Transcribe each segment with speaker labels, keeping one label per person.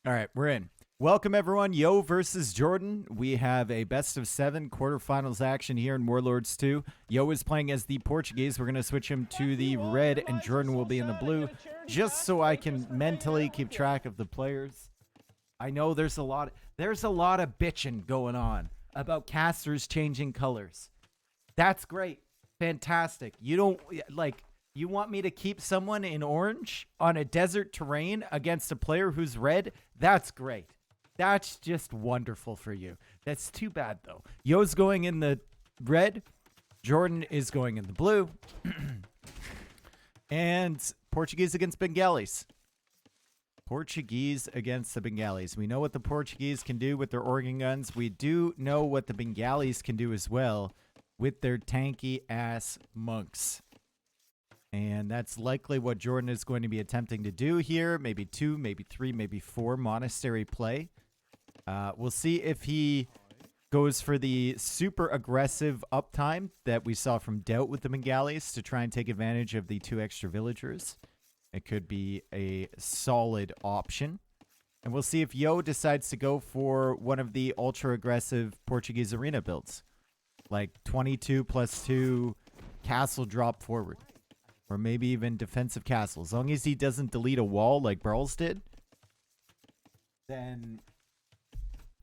Speaker 1: All right, we're in. Welcome, everyone. Yo versus Jordan. We have a best of 7 quarterfinals action here in Warlords 2. Yo is playing as the Portuguese. We're going to switch him to the red, and Jordan will be in the blue, just so I can mentally keep track of the players. I know there's a lot of bitching going on about casters changing colors. That's great. Fantastic. You don't, like, you want me to keep someone in orange on a desert terrain against a player who's red? That's great. That's just wonderful for you. That's too bad, though. Yo's going in the red. Jordan is going in the blue. And Portuguese against Bengalis. Portuguese against the Bengalis. We know what the Portuguese can do with their organ guns. We do know what the Bengalis can do as well with their tanky-ass monks. And that's likely what Jordan is going to be attempting to do here. Maybe 2, maybe 3, maybe 4 monastery play. We'll see if he goes for the super aggressive uptime that we saw from Doubt with the Bengalis to try and take advantage of the 2 extra villagers. It could be a solid option. And we'll see if Yo decides to go for one of the ultra aggressive Portuguese arena builds. Like 22 plus 2 castle drop forward. Or maybe even defensive castle. As long as he doesn't delete a wall like Burls did, then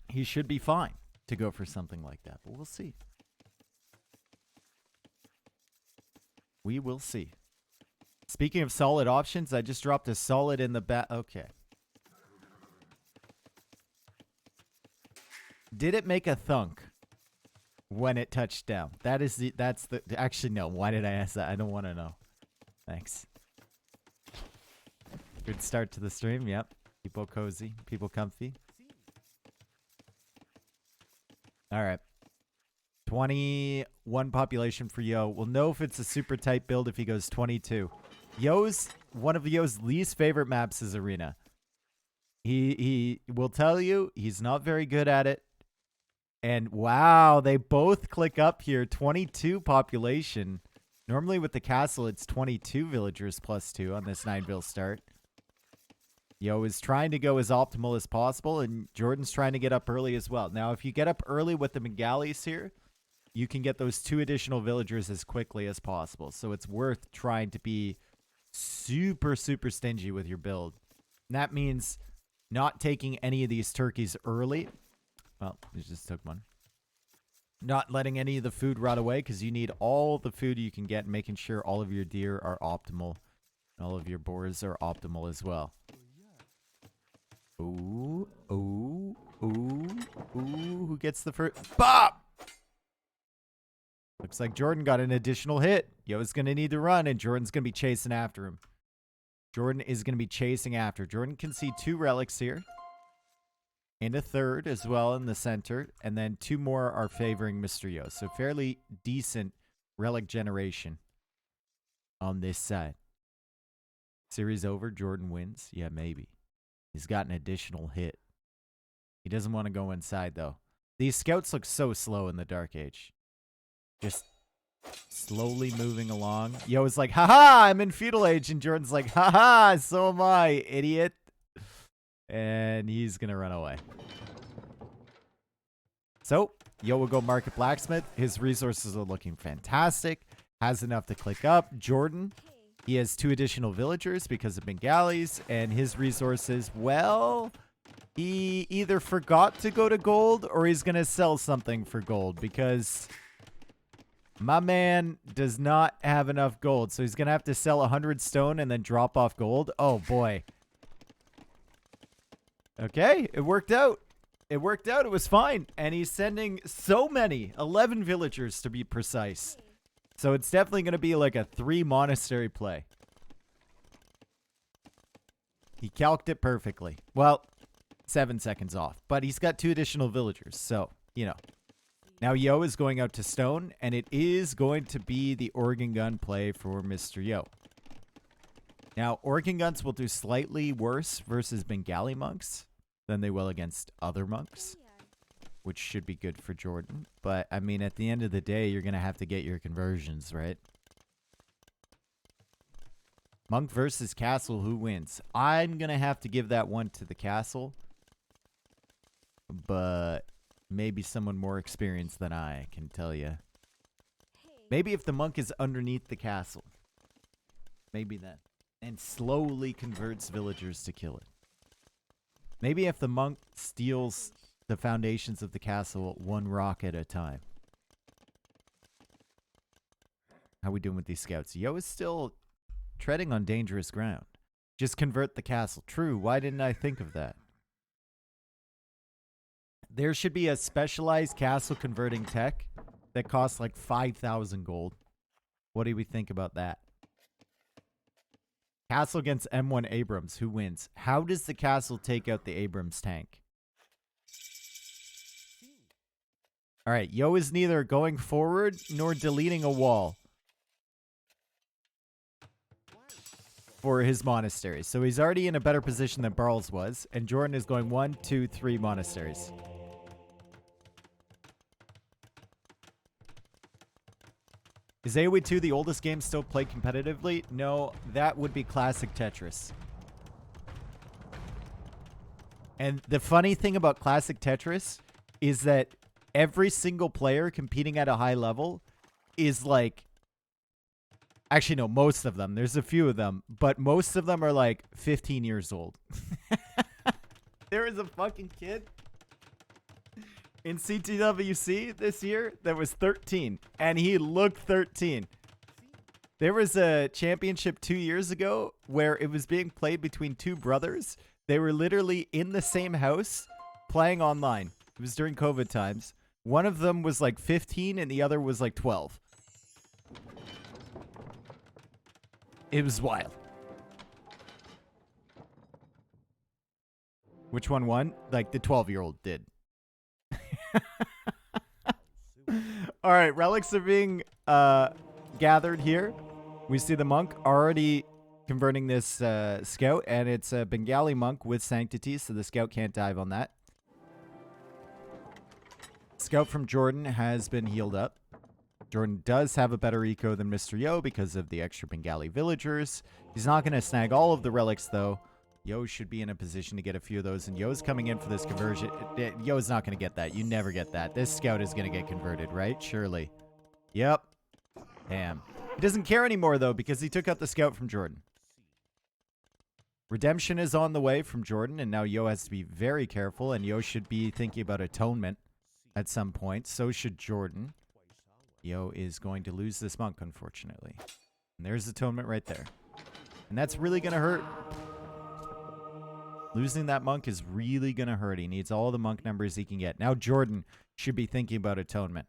Speaker 1: he should be fine to go for something like that. But we'll see. We will see. Speaking of solid options, I just dropped a solid in the back. Okay. Did it make a thunk when it touched down? That's the actually no. Why did I ask that? I don't want to know. Thanks. Good start to the stream. Yep. People cozy. People comfy. All right. 21 population for Yo. We'll know if it's a super tight build if he goes 22. One of Yo's least favorite maps is Arena. He will tell you he's not very good at it. And wow, they both click up here. 22 population. Normally with the castle, it's 22 villagers plus 2 on this 9-vill start. Yo is trying to go as optimal as possible, and Jordan's trying to get up early as well. Now, if you get up early with the Bengalis here, you can get those 2 additional villagers as quickly as possible. So it's worth trying to be super, super stingy with your build. And that means not taking any of these turkeys early. Well, we just took one. Not letting any of the food rot away because you need all the food you can get, and making sure all of your deer are optimal. And all of your boars are optimal as well. Ooh, ooh, ooh, ooh. Who gets the first? Bop! Looks like Jordan got an additional hit. Yo's going to need to run, and Jordan's going to be chasing after him. Jordan is going to be chasing after. Jordan can see 2 relics here. And a 3rd as well in the center. And then 2 more are favoring Mr. Yo. So fairly decent relic generation on this side. Series over. Jordan wins. Yeah, maybe. He's got an additional hit. He doesn't want to go inside, though. These scouts look so slow in the Dark Age. Just slowly moving along. Yo is like, haha, I'm in feudal age. And Jordan's like, haha, so am I, idiot. And he's going to run away. So, Yo will go Market Blacksmith. His resources are looking fantastic. Has enough to click up. Jordan, he has 2 additional villagers because of Bengalis. And his resources, well, he either forgot to go to gold or he's going to sell something for gold. Because my man does not have enough gold. So he's going to have to sell 100 stone and then drop off gold. Oh, boy. Okay, it worked out. It worked out. It was fine. And he's sending so many, 11 villagers to be precise. So it's definitely going to be like a 3 monastery play. He calced it perfectly. Well, 7 seconds off. But he's got 2 additional villagers. So, you know. Now Yo is going out to stone. And it is going to be the organ gun play for Mr. Yo. Now, organ guns will do slightly worse versus Bengali monks than they will against other monks, which should be good for Jordan. But, I mean, at the end of the day, you're going to have to get your conversions, right? Monk versus Castle, who wins? I'm going to have to give that one to the Castle. but maybe someone more experienced than I can tell you. Maybe if the monk is underneath the castle. Maybe then. And slowly converts villagers to kill it. Maybe if the monk steals the foundations of the castle one rock at a time. How we doing with these scouts? Yo is still treading on dangerous ground. Just convert the castle. True, why didn't I think of that? There should be a specialized castle converting tech that costs like 5,000 gold. What do we think about that? Castle against M1 Abrams. Who wins? How does the castle take out the Abrams tank? All right, Yo is neither going forward nor deleting a wall for his monasteries. So he's already in a better position than Barles was. And Jordan is going 1, 2, 3 monasteries. Is AoE 2 the oldest game still played competitively? No, that would be classic Tetris. And the funny thing about classic Tetris is that every single player competing at a high level is like... Actually, no, most of them. There's a few of them. But most of them are like 15 years old. There is a fucking kid in CTWC this year that was 13, and he looked 13. There was a championship 2 years ago where it was being played between two brothers. They were literally in the same house playing online. It was during COVID times. One of them was like 15 and the other was like 12. It was wild. Which one won? Like the 12-year-old did. All right, relics are being gathered here. We see the monk already converting this scout, and it's a Bengali monk with sanctity, so the scout can't dive on that. Scout from Jordan has been healed up. Jordan does have a better eco than Mr. Yo because of the extra Bengali villagers. He's not going to snag all of the relics, though. Yo should be in a position to get a few of those, and Yo's coming in for this conversion. Yo's not going to get that. You never get that. This scout is going to get converted, right? Surely. Yep. Damn. He doesn't care anymore, though, because he took out the scout from Jordan. Redemption is on the way from Jordan, and now Yo has to be very careful, and Yo should be thinking about atonement at some point. So should Jordan. Yo is going to lose this monk, unfortunately. And there's atonement right there. And that's really going to hurt. Losing that monk is really going to hurt. He needs all the monk numbers he can get. Now Jordan should be thinking about atonement.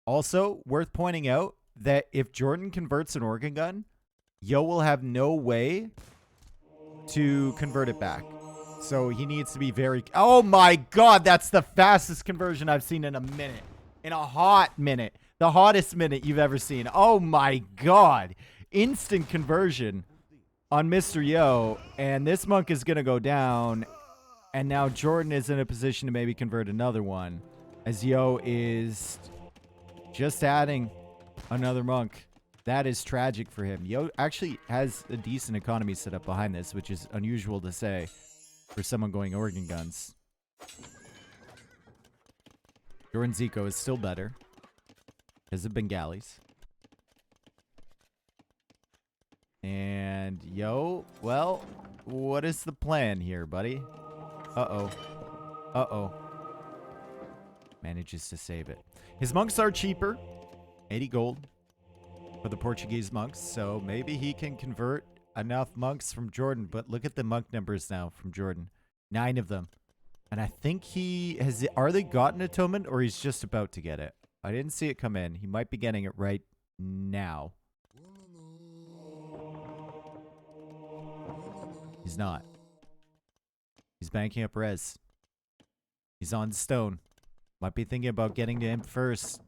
Speaker 1: Also, worth pointing out that if Jordan converts an organ gun, Yo will have no way to convert it back. So he needs to be very... Oh my god, that's the fastest conversion I've seen in a minute. In a hot minute. The hottest minute you've ever seen. Oh my god. Instant conversion on Mr. Yo, and this monk is going to go down, and now Jordan is in a position to maybe convert another one, as Yo is just adding another monk. That is tragic for him. Yo actually has a decent economy set up behind this, which is unusual to say for someone going organ guns. Jordan's eco is still better because of Bengalis. And Yo, well, what is the plan here, buddy? Uh-oh. Uh-oh. Manages to save it. His monks are cheaper. 80 gold for the Portuguese monks. So maybe he can convert enough monks from Jordan. But look at the monk numbers now from Jordan. 9 of them. And I think he has... Are they gotten atonement or he's just about to get it? I didn't see it come in. He might be getting it right now. He's not. He's banking up res. He's on stone. Might be thinking about getting to him first.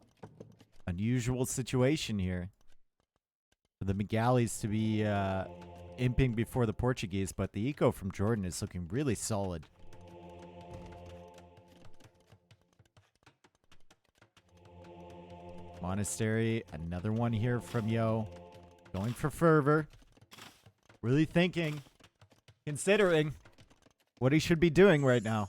Speaker 1: Unusual situation here. For the Megalis to be imping before the Portuguese, but the eco from Jordan is looking really solid. Monastery, another one here from Yo. Going for fervor. Really thinking. Considering. what he should be doing right now.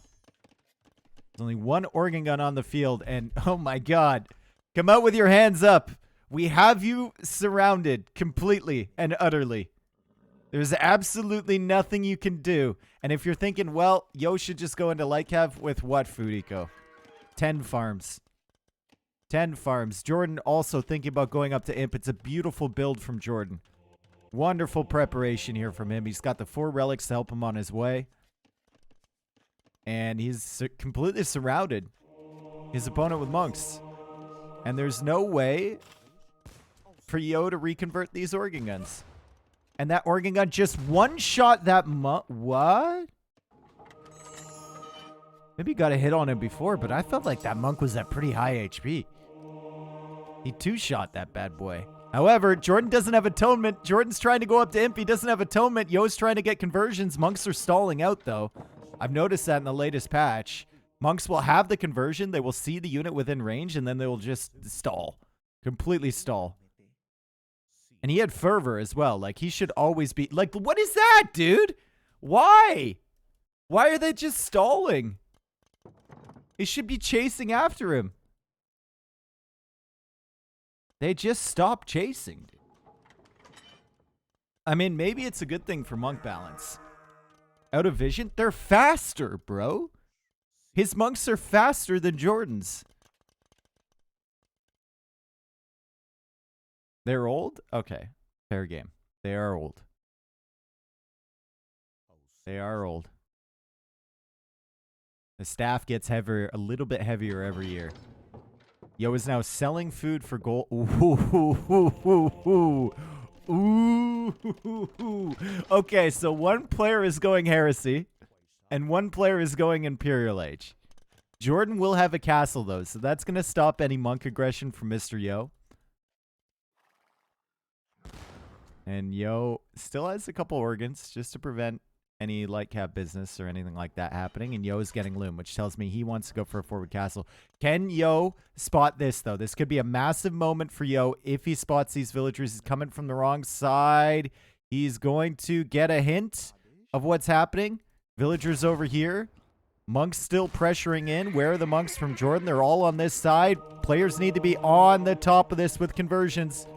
Speaker 1: There's only one organ gun on the field, and oh my god. Come out with your hands up. We have you surrounded completely and utterly. There's absolutely nothing you can do. And if you're thinking, well, Yo should just go into light cav with what food eco? 10 farms. 10 farms. Jordan also thinking about going up to imp. It's a beautiful build from Jordan. Wonderful preparation here from him. He's got the 4 relics to help him on his way. And he's completely surrounded his opponent with monks. And there's no way for Yo to reconvert these organ guns. And that organ gun just one-shot that monk. What? Maybe got a hit on him before, but I felt like that monk was at pretty high HP. He two-shot that bad boy. However, Jordan doesn't have atonement. Jordan's trying to go up to imp. He doesn't have atonement. Yo's trying to get conversions. Monks are stalling out, though. I've noticed that in the latest patch. Monks will have the conversion. They will see the unit within range, and then they will just stall. Completely stall. And he had fervor as well. Like, he should always be... Like, what is that, dude? Why? Why are they just stalling? He should be chasing after him. They just stopped chasing. I mean, maybe it's a good thing for monk balance. Out of vision? They're faster, bro. His monks are faster than Jordan's. They're old? Okay. Fair game. They are old. They are old. The staff gets heavier, a little bit heavier every year. Yo is now selling food for gold. Ooh. Okay, so one player is going heresy, and one player is going Imperial Age. Jordan will have a castle, though, so that's going to stop any monk aggression from Mr. Yo. And Yo still has a couple organs just to prevent any light cap business or anything like that happening. And Yo is getting loom, which tells me he wants to go for a forward castle. Can Yo spot this, though? This could be a massive moment for Yo if he spots these villagers. He's coming from the wrong side. He's going to get a hint of what's happening. Villagers over here. Monks still pressuring in. Where are the monks from Jordan? They're all on this side. Players need to be on the top of this with conversions.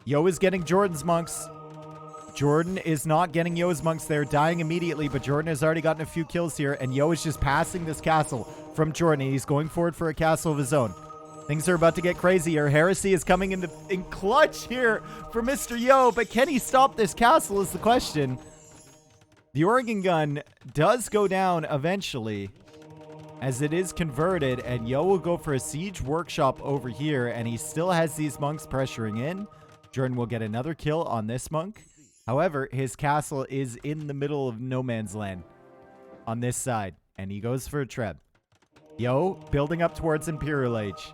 Speaker 1: Yo is getting Jordan's monks. Jordan is not getting Yo's monks. They're dying immediately, but Jordan has already gotten a few kills here, and Yo is just passing this castle from Jordan. He's going forward for a castle of his own. Things are about to get crazy here. Heresy is coming in clutch here for Mr. Yo, but can he stop this castle is the question. The organ gun does go down eventually as it is converted, and Yo will go for a siege workshop over here, and he still has these monks pressuring in. Jordan will get another kill on this monk. However, his castle is in the middle of no man's land on this side, and he goes for a treb. Yo building up towards Imperial Age.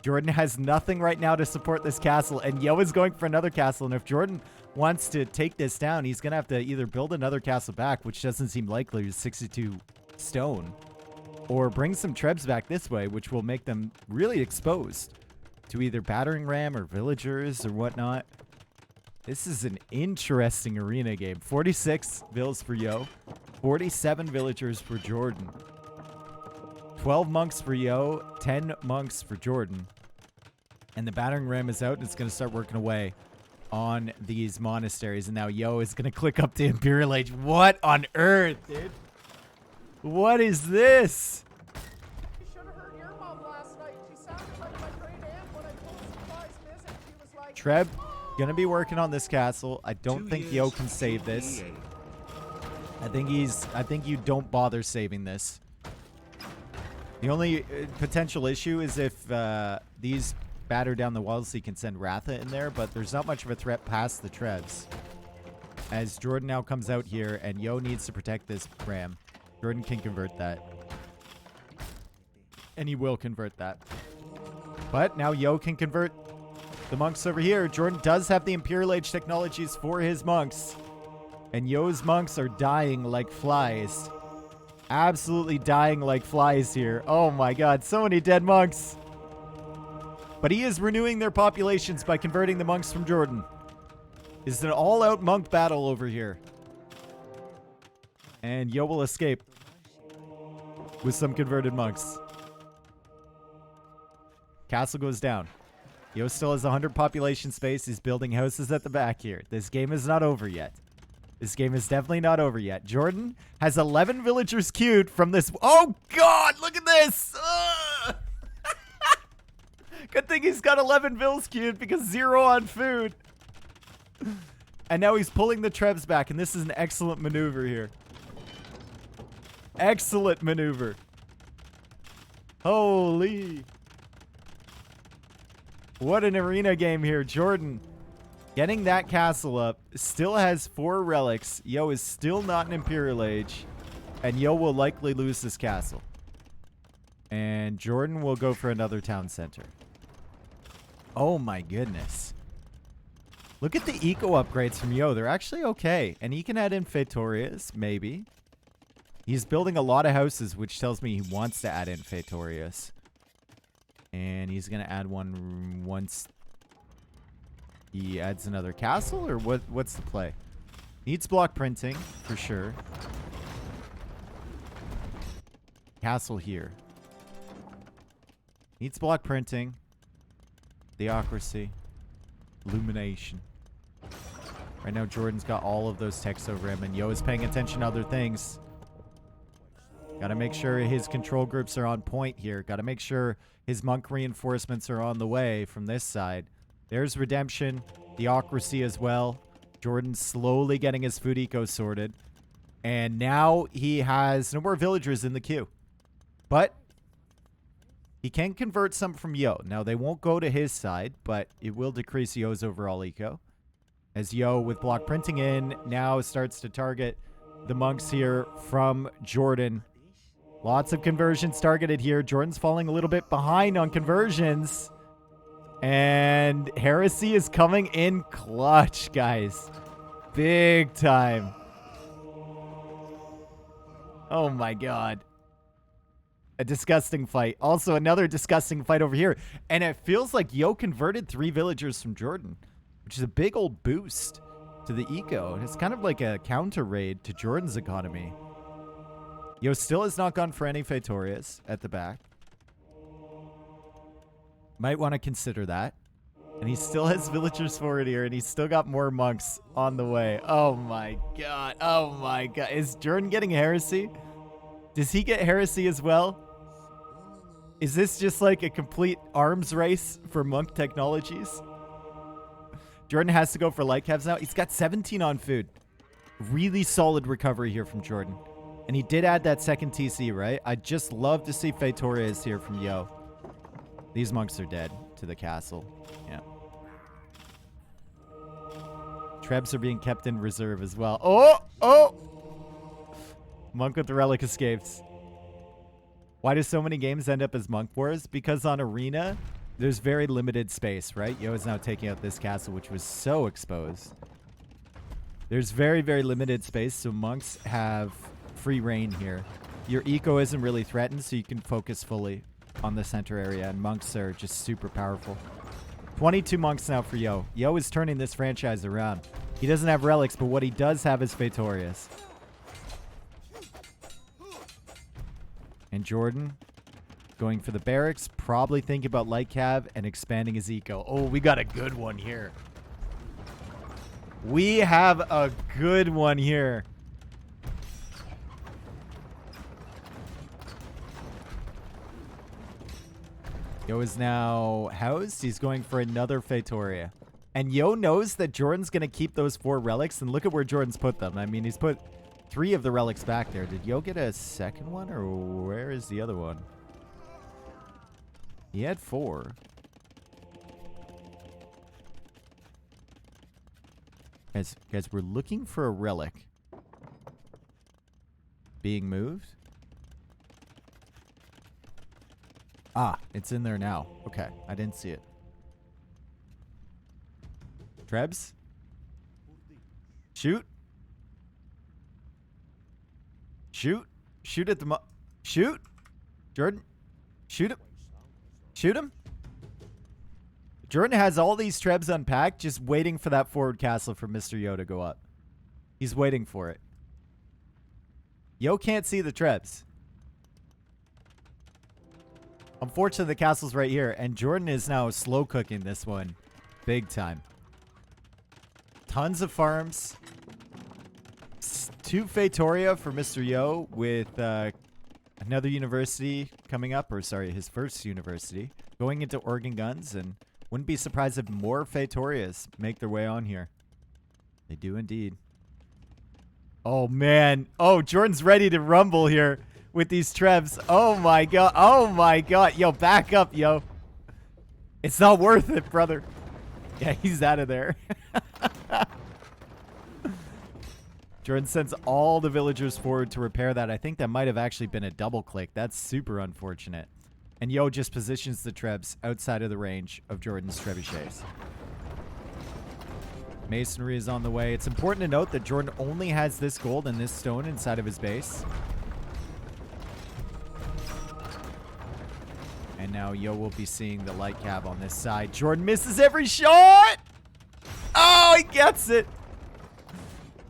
Speaker 1: Jordan has nothing right now to support this castle, and Yo is going for another castle, and if Jordan wants to take this down, he's going to have to either build another castle back, which doesn't seem likely with 62 stone, or bring some trebs back this way, which will make them really exposed to either battering ram or villagers or whatnot. This is an interesting arena game. 46 vills for Yo. 47 villagers for Jordan. 12 monks for Yo. 10 monks for Jordan. And the battering ram is out, and it's going to start working away on these monasteries. And now Yo is going to click up to Imperial Age. What on earth, dude? What is this? Treb, gonna be working on this castle. I don't think Yo can save this. I think you don't bother saving this. The only potential issue is if these batter down the walls, so you can send Ratha in there, but there's not much of a threat past the Trebs. As Jordan now comes out here, and Yo needs to protect this ram. Jordan can convert that. And he will convert that. But now Yo can convert the monks over here. Jordan does have the Imperial Age technologies for his monks. And Yo's monks are dying like flies. Absolutely dying like flies here. Oh my god, so many dead monks. But he is renewing their populations by converting the monks from Jordan. It's an all-out monk battle over here. And Yo will escape with some converted monks. Castle goes down. Yo still has 100 population space. He's building houses at the back here. This game is not over yet. This game is definitely not over yet. Jordan has 11 villagers queued from this. Oh, God, look at this. Good thing he's got 11 vills queued because 0 on food. And now he's pulling the trebs back, and this is an excellent maneuver here. Excellent maneuver. Holy. What an arena game here. Jordan getting that castle up. Still has 4 relics. Yo is still not an Imperial Age. And Yo will likely lose this castle. And Jordan will go for another town center. Oh my goodness. Look at the eco upgrades from Yo. They're actually okay. And he can add in Fetorias, maybe. He's building a lot of houses, which tells me he wants to add in Fetorias. And he's going to add one once he adds another castle? Or what's the play? Needs block printing, for sure. Castle here. Needs block printing. Theocracy. Illumination. Right now, Jordan's got all of those texts over him, and Yo is paying attention to other things. Got to make sure his control groups are on point here. Got to make sure his monk reinforcements are on the way from this side. There's Redemption. Theocracy as well. Jordan's slowly getting his food eco sorted. And now he has no more villagers in the queue. But he can convert some from Yo. Now, they won't go to his side, but it will decrease Yo's overall eco. As Yo, with block printing in, now starts to target the monks here from Jordan. Lots of conversions targeted here. Jordan's falling a little bit behind on conversions. And Heresy is coming in clutch, guys. Big time. Oh my god. A disgusting fight. Also, another disgusting fight over here. And it feels like Yo converted 3 villagers from Jordan, which is a big old boost to the eco. And it's kind of like a counter raid to Jordan's economy. Yo still has not gone for any Fetorias at the back. Might want to consider that. And he still has villagers forward here, and he's still got more monks on the way. Oh my god. Oh my god. Is Jordan getting Heresy? Does he get Heresy as well? Is this just like a complete arms race for monk technologies? Jordan has to go for light calves now. He's got 17 on food. Really solid recovery here from Jordan. And he did add that second TC, right? I'd just love to see Fetorias here from Yo. These monks are dead to the castle. Yeah. Trebs are being kept in reserve as well. Oh! Oh! Monk with the relic escapes. Why do so many games end up as monk wars? Because on Arena, there's very limited space, right? Yo is now taking out this castle, which was so exposed. There's very, very limited space, so monks have free reign here. Your eco isn't really threatened, so you can focus fully on the center area, and monks are just super powerful. 22 monks now for Yo. Yo is turning this franchise around. He doesn't have relics, but what he does have is Fetorias. And Jordan going for the barracks, probably thinking about light cav and expanding his eco. Oh, we got a good one here. We have a good one here. Yo is now housed. He's going for another Feitoria. And Yo knows that Jordan's going to keep those 4 relics. And look at where Jordan's put them. I mean, he's put 3 of the relics back there. Did Yo get a second one? Or where is the other one? He had 4. Guys, we're looking for a relic. Being moved. Ah, it's in there now. Okay, I didn't see it. Trebs? Shoot. Shoot. Shoot at the shoot. Jordan. Shoot him. Shoot him. Jordan has all these trebs unpacked, just waiting for that forward castle for Mr. Yo to go up. He's waiting for it. Yo can't see the trebs. Unfortunately, the castle's right here, and Jordan is now slow cooking this one big time. Tons of farms. 2 Feitoria for Mr. Yo with another university coming up, or sorry, his first university, going into organ guns, and wouldn't be surprised if more Feitorias make their way on here. They do indeed. Oh, man. Oh, Jordan's ready to rumble here with these trebs. Oh, my God. Oh, my God. Yo, back up, yo. It's not worth it, brother. Yeah, he's out of there. Jordan sends all the villagers forward to repair that. I think that might have actually been a double click. That's super unfortunate. And Yo just positions the trebs outside of the range of Jordan's trebuchets. Masonry is on the way. It's important to note that Jordan only has this gold and this stone inside of his base. And now Yo will be seeing the light cab on this side. Jordan misses every shot! Oh, he gets it!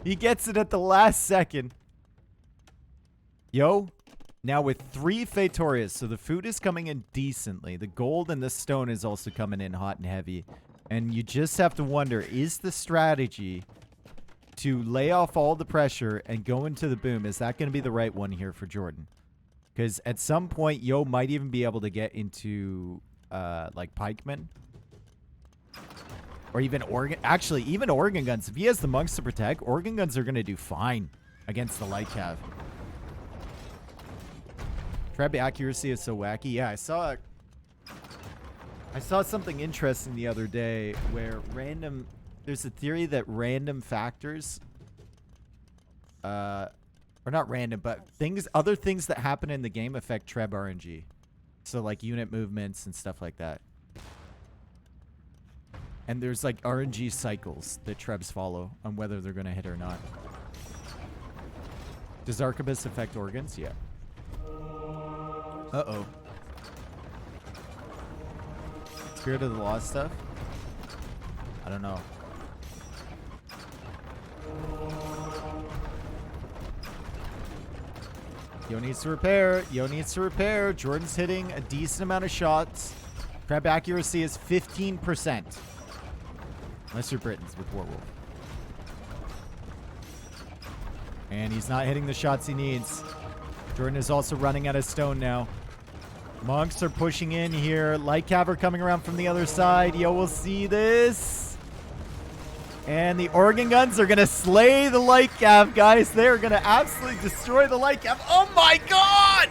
Speaker 1: He gets it at the last second. Yo, now with 3 Feitorias, so the food is coming in decently. The gold and the stone is also coming in hot and heavy. And you just have to wonder, is the strategy to lay off all the pressure and go into the boom, is that going to be the right one here for Jordan? Because at some point, Yo might even be able to get into, like, pikemen. Or even organ... Actually, even organ guns. If he has the monks to protect, organ guns are going to do fine against the light cav. Treb accuracy is so wacky. Yeah, I saw something interesting the other day where random... There's a theory that random factors... or not random, but other things that happen in the game affect Treb RNG. So, like, unit movements and stuff like that. And there's, like, RNG cycles that Trebs follow on whether they're going to hit or not. Does Arquebus affect organs? Yeah. Uh-oh. Spirit of the Lost stuff? I don't know. Yo needs to repair. Yo needs to repair. Jordan's hitting a decent amount of shots. Treb accuracy is 15%. Unless you're Britons with Warwolf. And he's not hitting the shots he needs. Jordan is also running out of stone now. Monks are pushing in here. Light cav are coming around from the other side. Yo will see this. And the organ guns are going to slay the light cav, guys. They're going to absolutely destroy the light cav. Oh my god!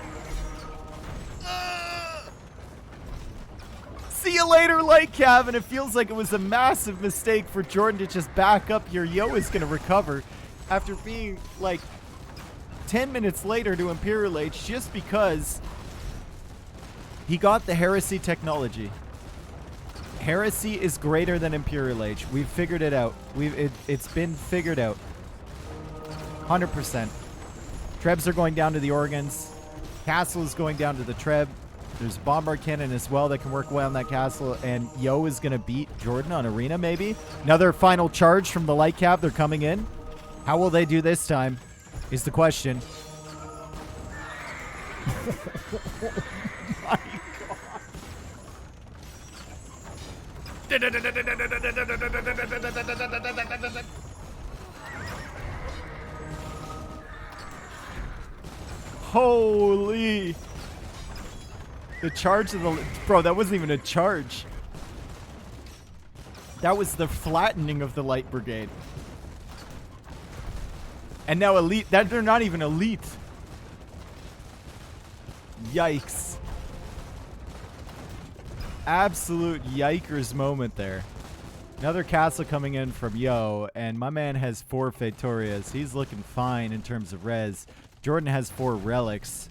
Speaker 1: See you later, light cav. And it feels like it was a massive mistake for Jordan to just back up here. Yo is going to recover after being like 10 minutes later to Imperial Age just because he got the heresy technology. Heresy is greater than Imperial Age. We've figured it out. It's been figured out. 100%. Trebs are going down to the organs. Castle is going down to the Treb. There's Bombard Cannon as well that can work well on that castle. And Yo is going to beat Jordan on Arena, maybe. Another final charge from the Light Cav. They're coming in. How will they do this time is the question. My God. Holy. The charge of the... Bro, that wasn't even a charge. That was the flattening of the Light Brigade. And now elite... They're not even elite. Yikes. Absolute yikers moment there. Another castle coming in from Yo, and my man has 4 Feitorias. He's looking fine in terms of res. Jordan has 4 relics.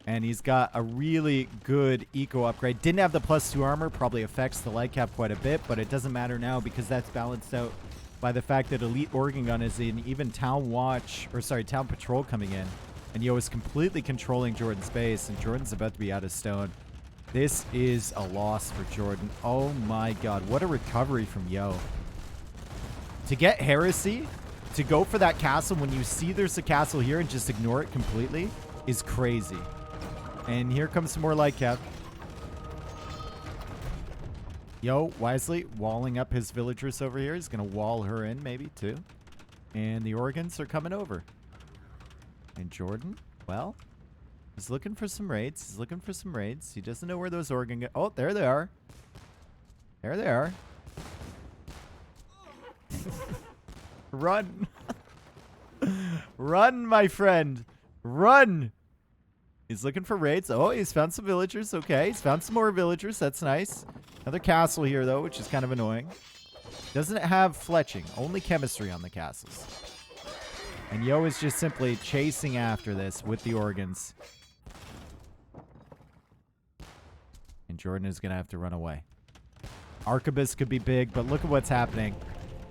Speaker 1: And he's got a really good eco upgrade. Didn't have the +2 armor. Probably affects the light cap quite a bit, but it doesn't matter now because that's balanced out by the fact that Elite Organ Gun is in even Town Watch, or sorry, Town Patrol coming in. And Yo is completely controlling Jordan's base, and Jordan's about to be out of stone. This is a loss for Jordan. Oh my god, what a recovery from Yo. To get Heresy to go for that castle when you see there's a castle here and just ignore it completely is crazy. And here comes some more light cap. Yo, wisely walling up his villagers over here. He's going to wall her in maybe too. And the Organs are coming over. And Jordan, well, he's looking for some raids. He's looking for some raids. He doesn't know where those Organ go. Oh, there they are. There they are. Run. Run, my friend. Run. He's looking for raids. Oh, he's found some villagers. Okay, he's found some more villagers. That's nice. Another castle here, though, which is kind of annoying. Doesn't have fletching. Only chemistry on the castles. And Yo is just simply chasing after this with the Organs. And Jordan is going to have to run away. Arquebus could be big, but look at what's happening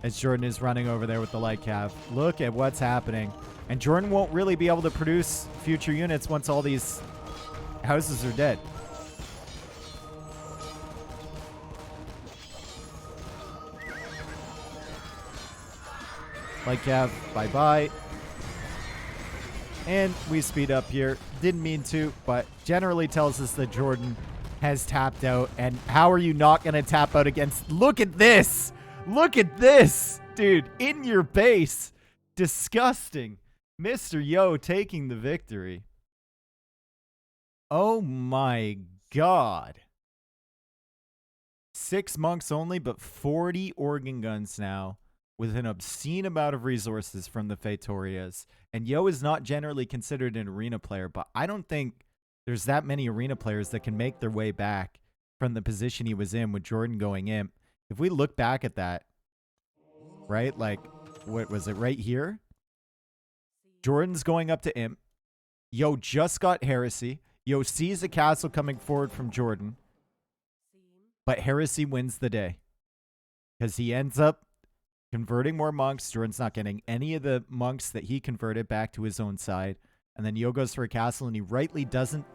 Speaker 1: as Jordan is running over there with the light cav. Look at what's happening. And Jordan won't really be able to produce future units once all these houses are dead. Light cav, bye-bye. And we speed up here. Didn't mean to, but generally tells us that Jordan has tapped out. And how are you not going to tap out against... Look at this! Look at this! Dude, in your base. Disgusting. Mr. Yo taking the victory. Oh my god. 6 monks only, but 40 organ guns now. With an obscene amount of resources from the Fatorias. And Yo is not generally considered an arena player, but I don't think there's that many arena players that can make their way back from the position he was in with Jordan going imp. If we look back at that, right? Like, what was it right here? Jordan's going up to imp. Yo just got heresy. Yo sees a castle coming forward from Jordan. But heresy wins the day. Because he ends up converting more monks. Jordan's not getting any of the monks that he converted back to his own side. And then Yo goes for a castle, and he rightly doesn't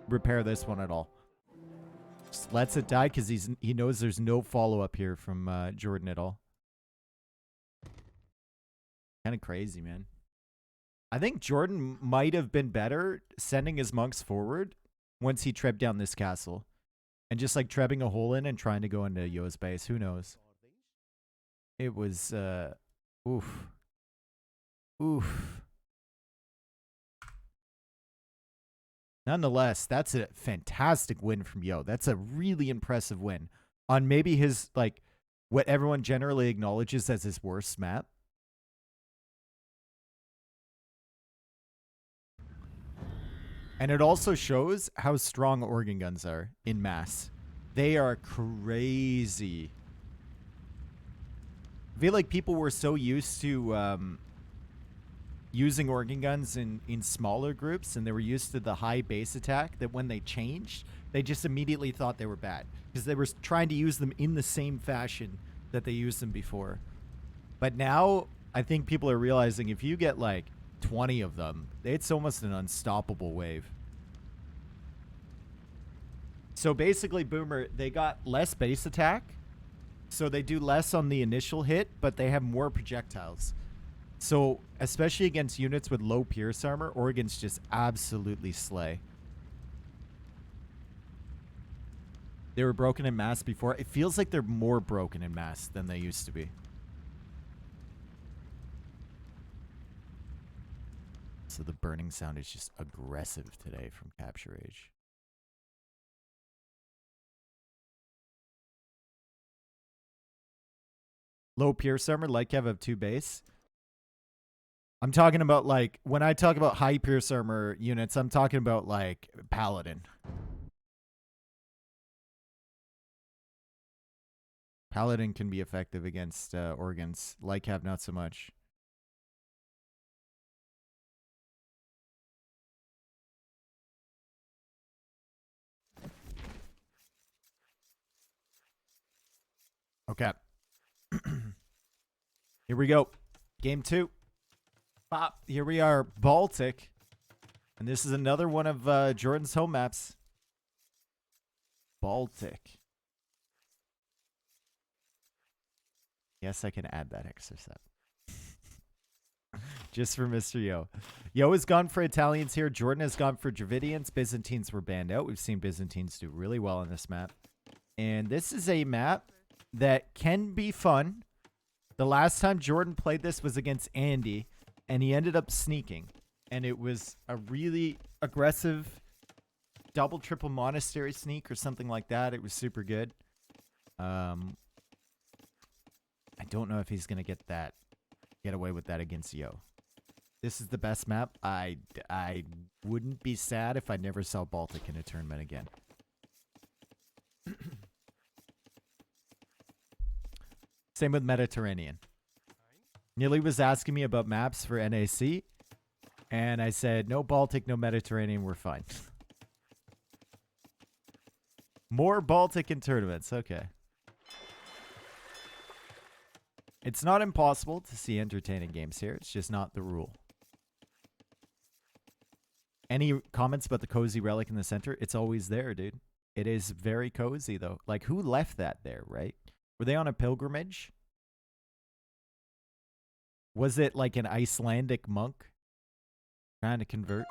Speaker 1: repair this one at all. Just lets it die because he knows there's no follow-up here from Jordan at all. Kind of crazy, man. I think Jordan might have been better sending his monks forward once he trebbed down this castle. And just like trebbing a hole in and trying to go into Yo's base. Who knows? It was, oof. Oof. Nonetheless, that's a fantastic win from Yo. That's a really impressive win on maybe his, like, what everyone generally acknowledges as his worst map. And it also shows how strong organ guns are in mass. They are crazy. I feel like people were so used to using organ guns in smaller groups, and they were used to the high base attack, that when they changed, they just immediately thought they were bad. Because they were trying to use them in the same fashion that they used them before. But now, I think people are realizing if you get like 20 of them, it's almost an unstoppable wave. So basically, Boomer, they got less base attack, so they do less on the initial hit, but they have more projectiles. So especially against units with low pierce armor, organs just absolutely slay. They were broken in mass before. It feels like they're more broken in mass than they used to be. So the burning sound is just aggressive today from Capture Age. Low pierce armor, like Kev have 2 base. I'm talking about, like, when I talk about high pierce armor units, I'm talking about, like, Paladin. Paladin can be effective against organs. Like Kev, not so much. Okay. Here we go. Game 2. Pop. Here we are, Baltic. And this is another one of Jordan's home maps. Baltic. Yes, I can add that extra step. Just for Mr. Yo. Yo has gone for Italians here. Jordan has gone for Dravidians. Byzantines were banned out. We've seen Byzantines do really well on this map. And this is a map that can be fun. The last time Jordan played this was against Andy, and he ended up sneaking. And it was a really aggressive double, triple monastery sneak or something like that. It was super good. I don't know if he's going to get away with that against Yo. This is the best map. I wouldn't be sad if I never saw Baltic in a tournament again. Same with Mediterranean. Nilly was asking me about maps for NAC, and I said, no Baltic, no Mediterranean, we're fine. More Baltic in tournaments, okay. It's not impossible to see entertaining games here. It's just not the rule. Any comments about the cozy relic in the center? It's always there, dude. It is very cozy, though. Like, who left that there, right? Were they on a pilgrimage? Was it like an Icelandic monk trying to convert?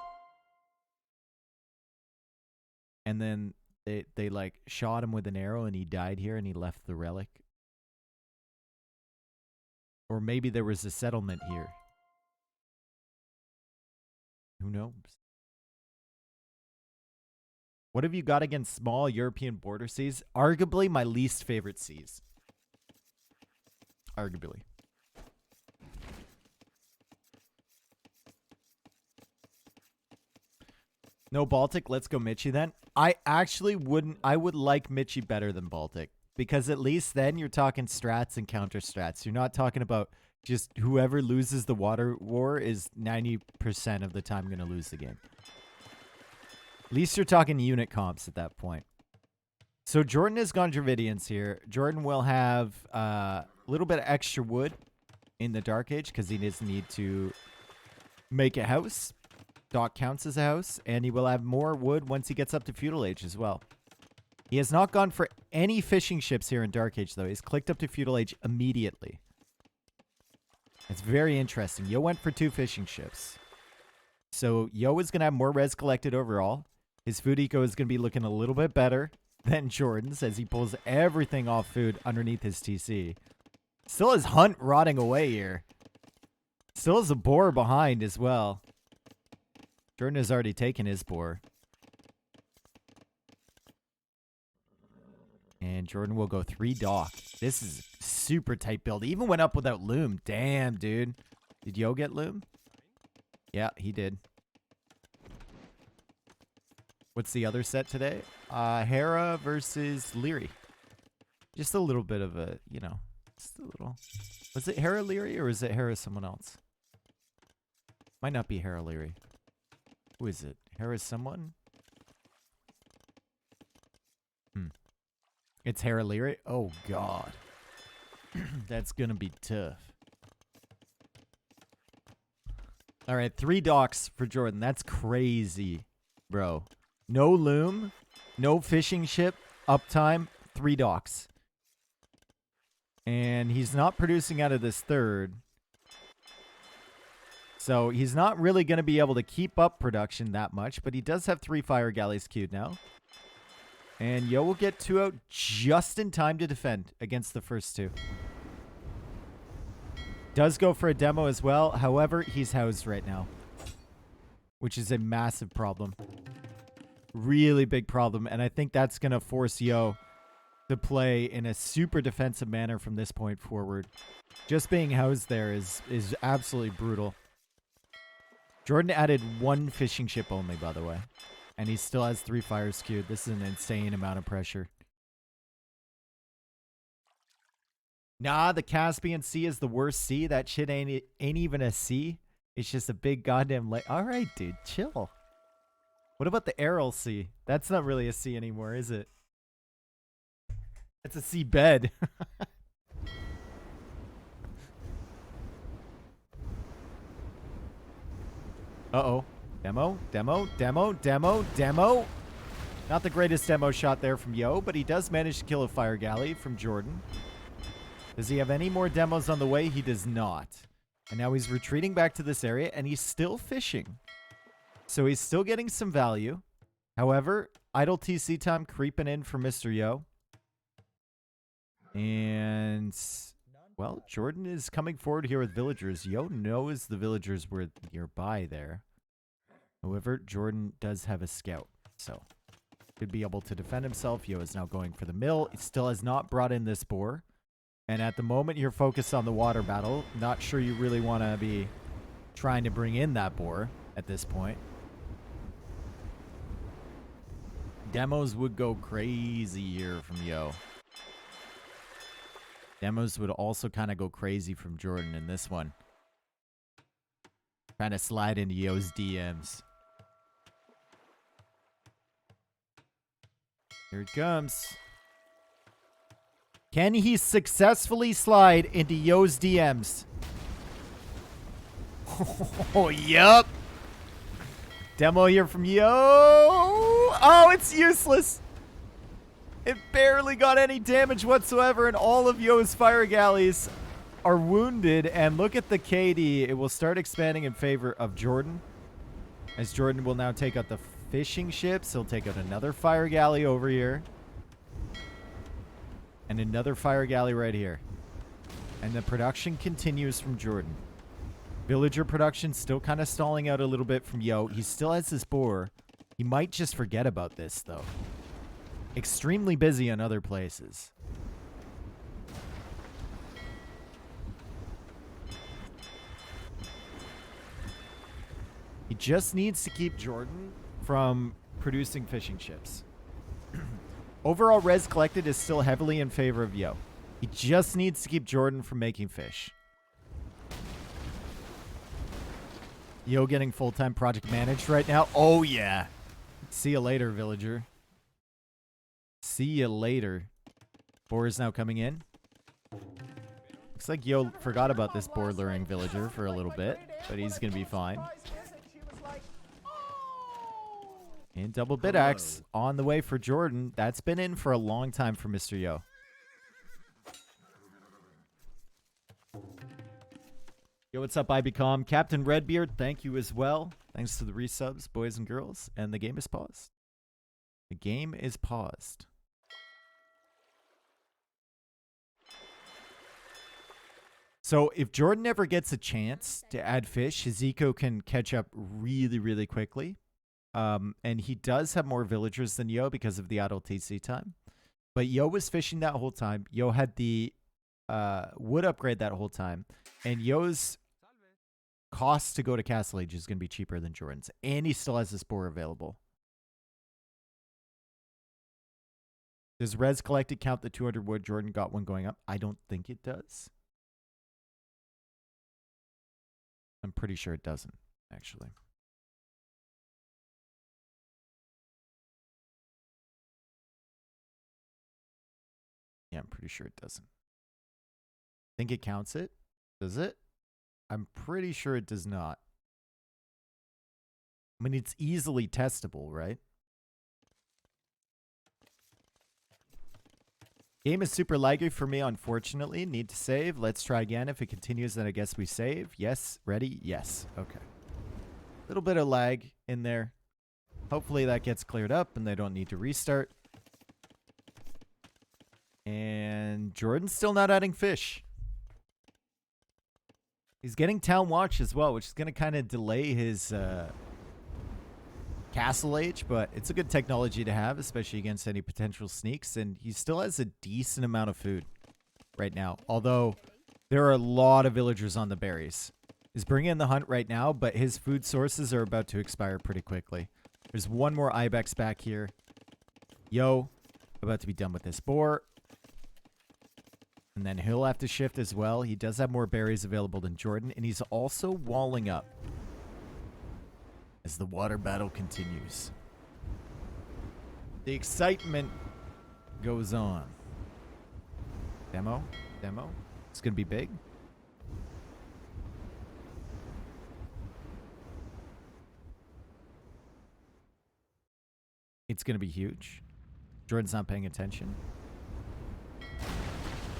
Speaker 1: And then they like shot him with an arrow and he died here and he left the relic. Or maybe there was a settlement here. Who knows? What have you got against small European border seas? Arguably my least favorite seas. Arguably. No Baltic, let's go Mitchie then. I actually wouldn't. I would like Mitchie better than Baltic. Because at least then you're talking strats and counter strats. You're not talking about just whoever loses the water war is 90% of the time going to lose the game. At least you're talking unit comps at that point. So Jordan has gone Dravidians here. Jordan will have a little bit of extra wood in the Dark Age because he does need to make a house. Dock counts as a house. And he will have more wood once he gets up to Feudal Age as well. He has not gone for any fishing ships here in Dark Age, though. He's clicked up to Feudal Age immediately. It's very interesting. Yo went for 2 fishing ships. So Yo is going to have more res collected overall. His food eco is going to be looking a little bit better than Jordan's as he pulls everything off food underneath his TC. Still has Hunt rotting away here. Still has a boar behind as well. Jordan has already taken his boar. And Jordan will go 3 dock. This is super tight build. He even went up without loom. Damn, dude. Did Yo get loom? Yeah, he did. What's the other set today? Hera versus Leary. Just a little bit of a, you know, just a little. Was it Hera Leary or is it Hera someone else? Might not be Hera Leary. Who is it? Hera someone? It's Hera Leary? Oh, God. That's going to be tough. All right, 3 docks for Jordan. That's crazy, bro. No loom, no fishing ship, uptime, 3 docks. And he's not producing out of this 3rd. So he's not really going to be able to keep up production that much, but he does have 3 fire galleys queued now. And Yo will get 2 out just in time to defend against the first 2. Does go for a demo as well. However, he's housed right now, which is a massive problem. Really big problem. And I think that's going to force Yo to play in a super defensive manner from this point forward. Just being housed there is absolutely brutal. Jordan added 1 fishing ship only, by the way. And he still has 3 fires queued. This is an insane amount of pressure. Nah, the Caspian Sea is the worst sea. That shit ain't even a sea. It's just a big goddamn lake. All right, dude, chill. What about the Aral Sea? That's not really a sea anymore, is it? It's a sea bed. Uh-oh. Demo. Not the greatest demo shot there from Yo, but he does manage to kill a fire galley from Jordan. Does he have any more demos on the way? He does not. And now he's retreating back to this area, and he's still fishing. So he's still getting some value. However, idle TC time creeping in for Mr. Yo. And, well, Jordan is coming forward here with villagers. Yo knows the villagers were nearby there. However, Jordan does have a scout, so should be able to defend himself. Yo is now going for the mill. He still has not brought in this boar. And at the moment, you're focused on the water battle. Not sure you really want to be trying to bring in that boar at this point. Demos would go crazy here from Yo. Demos would also kind of go crazy from Jordan in this one. Trying to slide into Yo's DMs. Here it comes. Can he successfully slide into Yo's DMs? Oh, yup. Demo here from Yo. Oh, it's useless. It barely got any damage whatsoever, and all of Yo's fire galleys are wounded. And look at the KD. It will start expanding in favor of Jordan, as Jordan will now take out the fishing ships. He'll take out another fire galley over here. And another fire galley right here. And the production continues from Jordan. Villager production still kind of stalling out a little bit from Yo. He still has this boar. He might just forget about this, though. Extremely busy in other places. He just needs to keep Jordan from producing fishing ships. Overall res collected is still heavily in favor of Yo. He just needs to keep Jordan from making fish. Yo getting full-time project managed right now. Oh, yeah. See you later, villager. See you later. Boar is now coming in. Looks like Yo forgot about this boar luring villager for a little bit, but he's going to be fine. And double bid axe on the way for Jordan. That's been in for a long time for Mr. Yo. Yo, what's up, IBCom? Captain Redbeard, thank you as well. Thanks to the resubs, boys and girls. And the game is paused. The game is paused. So if Jordan ever gets a chance to add fish, his eco can catch up really, really quickly. And he does have more villagers than Yo because of the idle TC time. But Yo was fishing that whole time. Yo had the wood upgrade that whole time. And Yo's cost to go to Castle Age is going to be cheaper than Jordan's. And he still has this boar available. Does res collected count the 200 wood Jordan got one going up? I don't think it does. I'm pretty sure it doesn't, actually. Yeah, I'm pretty sure it doesn't. Think it counts it? Does it? I'm pretty sure it does not. I mean, it's easily testable, right? Game is super laggy for me, unfortunately. Need to save. Let's try again. If it continues, then I guess we save. Yes. Ready? Yes. Okay. Little bit of lag in there. Hopefully that gets cleared up and they don't need to restart. And Jordan's still not adding fish. He's getting Town Watch as well, which is going to kind of delay his Castle Age, but it's a good technology to have, especially against any potential sneaks. And he still has a decent amount of food right now, although there are a lot of villagers on the berries. He's bringing in the hunt right now, but his food sources are about to expire pretty quickly. There's one more ibex back here. Yo, about to be done with this boar. And then he'll have to shift as well. He does have more berries available than Jordan, and he's also walling up as the water battle continues. The excitement goes on. Demo. It's going to be big. It's going to be huge. Jordan's not paying attention.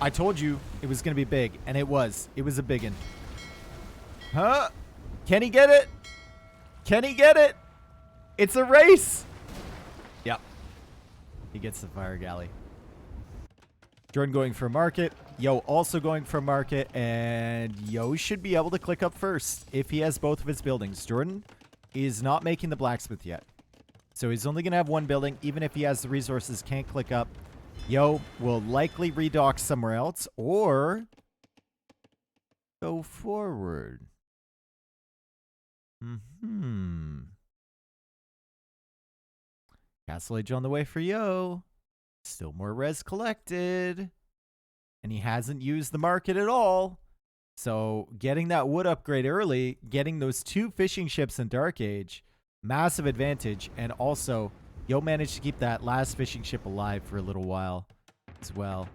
Speaker 1: I told you it was going to be big, and it was. It was a biggin. Huh? Can he get it? Can he get it? It's a race. Yep. He gets the fire galley. Jordan going for a market. Yo also going for a market. And Yo should be able to click up first if he has both of his buildings. Jordan is not making the blacksmith yet. So he's only going to have one building. Even if he has the resources, can't click up. Yo will likely redock somewhere else or go forward. Castle Age on the way for Yo. Still more res collected. And he hasn't used the market at all. So getting that wood upgrade early, getting those 2 fishing ships in Dark Age, massive advantage. And also, Yo managed to keep that last fishing ship alive for a little while as well.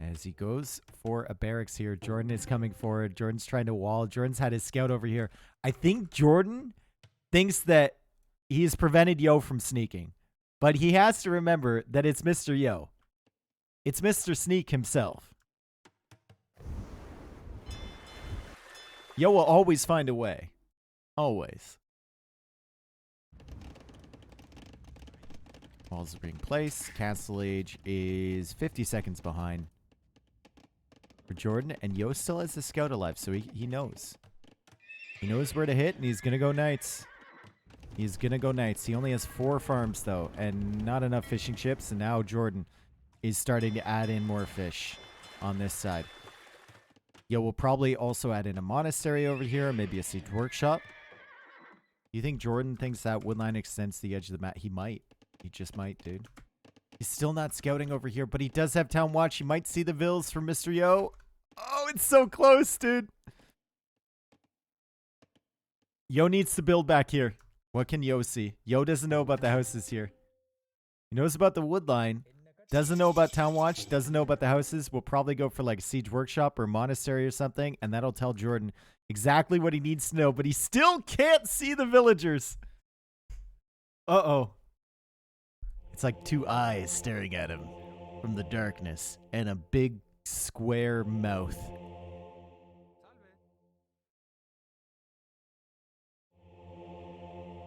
Speaker 1: As he goes for a barracks here, Jordan is coming forward. Jordan's trying to wall. Jordan's had his scout over here. I think Jordan thinks that he's prevented Yo from sneaking. But he has to remember that it's Mr. Yo. It's Mr. Sneak himself. Yo will always find a way. Always. Walls are being placed. Castle Age is 50 seconds behind for Jordan. And Yo still has the scout alive, so he knows. He knows where to hit, and he's going to go Knights. He's going to go Knights. He only has 4 farms, though, and not enough fishing ships. And now Jordan is starting to add in more fish on this side. Yo will probably also add in a monastery over here, maybe a siege workshop. Do you think Jordan thinks that woodline extends to the edge of the map? He might. He just might, dude. He's still not scouting over here, but he does have town watch. You might see the vills from Mr. Yo. Oh, it's so close, dude. Yo needs to build back here. What can Yo see? Yo doesn't know about the houses here. He knows about the wood line. Doesn't know about town watch. Doesn't know about the houses. We'll probably go for like a siege workshop or monastery or something. And that'll tell Jordan exactly what he needs to know. But he still can't see the villagers. Uh-oh. It's like 2 eyes staring at him from the darkness. And a big square mouth.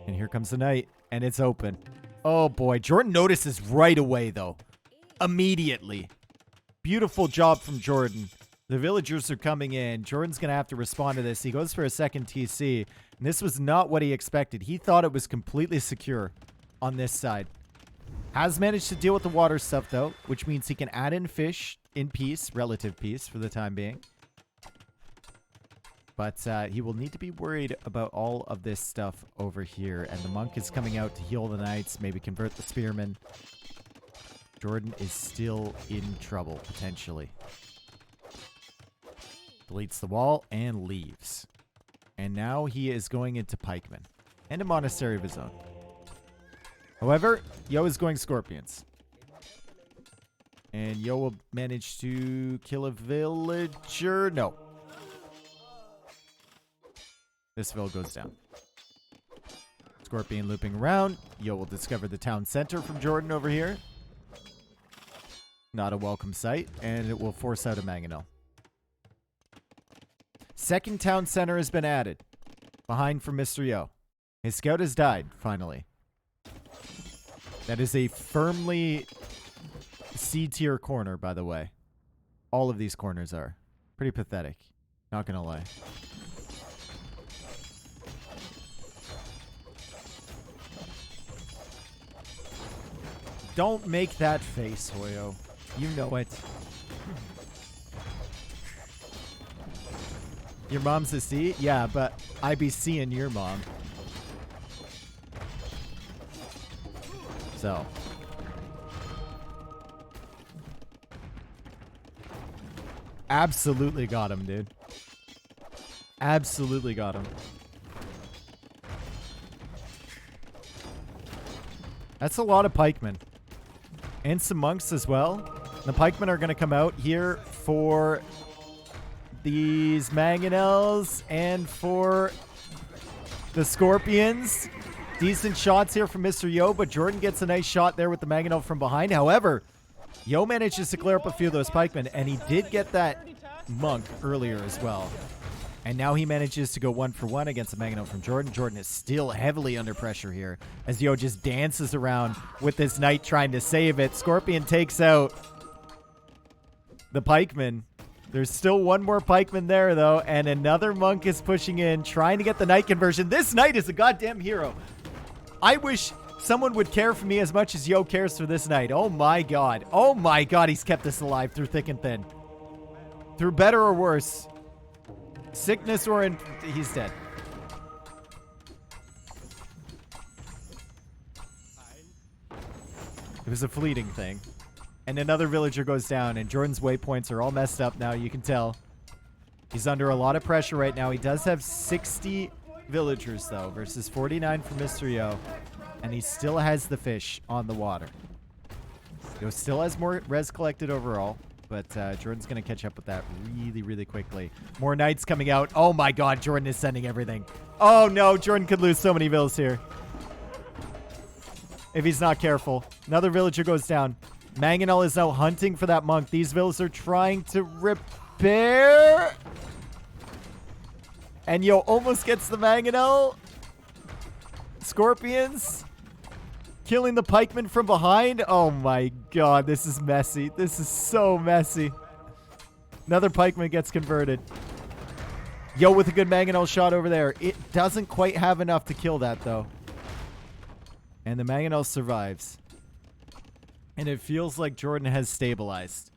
Speaker 1: And here comes the night, and it's open. Oh, boy. Jordan notices right away, though. Immediately. Beautiful job from Jordan. The villagers are coming in. Jordan's going to have to respond to this. He goes for a second TC, and this was not what he expected. He thought it was completely secure on this side. Has managed to deal with the water stuff, though, which means he can add in fish in peace, relative peace for the time being. But he will need to be worried about all of this stuff over here. And the monk is coming out to heal the knights, maybe convert the spearmen. Jordan is still in trouble, potentially. Deletes the wall and leaves. And now he is going into pikemen. And a monastery of his own. However, Yo is going scorpions. And Yo will manage to kill a villager. No. This ville goes down. Scorpion looping around. Yo will discover the town center from Jordan over here. Not a welcome sight. And it will force out a mangonel. Second town center has been added. Behind for Mr. Yo. His scout has died, finally. That is a firmly C-tier corner, by the way. All of these corners are. Pretty pathetic. Not gonna lie. Don't make that face, Hoyo. You know it. Your mom's a C? Yeah, but I be seeing your mom. So. Absolutely got him, dude. Absolutely got him. That's a lot of pikemen. And some monks as well. The pikemen are going to come out here for these mangonels and for the scorpions. Decent shots here from Mr. Yo, but Jordan gets a nice shot there with the mangonel from behind. However, Yo manages to clear up a few of those pikemen, and he did get that monk earlier as well. And now he manages to go 1-for-1 against a Mangonel from Jordan. Jordan is still heavily under pressure here as Yo just dances around with this knight trying to save it. Scorpion takes out the pikeman. There's still one more pikeman there, though, and another monk is pushing in, trying to get the knight conversion. This knight is a goddamn hero. I wish someone would care for me as much as Yo cares for this knight. Oh, my God. Oh, my God, he's kept us alive through thick and thin. Through better or worse. Sickness or in... He's dead. It was a fleeting thing. And another villager goes down, and Jordan's waypoints are all messed up now, you can tell. He's under a lot of pressure right now. He does have 60 villagers, though, versus 49 for Mr. Yo. And he still has the fish on the water. Yo still has more res collected overall. But Jordan's going to catch up with that really, really quickly. More knights coming out. Oh, my God. Jordan is sending everything. Oh, no. Jordan could lose so many vills here. If he's not careful. Another villager goes down. Mangonel is now hunting for that monk. These vills are trying to repair. And Yo almost gets the Mangonel. Scorpions. Killing the pikeman from behind. Oh my God, this is messy. This is so messy. Another pikeman gets converted. Yo with a good Mangonel shot over there. It doesn't quite have enough to kill that, though. And the Mangonel survives. And it feels like Jordan has stabilized.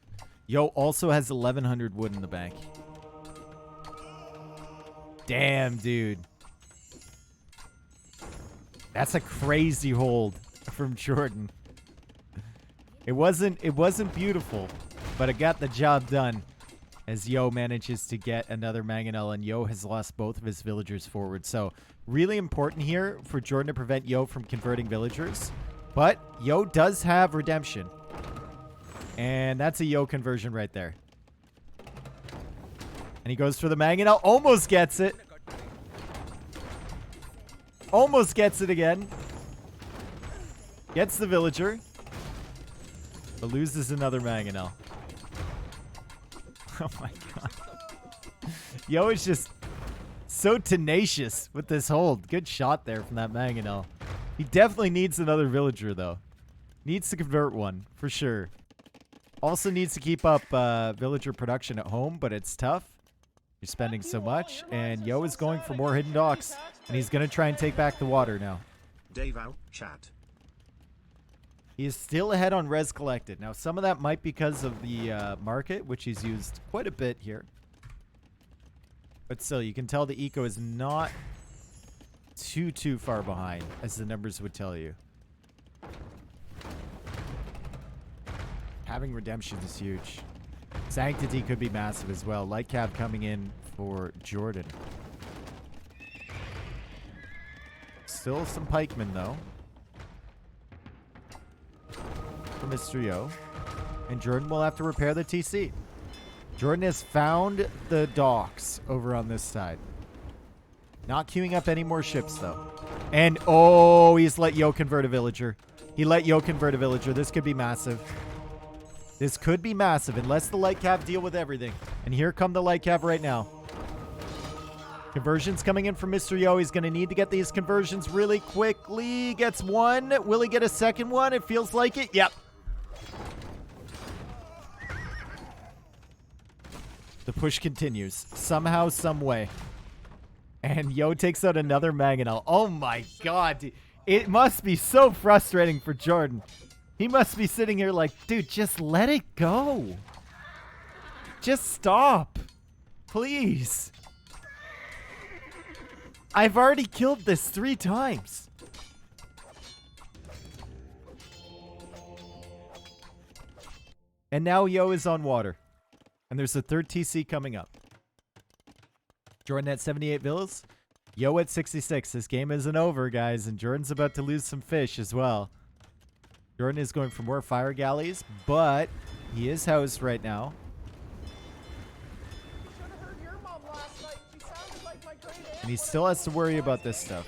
Speaker 1: Yo also has 1,100 wood in the bank. Damn, dude. That's a crazy hold from Jordan. It wasn't beautiful, but it got the job done as Yo manages to get another Mangonel, and Yo has lost both of his villagers forward. So really important here for Jordan to prevent Yo from converting villagers. But Yo does have redemption. And that's a Yo conversion right there. And he goes for the Mangonel. Almost gets it. Almost gets it again. Gets the villager. But loses another Mangonel. Oh my God. Yo is just so tenacious with this hold. Good shot there from that Mangonel. He definitely needs another villager, though. Needs to convert one, for sure. Also needs to keep up villager production at home, but it's tough. You're spending so much, and Yo is going for more hidden docks, and he's going to try and take back the water now.
Speaker 2: Dave out, chat.
Speaker 1: He is still ahead on res collected. Now, some of that might be because of the market, which he's used quite a bit here. But still, you can tell the eco is not too far behind, as the numbers would tell you. Having redemption is huge. Sanctity could be massive as well. Light Cab coming in for Jordan. Still some pikemen, though. For Mr. Yo. And Jordan will have to repair the TC. Jordan has found the docks over on this side. Not queuing up any more ships, though. And, oh, he's let Yo convert a villager. He let Yo convert a villager. This could be massive. This could be massive unless the light cab deal with everything. And here come the light cab right now. Conversions coming in from Mr. Yo. He's going to need to get these conversions really quickly. Gets one. Will he get a second one? It feels like it. Yep. The push continues. Somehow, some way. And Yo takes out another Mangonel. Oh my God. Dude. It must be so frustrating for Jordan. He must be sitting here like, dude, just let it go. Just stop. Please. I've already killed this 3 times. And now Yo is on water. And there's a third TC coming up. Jordan at 78 villas. Yo at 66. This game isn't over, guys. And Jordan's about to lose some fish as well. Jordan is going for more fire galleys, but he is housed right now. And he still has to worry about this stuff.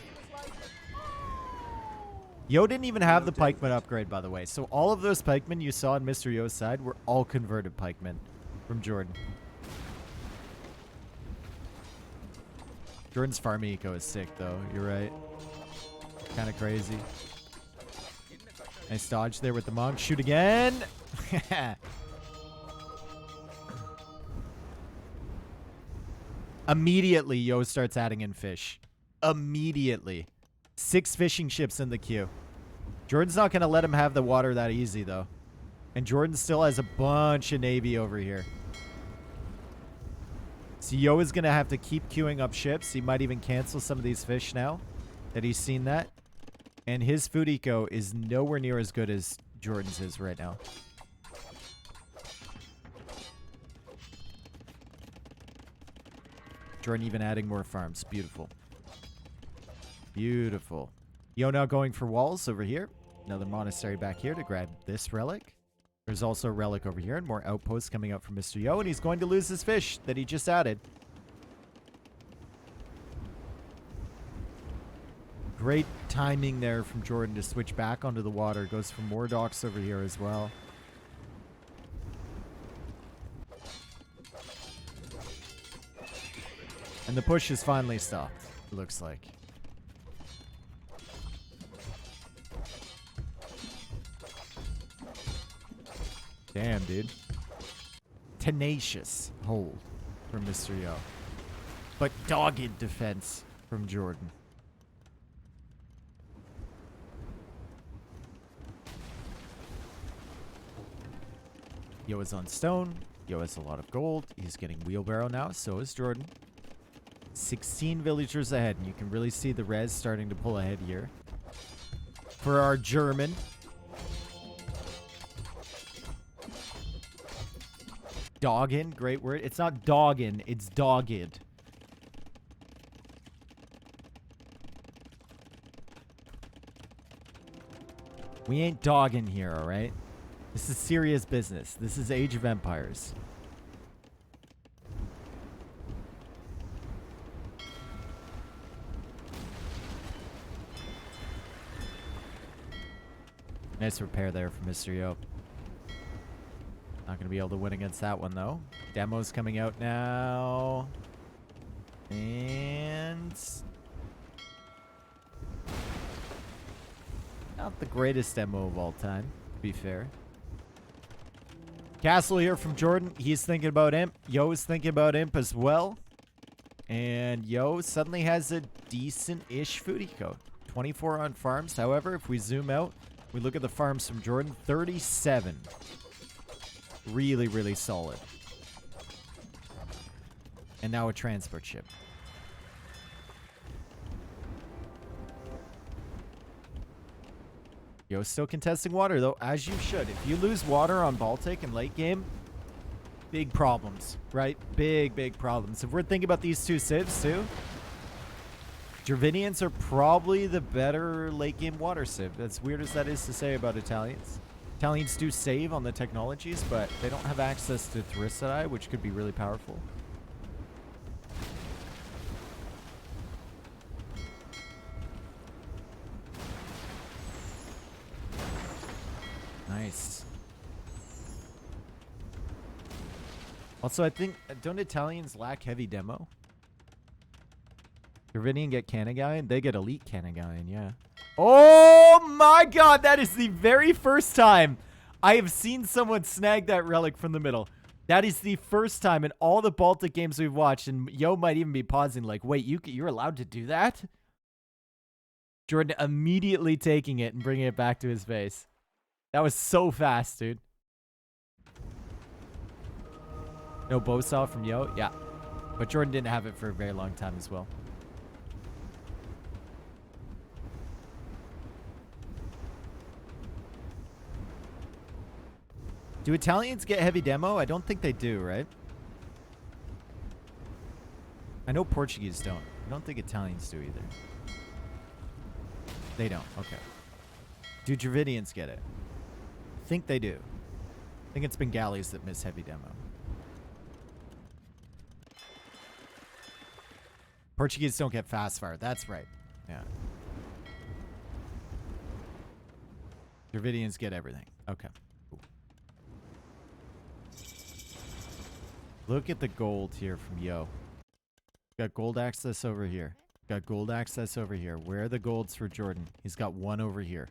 Speaker 1: Yo didn't even have the pikeman upgrade, by the way. So all of those pikemen you saw on Mr. Yo's side were all converted pikemen from Jordan. Jordan's farm eco is sick, though. You're right. Kind of crazy. Nice dodge there with the monk. Shoot again. Immediately, Yo starts adding in fish. Immediately. 6 fishing ships in the queue. Jordan's not going to let him have the water that easy, though. And Jordan still has a bunch of navy over here. So Yo is going to have to keep queuing up ships. He might even cancel some of these fish now that he's seen that. And his food eco is nowhere near as good as Jordan's is right now. Jordan even adding more farms. Beautiful. Beautiful. Yo now going for walls over here. Another monastery back here to grab this relic. There's also a relic over here and more outposts coming out from Mr. Yo. And he's going to lose his fish that he just added. Great timing there from Jordan to switch back onto the water. Goes for more docks over here as well. And the push is finally stopped, it looks like. Damn, dude. Tenacious hold from Mr. Yo. But dogged defense from Jordan. Yo is on stone. Yo has a lot of gold. He's getting wheelbarrow now. So is Jordan. 16 villagers ahead. And you can really see the res starting to pull ahead here. For our German. Doggin. Great word. It's not doggin. It's dogged. We ain't dogging here, alright? This is serious business. This is Age of Empires. Nice repair there from Mr. Yo. Not going to be able to win against that one, though. Demo's coming out now. And... not the greatest demo of all time, to be fair. Castle here from Jordan. He's thinking about Imp. Yo is thinking about Imp as well. And Yo suddenly has a decent-ish food eco. 24 on farms. However, if we zoom out, we look at the farms from Jordan. 37. Really, really solid. And now a transport ship. Yo, still contesting water, though, as you should. If you lose water on Baltic in late game, big problems, right? Big, big problems. If we're thinking about these two civs, too, Gervinians are probably the better late game water civ. As weird as that is to say about Italians. Italians do save on the technologies, but they don't have access to Thericidai, which could be really powerful. Nice. Also, I think, don't Italians lack heavy demo? Gervinian get Canagaian? They get elite Canagaian, yeah. Oh my god, that is the very first time I have seen someone snag that relic from the middle. That is the first time in all the Baltic games we've watched, and Yo might even be pausing like, wait, you're allowed to do that? Jordan immediately taking it and bringing it back to his face. That was so fast, dude. No bow saw from Yo? Yeah. But Jordan didn't have it for a very long time as well. Do Italians get heavy demo? I don't think they do, right? I know Portuguese don't. I don't think Italians do either. They don't. Okay. Do Dravidians get it? I think they do. I think it's Bengalis that miss heavy demo. Portuguese don't get fast fire. That's right. Yeah. Dravidians get everything. Okay. Cool. Look at the gold here from Yo. Got gold access over here. Got gold access over here. Where are the golds for Jordan? He's got one over here.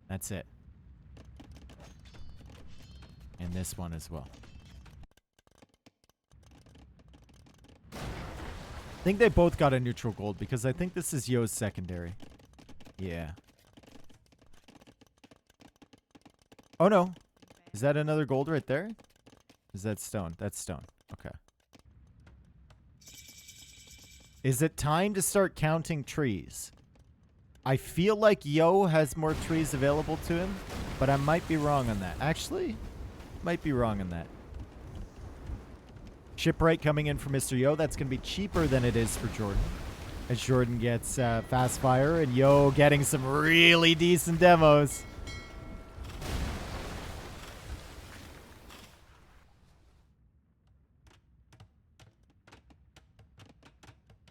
Speaker 1: That's it. And this one as well. I think they both got a neutral gold because I think this is Yo's secondary. Yeah. Oh no. Is that another gold right there? Is that stone? That's stone. Okay. Is it time to start counting trees? I feel like Yo has more trees available to him, but I might be wrong on that. Actually, might be wrong on that. Shipwright coming in for Mr. Yo. That's going to be cheaper than it is for Jordan. As Jordan gets fast fire and Yo getting some really decent demos.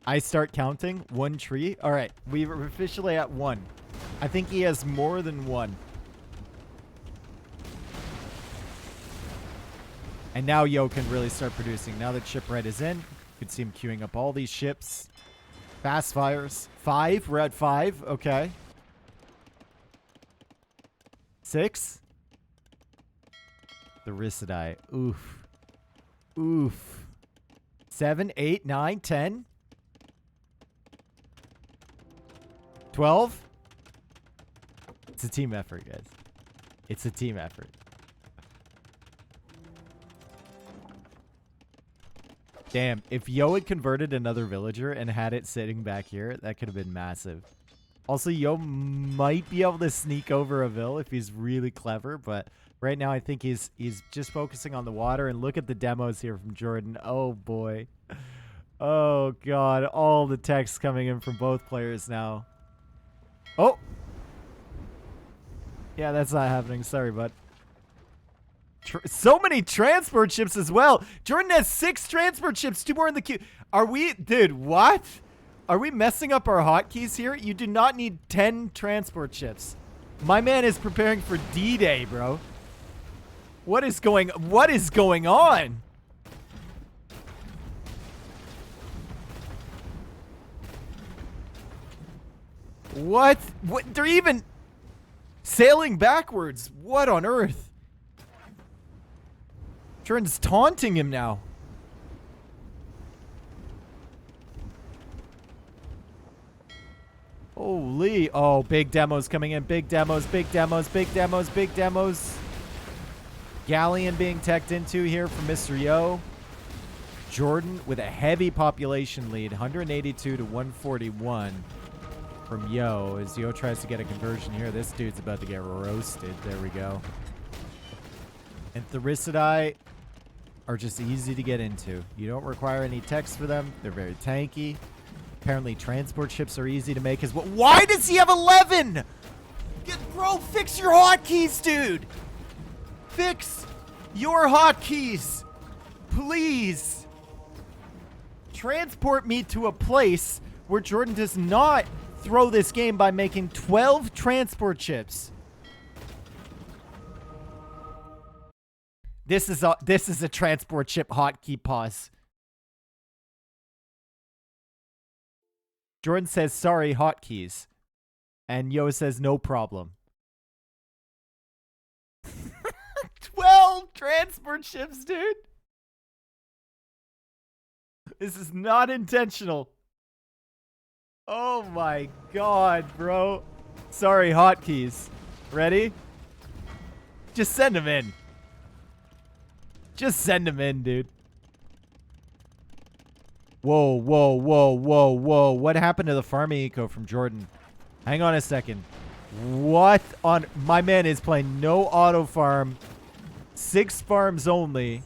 Speaker 1: I start counting one tree. All right, we're officially at one. I think he has more than one. And now Yo can really start producing. Now that Shipwright is in, you can see him queuing up all these ships. Fast fires. 5. We're at 5. Okay. 6. The Rhyssidai. Oof. Oof. 7, 8, 9, 10. 12. It's a team effort, guys. It's a team effort. Damn, if Yo had converted another villager and had it sitting back here, that could have been massive. Also, Yo might be able to sneak over a vill if he's really clever, but right now I think he's just focusing on the water. And look at the demos here from Jordan. Oh, boy. Oh, God. All the text coming in from both players now. Oh! Yeah, that's not happening. Sorry, bud. So many transport ships as well. Jordan has 6 transport ships, 2 more in the queue. Are we, dude, what? Are we messing up our hotkeys here? You do not need 10 transport ships. My man is preparing for D-Day, bro. What is going on? What? They're even sailing backwards. What on earth? Jordan's taunting him now. Holy. Oh, big demos coming in. Big demos, big demos, big demos, big demos. Galleon being teched into here from Mr. Yo. Jordan with a heavy population lead. 182 to 141 from Yo. As Yo tries to get a conversion here. This dude's about to get roasted. There we go. And Thericidai are just easy to get into. You don't require any text for them. They're very tanky. Apparently transport ships are easy to make as well. Why does he have 11? Bro, fix your hotkeys, dude. Fix your hotkeys. Please. Transport me to a place where Jordan does not throw this game by making 12 transport ships. This is a transport ship hotkey pause. Jordan says, sorry, hotkeys. And Yo says, no problem. 12 transport ships, dude. This is not intentional. Oh my God, bro. Sorry, hotkeys. Ready? Just send them in. Just send them in, dude. Whoa, whoa, whoa, whoa, whoa. What happened to the farming eco from Jordan? Hang on a second. What on... My man is playing no auto farm. 6 farms only.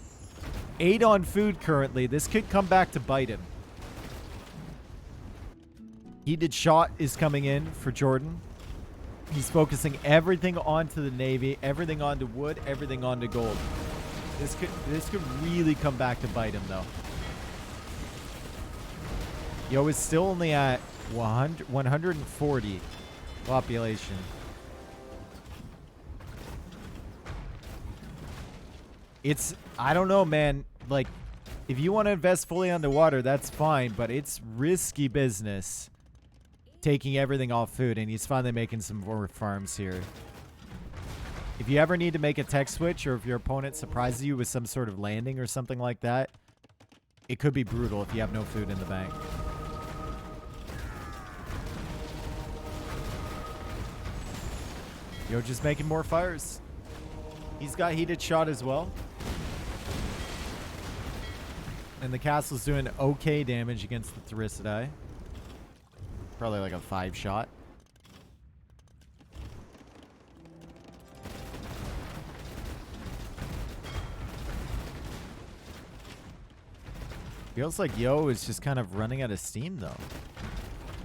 Speaker 1: 8 on food currently. This could come back to bite him. Heated shot is coming in for Jordan. He's focusing everything onto the Navy. Everything onto wood. Everything onto gold. This could really come back to bite him, though. Yo is still only at 140 population. I don't know, man. Like, If you want to invest fully underwater, that's fine, but it's risky business taking everything off food, and he's finally making some more farms here. If you ever need to make a tech switch, or if your opponent surprises you with some sort of landing or something like that, it could be brutal if you have no food in the bank. Yo, just making more fires. He's got heated shot as well. And the castle's doing okay damage against the Therissidae. Probably like a 5 shot. Feels like Yo is just kind of running out of steam, though.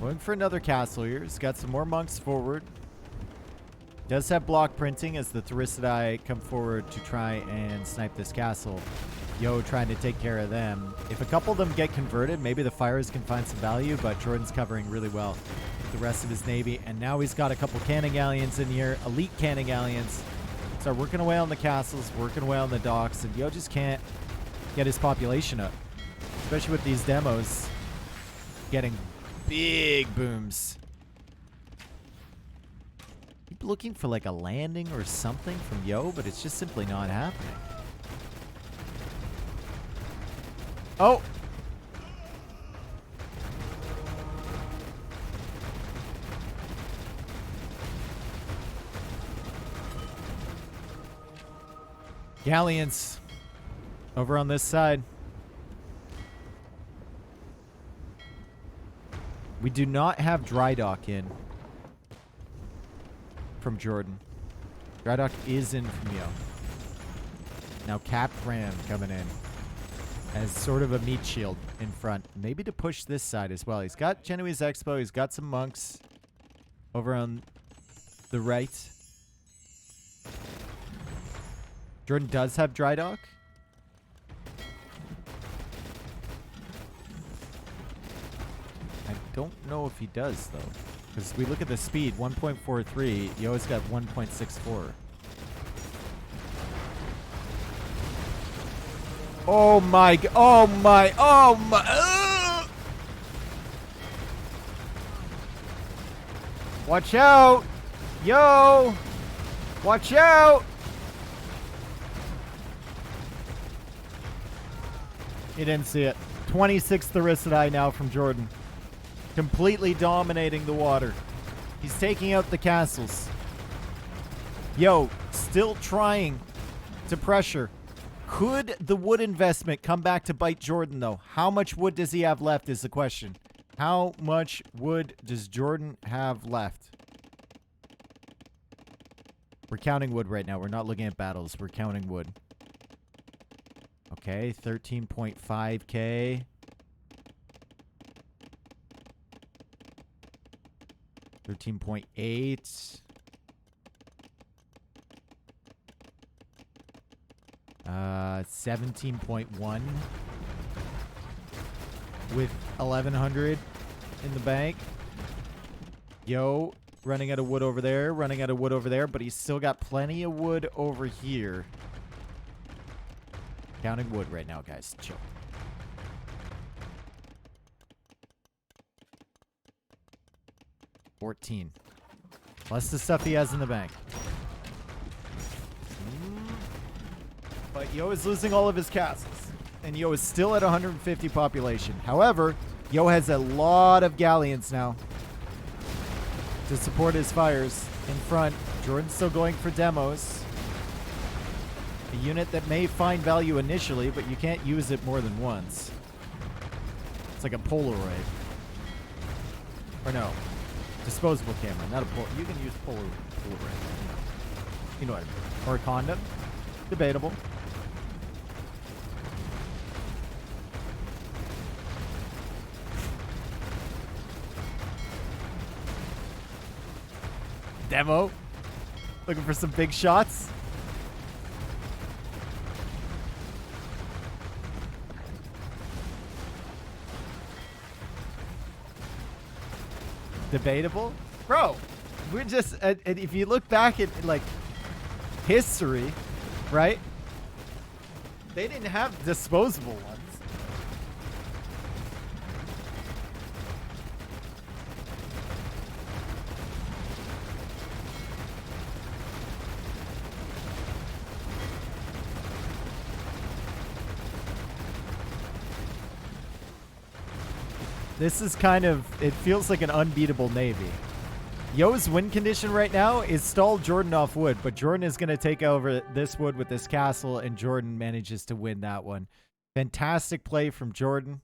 Speaker 1: Going for another castle here. He's got some more monks forward. Does have block printing as the Therissidae come forward to try and snipe this castle. Yo trying to take care of them. If a couple of them get converted, maybe the fires can find some value, but Jordan's covering really well with the rest of his navy. And now he's got a couple cannon galleons in here. Elite cannon galleons. Start working away on the castles, working away on the docks, and Yo just can't get his population up. Especially with these demos getting big booms. Keep looking for like a landing or something from Yo, but it's just simply not happening. Oh! Galleons over on this side. We do not have dry dock in from Jordan. Dry dock is in from Yo. Now Catra coming in as sort of a meat shield in front. Maybe to push this side as well. He's got Genoese Expo. He's got some monks over on the right. Jordan does have dry dock. I don't know if he does, though. Because we look at the speed, 1.43. Yo's got 1.64. Oh my, oh my, oh my. Watch out. Yo. Watch out. You didn't see it. 26 Therissidae now from Jordan. Completely dominating the water. He's taking out the castles. Yo, still trying to pressure. Could the wood investment come back to bite Jordan, though? How much wood does he have left is the question. How much wood does Jordan have left? We're counting wood right now. We're not looking at battles. We're counting wood. Okay, 13.5K. 13.8. 17.1 with 1,100 in the bank. Yo, running out of wood over there, running out of wood over there, but he's still got plenty of wood over here. Counting wood right now, guys. Chill. $14. Plus the stuff he has in the bank. But Yo is losing all of his castles. And Yo is still at 150 population. However, Yo has a lot of galleons now to support his fires in front. Jordan's still going for demos. A unit that may find value initially, but you can't use it more than once. It's like a Polaroid. Or no. Disposable camera, not a Polaroid. You can use Polaroid. You know what I mean. Or a condom. Debatable. Demo. Looking for some big shots. Debatable. Bro, we're just, and if you look back at, like, history, right? They didn't have disposable ones. This is kind of, it feels like an unbeatable Navy. Yo's win condition right now is stall Jordan off wood, but Jordan is going to take over this wood with this castle, and Jordan manages to win that one. Fantastic play from Jordan.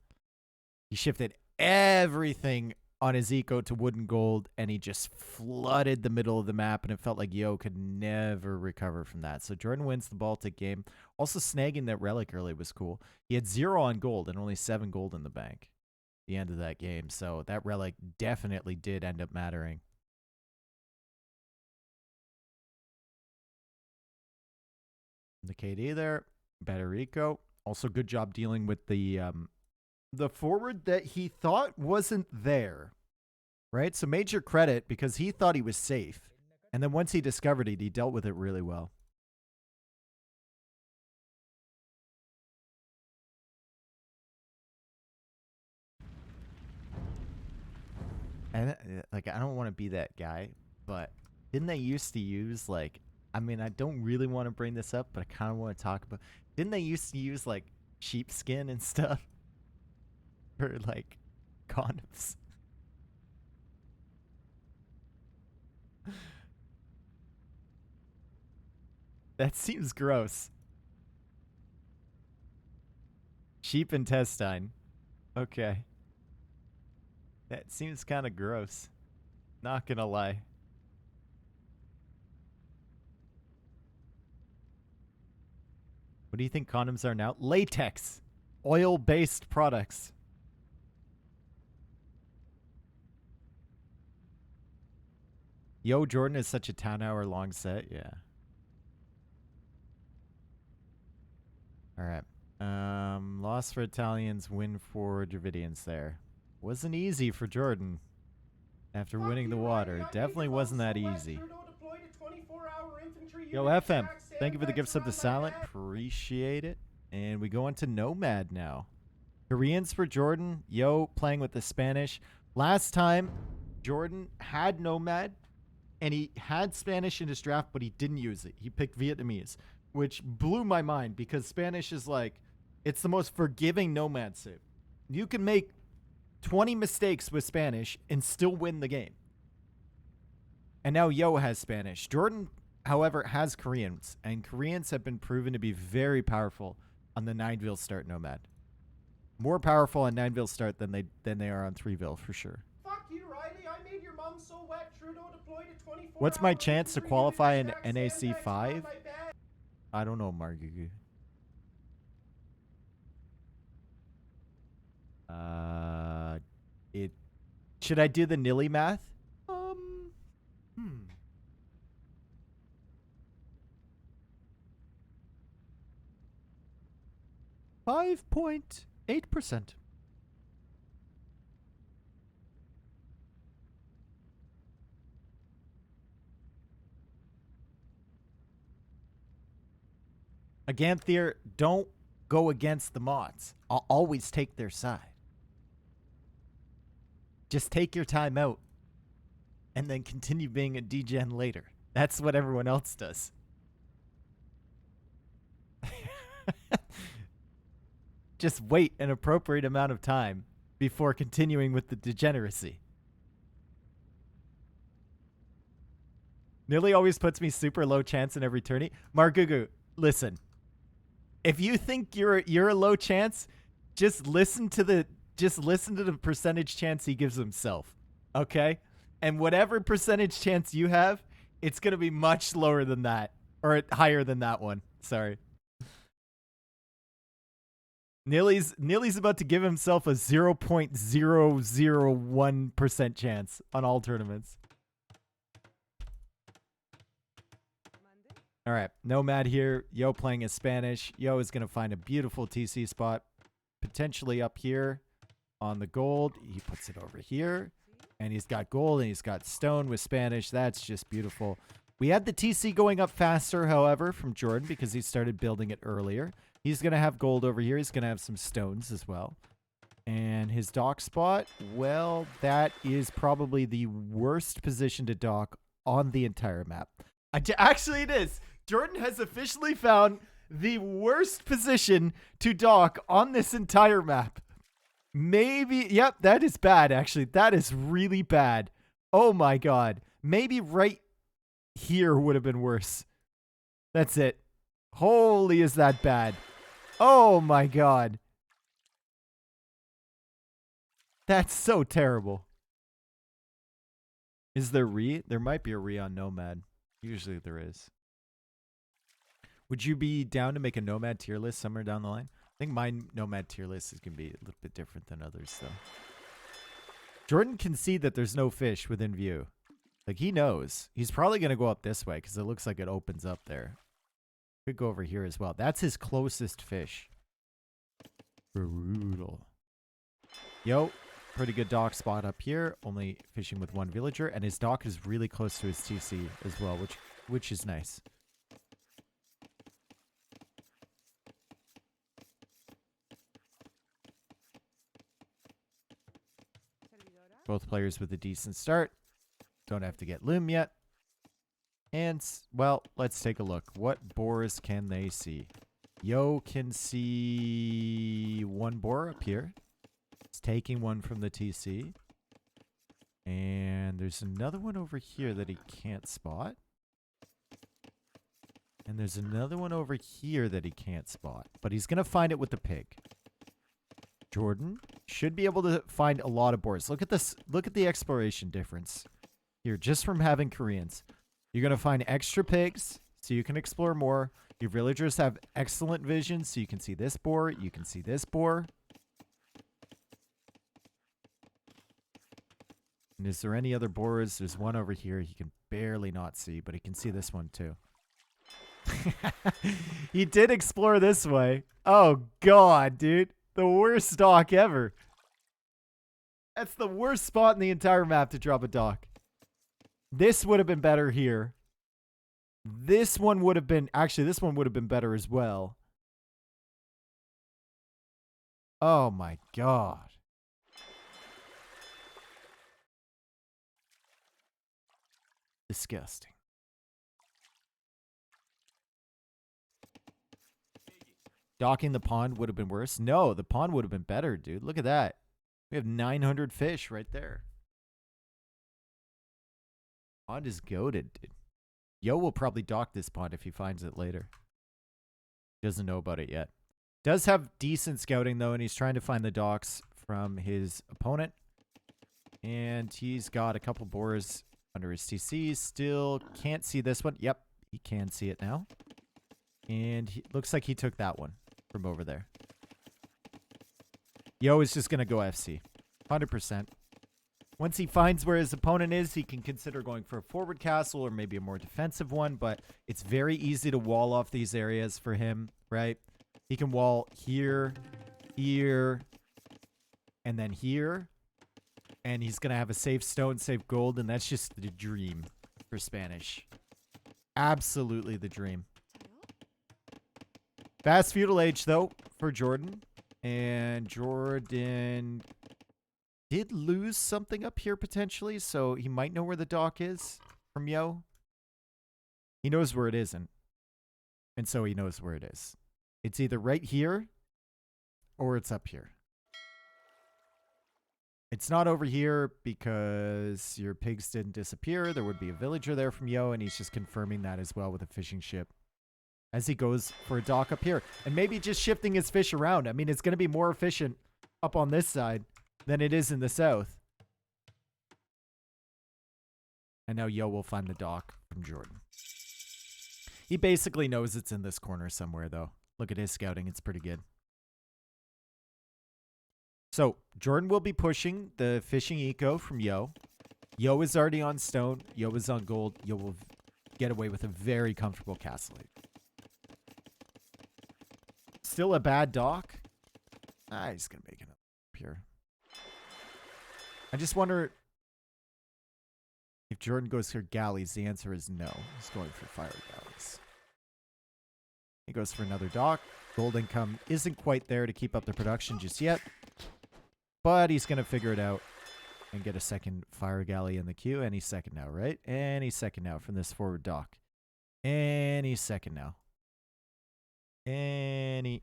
Speaker 1: He shifted everything on his eco to wood and gold, and he just flooded the middle of the map, and it felt like Yo could never recover from that. So Jordan wins the Baltic game. Also, snagging that relic early was cool. He had 0 on gold and only 7 gold in the bank at the end of that game, so that relic definitely did end up mattering. The KD there, better eco. Also, good job dealing with the forward that he thought wasn't there, right? So major credit because he thought he was safe. And then once he discovered it, he dealt with it really well. And like, I don't want to be that guy, but didn't they used to use like, I mean, I don't really want to bring this up, but I kind of want to talk about, didn't they used to use like sheepskin and stuff for like condoms? That seems gross. Sheep intestine. Okay. That seems kind of gross. Not gonna lie. What do you think condoms are now? Latex. Oil-based products. Yo, Jordan is such a 10-hour long set. Yeah. All right. Loss for Italians, win for Dravidians there. Wasn't easy for Jordan after winning the water. Definitely wasn't that easy. Yo, FM, thank you for the gift sub to Silent. Appreciate it. And we go on to Nomad now. Koreans for Jordan. Yo, playing with the Spanish. Last time, Jordan had Nomad, and he had Spanish in his draft, but he didn't use it. He picked Vietnamese, which blew my mind because Spanish is like, it's the most forgiving Nomad save. You can make 20 mistakes with Spanish and still win the game. And now Yo has Spanish. Jordan, however, has Koreans, and Koreans have been proven to be very powerful on the 9-Ville start Nomad. More powerful on 9-Ville start than they are on 3-Ville for sure.
Speaker 3: Fuck you, Riley. I made your mom so wet. Trudeau deployed a 24.
Speaker 1: What's my chance to qualify in NAC 5? I don't know, Margugu. Should I do the Nilly math? 5.8%. Aganthier, don't go against the mods. I'll always take their side. Just take your time out and then continue being a degen later. That's what everyone else does. Just wait an appropriate amount of time before continuing with the degeneracy. Nilly always puts me super low chance in every tourney. Margugu, listen. If you think you're a low chance, just listen to the percentage chance he gives himself. Okay? And whatever percentage chance you have, it's going to be much lower than that, or higher than that one. Sorry. Nilly's about to give himself a 0.001% chance on all tournaments. All right, Nomad here. Yo playing as Spanish. Yo is going to find a beautiful TC spot, potentially up here on the gold. He puts it over here, and he's got gold, and he's got stone with Spanish. That's just beautiful. We had the TC going up faster, however, from Jordan because he started building it earlier. He's going to have gold over here. He's going to have some stones as well. And his dock spot, well, that is probably the worst position to dock on the entire map. Actually, it is. Jordan has officially found the worst position to dock on this entire map. Maybe, yep, that is bad, actually. That is really bad. Oh my god. Maybe right here would have been worse. That's it. Holy, is that bad. Oh my god. That's so terrible. Is there re? There might be a re on Nomad. Usually there is. Would you be down to make a Nomad tier list somewhere down the line? I think my Nomad tier list is going to be a little bit different than others, though. Jordan can see that there's no fish within view. Like, he knows. He's probably going to go up this way because it looks like it opens up there. Could go over here as well. That's his closest fish. Brutal. Yo, pretty good dock spot up here. Only fishing with one villager. And his dock is really close to his TC as well, which is nice. Both players with a decent start. Don't have to get loom yet. And, well, let's take a look. What boars can they see? Yo can see one boar up here. He's taking one from the TC. And there's another one over here that he can't spot. And there's another one over here that he can't spot. But he's going to find it with the pig. Jordan should be able to find a lot of boars. Look at this. Look at the exploration difference here just from having Koreans. You're going to find extra pigs so you can explore more. Your villagers have excellent vision so you can see this boar. You can see this boar. And is there any other boars? There's one over here he can barely not see, but he can see this one too. He did explore this way. Oh, God, dude. The worst dock ever. That's the worst spot in the entire map to drop a dock. This would have been better here. This one would have been... Actually, this one would have been better as well. Oh, my God. Disgusting. Docking the pond would have been worse. No, the pond would have been better, dude. Look at that. We have 900 fish right there. Pond is goated, dude. Yo will probably dock this pond if he finds it later. Doesn't know about it yet. Does have decent scouting, though, and he's trying to find the docks from his opponent. And he's got a couple boars under his TC. Still can't see this one. Yep, he can see it now. And he looks like he took that one from over there. Yo is just going to go FC. 100%. Once he finds where his opponent is, he can consider going for a forward castle or maybe a more defensive one. But it's very easy to wall off these areas for him, right? He can wall here, here, and then here. And he's going to have a safe stone, safe gold. And that's just the dream for Spanish. Absolutely the dream. Fast feudal age, though, for Jordan. And Jordan did lose something up here, potentially. So he might know where the dock is from Yo. He knows where it isn't. And so he knows where it is. It's either right here or it's up here. It's not over here because your pigs didn't disappear. There would be a villager there from Yo, and he's just confirming that as well with a fishing ship as he goes for a dock up here. And maybe just shifting his fish around. I mean, it's going to be more efficient up on this side than it is in the south. And now Yo will find the dock from Jordan. He basically knows it's in this corner somewhere, though. Look at his scouting. It's pretty good. So, Jordan will be pushing the fishing eco from Yo. Yo is already on stone. Yo is on gold. Yo will get away with a very comfortable castle. Still a bad dock. He's going to make it up here. I just wonder if Jordan goes for galleys. The answer is no. He's going for fire galleys. He goes for another dock. Gold income isn't quite there to keep up the production just yet. But he's going to figure it out and get a second fire galley in the queue. Any second now, right? Any second now from this forward dock. Any second now. Any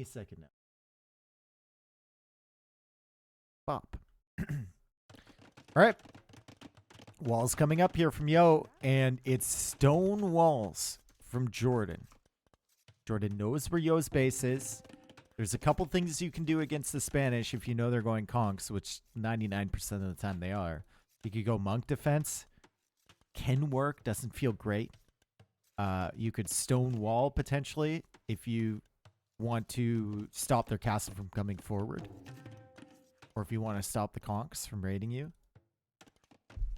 Speaker 1: second now. Bop. All right. Walls coming up here from Yo, and it's stone walls from Jordan. Jordan knows where Yo's base is. There's a couple things you can do against the Spanish if you know they're going conks, which 99% of the time they are. You could go monk defense. Can work. Doesn't feel great. You could stone wall potentially if you want to stop their castle from coming forward. Or if you want to stop the conks from raiding you.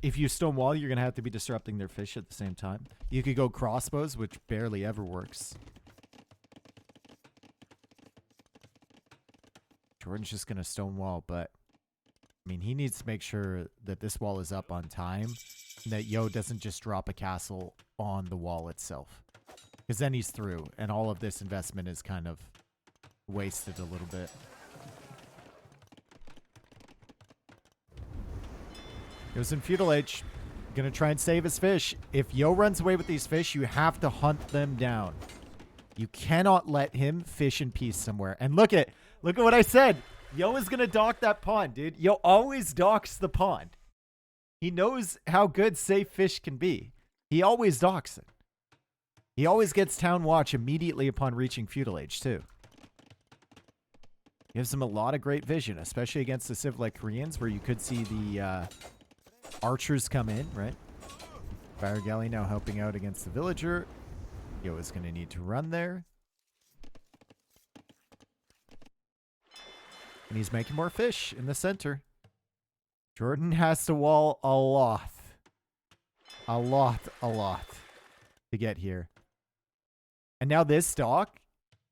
Speaker 1: If you stone wall, you're going to have to be disrupting their fish at the same time. You could go crossbows, which barely ever works. Jordan's just going to stone wall, but I mean, he needs to make sure that this wall is up on time and that Yo doesn't just drop a castle on the wall itself. Because then he's through, and all of this investment is kind of wasted a little bit. He was in Feudal Age. Gonna try and save his fish. If Yo runs away with these fish, you have to hunt them down. You cannot let him fish in peace somewhere. And look at what I said. Yo is gonna dock that pond, dude. Yo always docks the pond. He knows how good safe fish can be. He always docks it. He always gets town watch immediately upon reaching Feudal Age, too. Gives him a lot of great vision, especially against the civ like Koreans, where you could see the archers come in, right? Fire Galley now helping out against the villager. Yo is going to need to run there. And he's making more fish in the center. Jordan has to wall a lot. A lot to get here. And now this dock,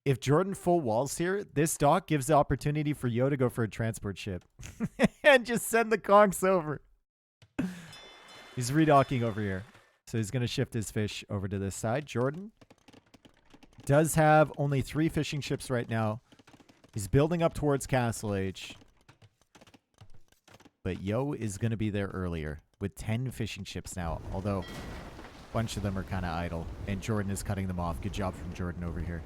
Speaker 1: if Jordan full walls here, this dock gives the opportunity for Yo to go for a transport ship. And just send the conks over. He's redocking over here. So he's going to shift his fish over to this side. Jordan does have only 3 fishing ships right now. He's building up towards Castle Age. But Yo is going to be there earlier with 10 fishing ships now. Although a bunch of them are kind of idle. And Jordan is cutting them off. Good job from Jordan over here.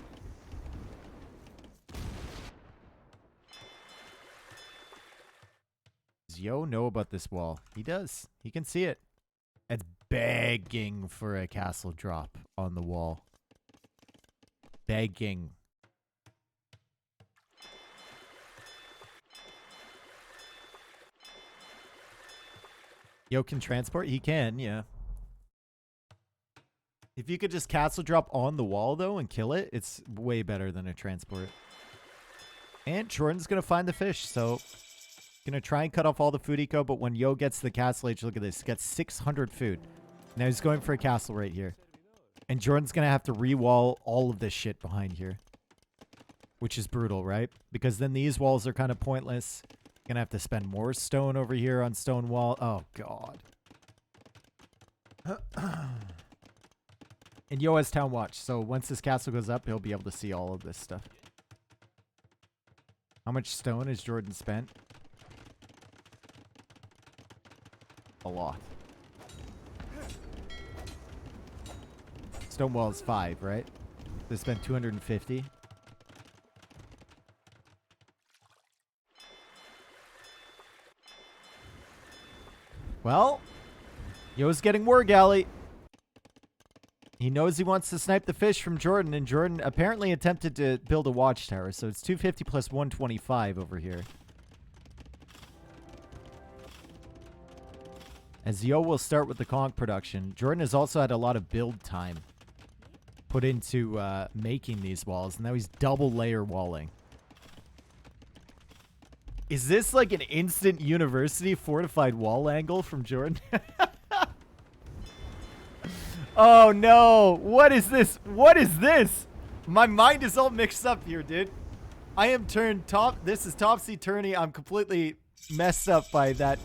Speaker 1: Does Yo know about this wall? He does. He can see it. It's begging for a castle drop on the wall. Begging. Yo can transport? He can, yeah. If you could just castle drop on the wall, though, and kill it, it's way better than a transport. And Jordan's going to find the fish, so going to try and cut off all the food eco, but when Yo gets to the castle age, look at this. He gets 600 food. Now he's going for a castle right here. And Jordan's going to have to re-wall all of this shit behind here. Which is brutal, right? Because then these walls are kind of pointless. Going to have to spend more stone over here on stone wall. Oh, God. And Yo has town watch, so once this castle goes up, he'll be able to see all of this stuff. How much stone has Jordan spent? A lot. Stone wall is 5, right? They spent 250. Well, Yo's getting War Galley. He knows he wants to snipe the fish from Jordan, and Jordan apparently attempted to build a watchtower, so it's 250 plus 125 over here. As Yo will start with the conch production, Jordan has also had a lot of build time put into making these walls, and now he's double layer walling. Is this like an instant university fortified wall angle from Jordan? Oh no! What is this? What is this? My mind is all mixed up here, dude. I am turned top. This is topsy-turvy. I'm completely messed up by that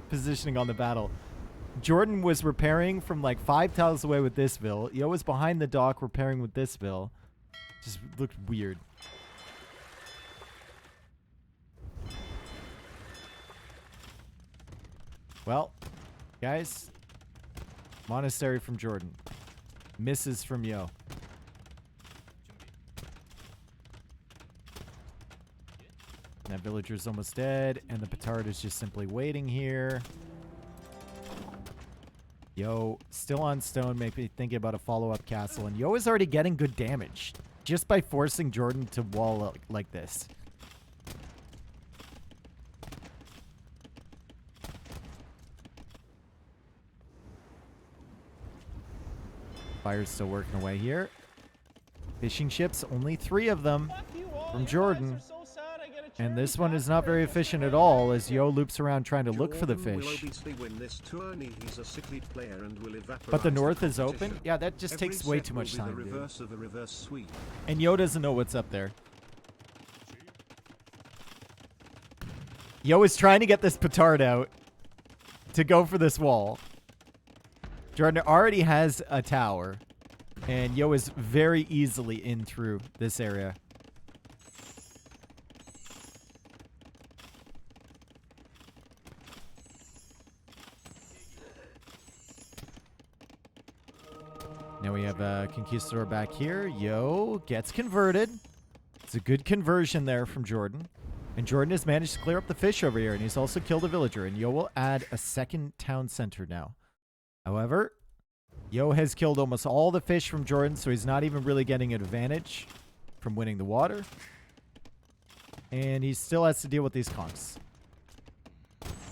Speaker 1: positioning on the battle. Jordan was repairing from like 5 tiles away with this ville. Yo was behind the dock repairing with this ville. Just looked weird. Well, guys, monastery from Jordan. Misses from Yo. that villager's almost dead, and the petard is just simply waiting here. Yo, still on stone, maybe thinking about a follow-up castle, and Yo is already getting good damage just by forcing Jordan to wall like this. Fire's still working away here. Fishing ships, only 3 of them from Jordan. And this one is not very efficient at all as Yo loops around trying to look for the fish. But the north is open? Yeah, that just takes way too much time, dude. And Yo doesn't know what's up there. Yo is trying to get this petard out to go for this wall. Jordan already has a tower, and Yo is very easily in through this area. Now we have a Conquistador back here. Yo gets converted. It's a good conversion there from Jordan. And Jordan has managed to clear up the fish over here, and he's also killed a villager. And Yo will add a second town center now. However, Yo has killed almost all the fish from Jordan, so he's not even really getting an advantage from winning the water. And he still has to deal with these conks.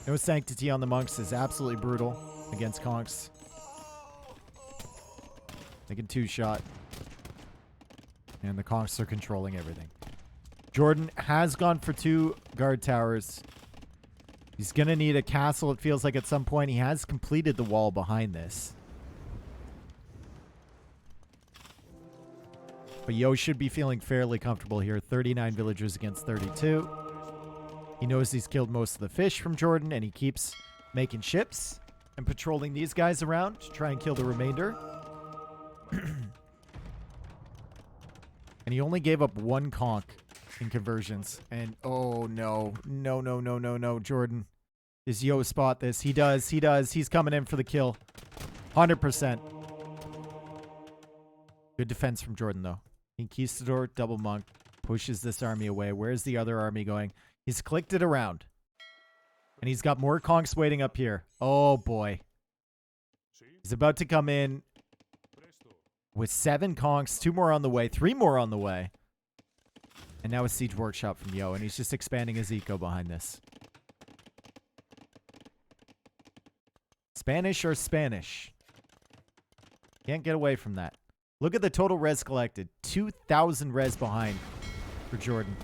Speaker 1: No sanctity on the monks is absolutely brutal against conks. They can 2-shot. And the conks are controlling everything. Jordan has gone for 2 guard towers. He's going to need a castle, it feels like, at some point. He has completed the wall behind this. But Yo should be feeling fairly comfortable here. 39 villagers against 32. He knows he's killed most of the fish from Jordan, and he keeps making ships and patrolling these guys around to try and kill the remainder. And he only gave up 1 conch in conversions. And oh no. No, Jordan. Does Yo spot this? He does. He's coming in for the kill. 100%. Good defense from Jordan, though. Conquistador, double monk, pushes this army away. Where's the other army going? He's clicked it around. And he's got more conchs waiting up here. Oh, boy. He's about to come in with 7 conchs, 2 more on the way, 3 more on the way. And now a siege workshop from Yo, and he's just expanding his eco behind this. Spanish or Spanish? Can't get away from that. Look at the total res collected. 2,000 res behind for Jordan.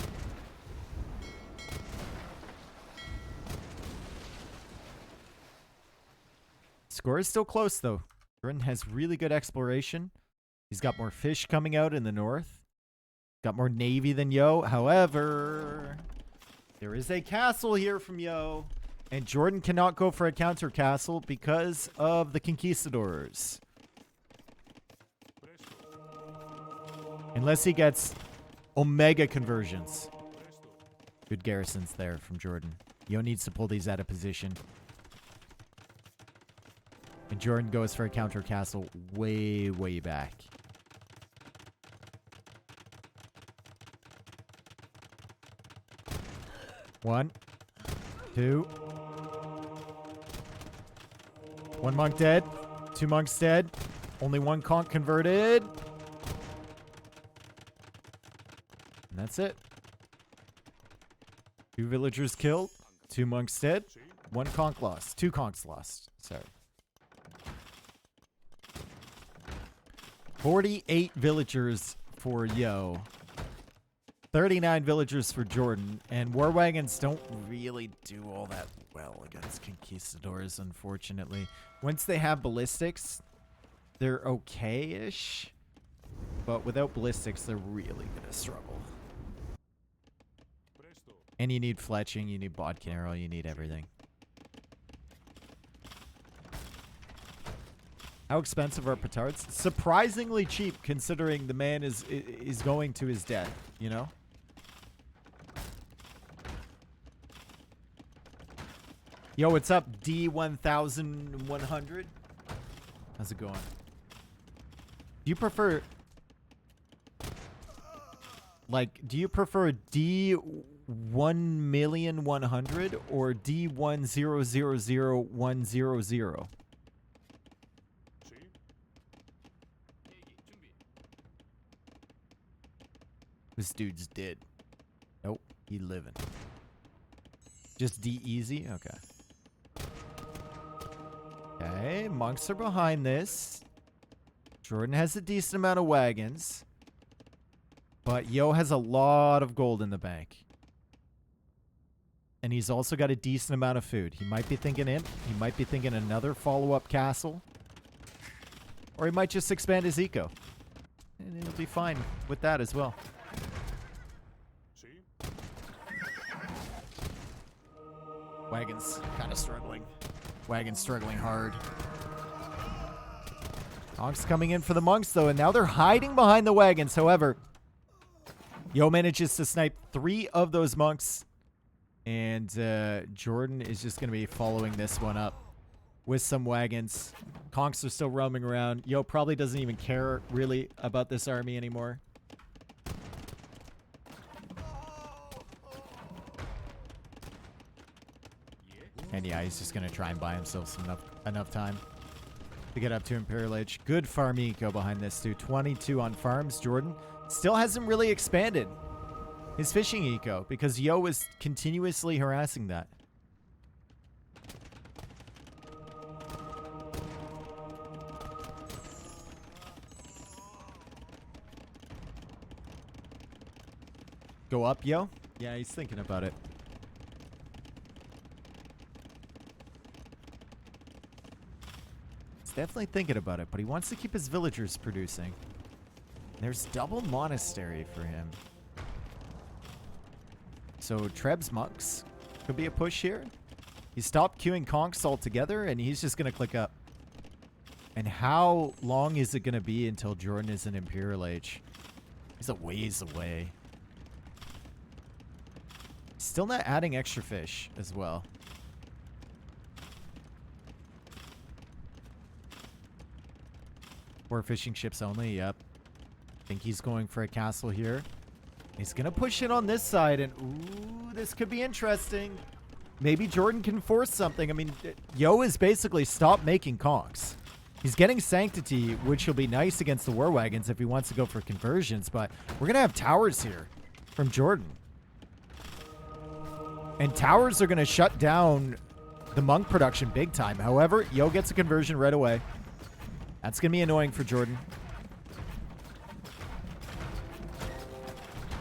Speaker 1: Score is still close, though. Jordan has really good exploration. He's got more fish coming out in the north. Got more navy than Yo. However, there is a castle here from Yo. And Jordan cannot go for a counter castle because of the Conquistadors. Unless he gets Omega conversions. Good garrisons there from Jordan. Yo needs to pull these out of position. And Jordan goes for a counter castle way, way back. One, 2. 1 monk dead. 2 monks dead. Only 1 conch converted. And that's it. 2 villagers killed. 2 monks dead. 1 conch lost. 2 conchs lost. Sorry. 48 villagers for Yo. 39 villagers for Jordan. And war wagons don't really do all that well against conquistadors, unfortunately. Once they have ballistics, they're okay-ish. But without ballistics, they're really going to struggle. And you need fletching, you need bodkin arrow, you need everything. How expensive are petards? Surprisingly cheap, considering the man is going to his death, you know? Yo, what's up, D1100? How's it going? Do you prefer... Like, do you prefer D1000 D1,100,000 or D1,000,100. This dude's dead. Nope, he living. Just D easy? Okay. Okay, monks are behind this. Jordan has a decent amount of wagons. But Yo has a lot of gold in the bank. And he's also got a decent amount of food. He might be thinking it. He might be thinking another follow-up castle. Or he might just expand his eco. And he'll be fine with that as well. Wagons kind of struggling. Wagons struggling hard. Monks coming in for the monks, though, and now they're hiding behind the wagons. However, Yo manages to snipe 3 of those monks. And Jordan is just going to be following this one up with some wagons. Conks are still roaming around. Yo probably doesn't even care, really, about this army anymore. And yeah, he's just going to try and buy himself some enough time to get up to Imperial Age. Good farm eco behind this, too. 22 on farms. Jordan still hasn't really expanded his fishing eco because Yo was continuously harassing that. Go up, Yo? Yeah, he's thinking about it. He's definitely thinking about it, but he wants to keep his villagers producing. There's double monastery for him. So Treb's monks could be a push here. He stopped queuing conks altogether, and he's just going to click up. And how long is it going to be until Jordan is in Imperial Age? He's a ways away. Still not adding extra fish as well. Four fishing ships only, yep. I think he's going for a castle here. He's going to push it on this side, and ooh, this could be interesting. Maybe Jordan can force something. I mean, Yo is basically stopped making conks. He's getting Sanctity, which will be nice against the War Wagons if he wants to go for conversions, but we're going to have towers here from Jordan. And towers are going to shut down the monk production big time. However, Yo gets a conversion right away. That's going to be annoying for Jordan.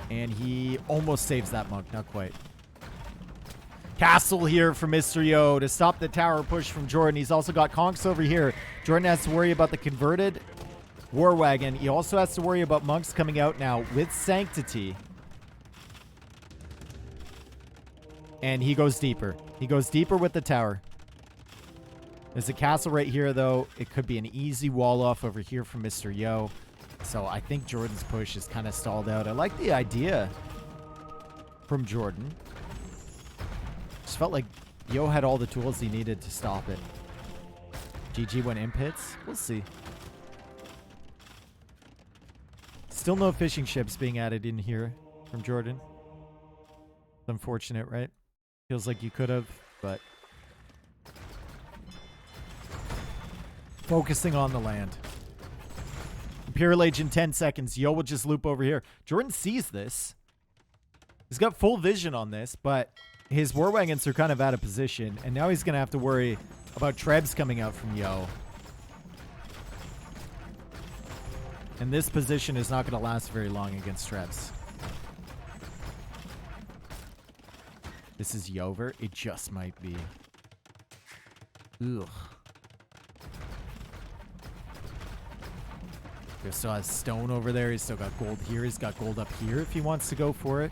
Speaker 1: And he almost saves that monk. Not quite. Castle here for Mr. Yo to stop the tower push from Jordan. He's also got conks over here. Jordan has to worry about the converted War Wagon. He also has to worry about monks coming out now with Sanctity. And he goes deeper. He goes deeper with the tower. There's a castle right here, though. It could be an easy wall off over here from Mr. Yo. So I think Jordan's push is kind of stalled out. I like the idea from Jordan. Just felt like Yo had all the tools he needed to stop it. GG when imp hits. We'll see. Still no fishing ships being added in here from Jordan. It's unfortunate, right? Feels like you could have, but focusing on the land. Imperial Age in 10 seconds. Yo will just loop over here. Jordan sees this. He's got full vision on this, but his War Wagons are kind of out of position, and now he's going to have to worry about Trebs coming out from Yo. And this position is not going to last very long against Trebs. This is Yover. It just might be. Ugh. He still has stone over there. He's still got gold here. He's got gold up here if he wants to go for it.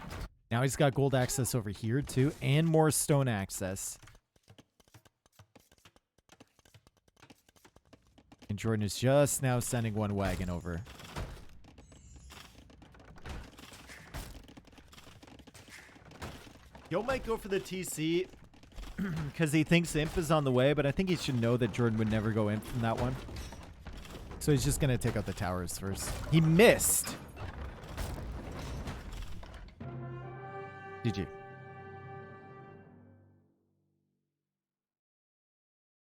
Speaker 1: Now he's got gold access over here too, and more stone access. And Jordan is just now sending one wagon over. Yo might go for the TC because he thinks Imp is on the way, but I think he should know that Jordan would never go Imp from that one. So he's just going to take out the towers first. He missed. GG.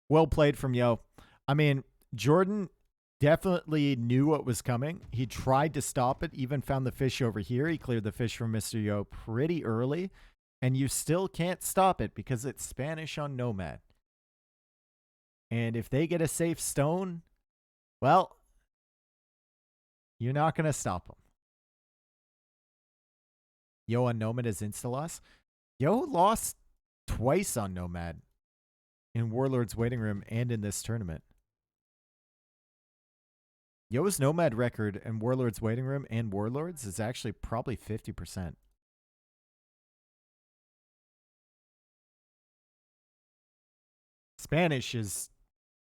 Speaker 1: Well played from Yo. I mean, Jordan definitely knew what was coming. He tried to stop it, even found the fish over here. He cleared the fish from Mr. Yo pretty early, and you still can't stop it because it's Spanish on Nomad. And if they get a safe stone, well, you're not going to stop them. Yo on Nomad is insta-loss. Yo lost twice on Nomad in Warlords Waiting Room and in this tournament. Yo's Nomad record in Warlords Waiting Room and Warlords is actually probably 50%. Spanish is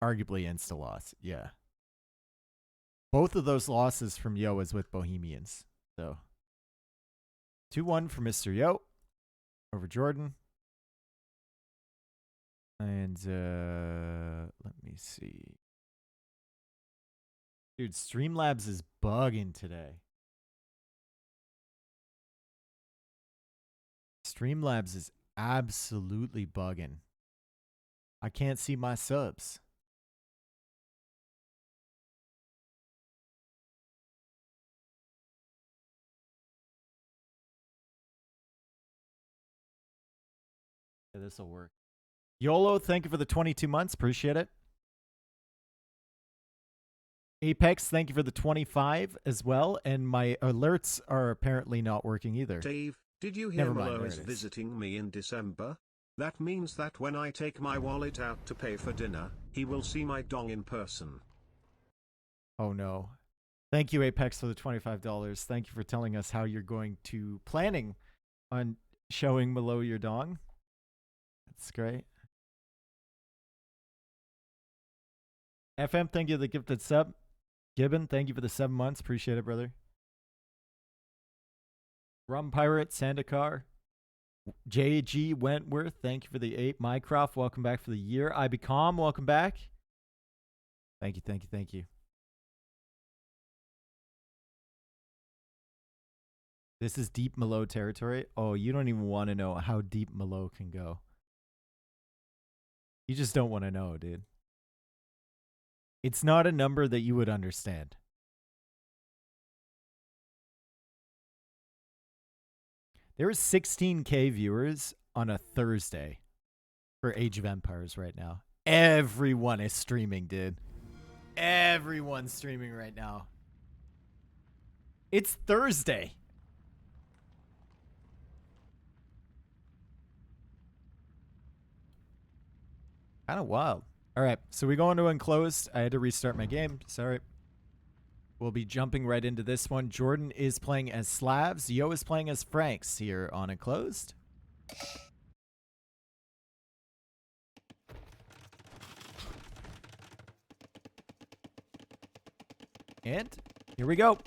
Speaker 1: arguably insta-loss, yeah. Both of those losses from Yo is with Bohemians. So 2-1 for Mr. Yo over Jordan. And let me see. Dude, Streamlabs is bugging today. Streamlabs is absolutely bugging. I can't see my subs. Yeah, this will work. YOLO, thank you for the 22 months. Appreciate it. Apex, thank you for the 25 as well. And my alerts are apparently not working either.
Speaker 2: Dave, did you hear
Speaker 1: Never mind,
Speaker 2: Malo
Speaker 1: there
Speaker 2: is
Speaker 1: it is.
Speaker 2: visiting me in December? That means that when I take my wallet out to pay for dinner, he will see my dong in person.
Speaker 1: Oh no. Thank you, Apex, for the $25. Thank you for telling us how you're planning on showing Malo your dong. That's great. FM, thank you for the gifted sub. Gibbon, thank you for the 7 months. Appreciate it, brother. Rum Pirate, Sandacar. JG Wentworth, thank you for the 8. Mycroft, welcome back for the year. IBCom, welcome back. Thank you, thank you, thank you. This is deep Malo territory. Oh, you don't even want to know how deep Malo can go. You just don't want to know, dude. It's not a number that you would understand. There is 16K viewers on a Thursday for Age of Empires right now. Everyone is streaming, dude. Everyone's streaming right now. It's Thursday. Kind of wild. All right, so we go into enclosed. I had to restart my game. Sorry. We'll be jumping right into this one. Jordan is playing as Slavs. Yo is playing as Franks here on enclosed. And here we go.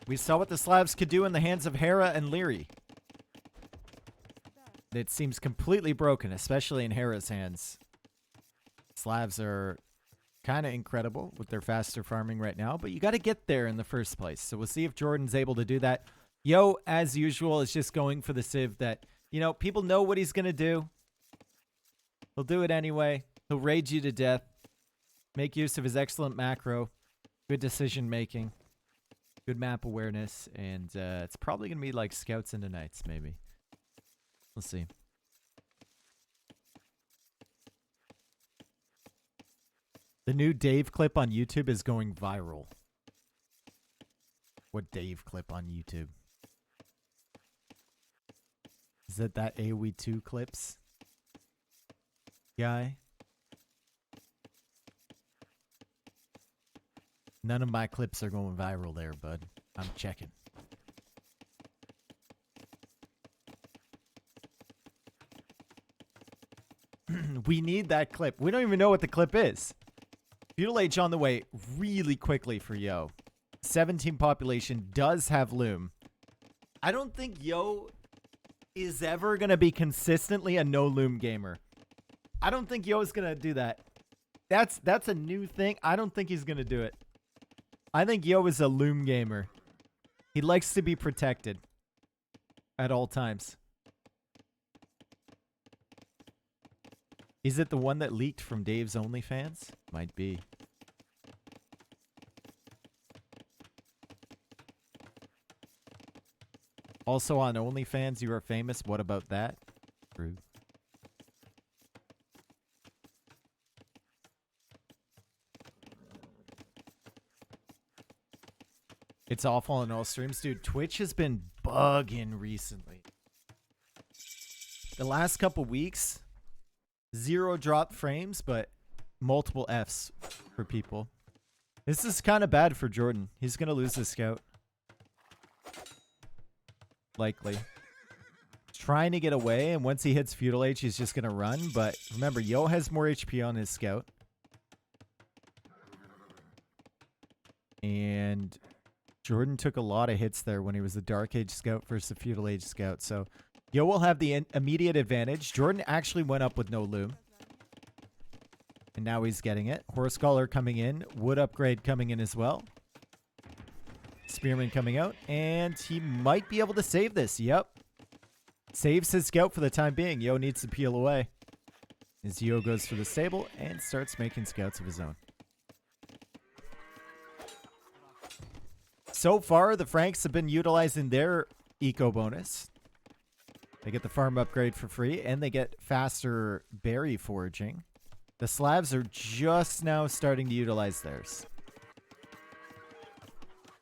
Speaker 1: We saw what the Slavs could do in the hands of Hera and Leary. It seems completely broken, especially in Hera's hands. Slavs are kind of incredible with their faster farming right now, but you got to get there in the first place. So we'll see if Jordan's able to do that. Yo, as usual, is just going for the civ that, you know, people know what he's going to do. He'll do it anyway. He'll rage you to death. Make use of his excellent macro. Good decision making. Good map awareness. And it's probably going to be like Scouts into Knights, maybe. We'll see. The new Dave clip on YouTube is going viral. What Dave clip on YouTube? Is it that AoE 2 clips guy? None of my clips are going viral there, bud. I'm checking. We need that clip. We don't even know what the clip is. Feudal Age on the way really quickly for Yo. 17 population does have Loom. I don't think Yo is ever going to be consistently a no Loom gamer. I don't think Yo is going to do that. That's a new thing. I don't think he's going to do it. I think Yo is a Loom gamer. He likes to be protected at all times. Is it the one that leaked from Dave's OnlyFans? Might be. Also on OnlyFans, you are famous. What about that? True. It's awful on all streams. Dude, Twitch has been bugging recently. The last couple weeks, 0 drop frames, but multiple Fs for people. This is kind of bad for Jordan. He's going to lose his scout. Likely. Trying to get away, and once he hits Feudal Age, he's just going to run. But remember, Yo has more HP on his scout. And Jordan took a lot of hits there when he was the Dark Age scout versus the Feudal Age scout. So Yo will have the immediate advantage. Jordan actually went up with no loom. And now he's getting it. Horse Collar coming in. Wood upgrade coming in as well. Spearman coming out. And he might be able to save this. Yep. Saves his scout for the time being. Yo needs to peel away. As Yo goes for the stable and starts making scouts of his own. So far, the Franks have been utilizing their eco bonus. They get the farm upgrade for free, and they get faster berry foraging. The Slavs are just now starting to utilize theirs,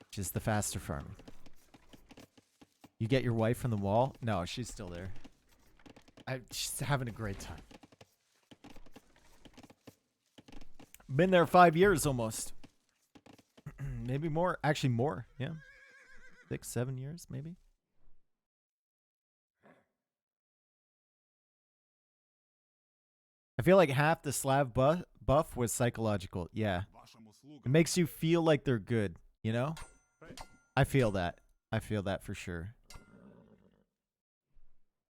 Speaker 1: which is the faster farming. You get your wife from the wall? No, she's still there. She's having a great time. Been there 5 years almost. Maybe more. Actually, more. Yeah. 6, 7 years, maybe. I feel like half the Slav buff was psychological. Yeah. It makes you feel like they're good, you know? I feel that. I feel that for sure.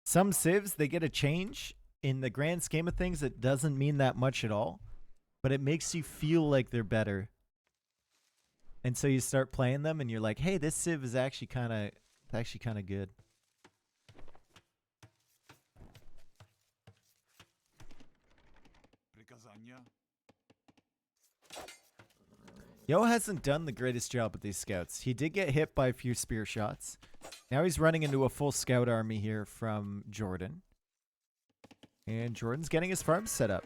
Speaker 1: Some civs, they get a change. In the grand scheme of things, it doesn't mean that much at all. But it makes you feel like they're better. And so you start playing them and you're like, hey, this civ is actually kind of good. Yo hasn't done the greatest job with these scouts. He did get hit by a few spear shots. Now he's running into a full scout army here from Jordan. And Jordan's getting his farms set up.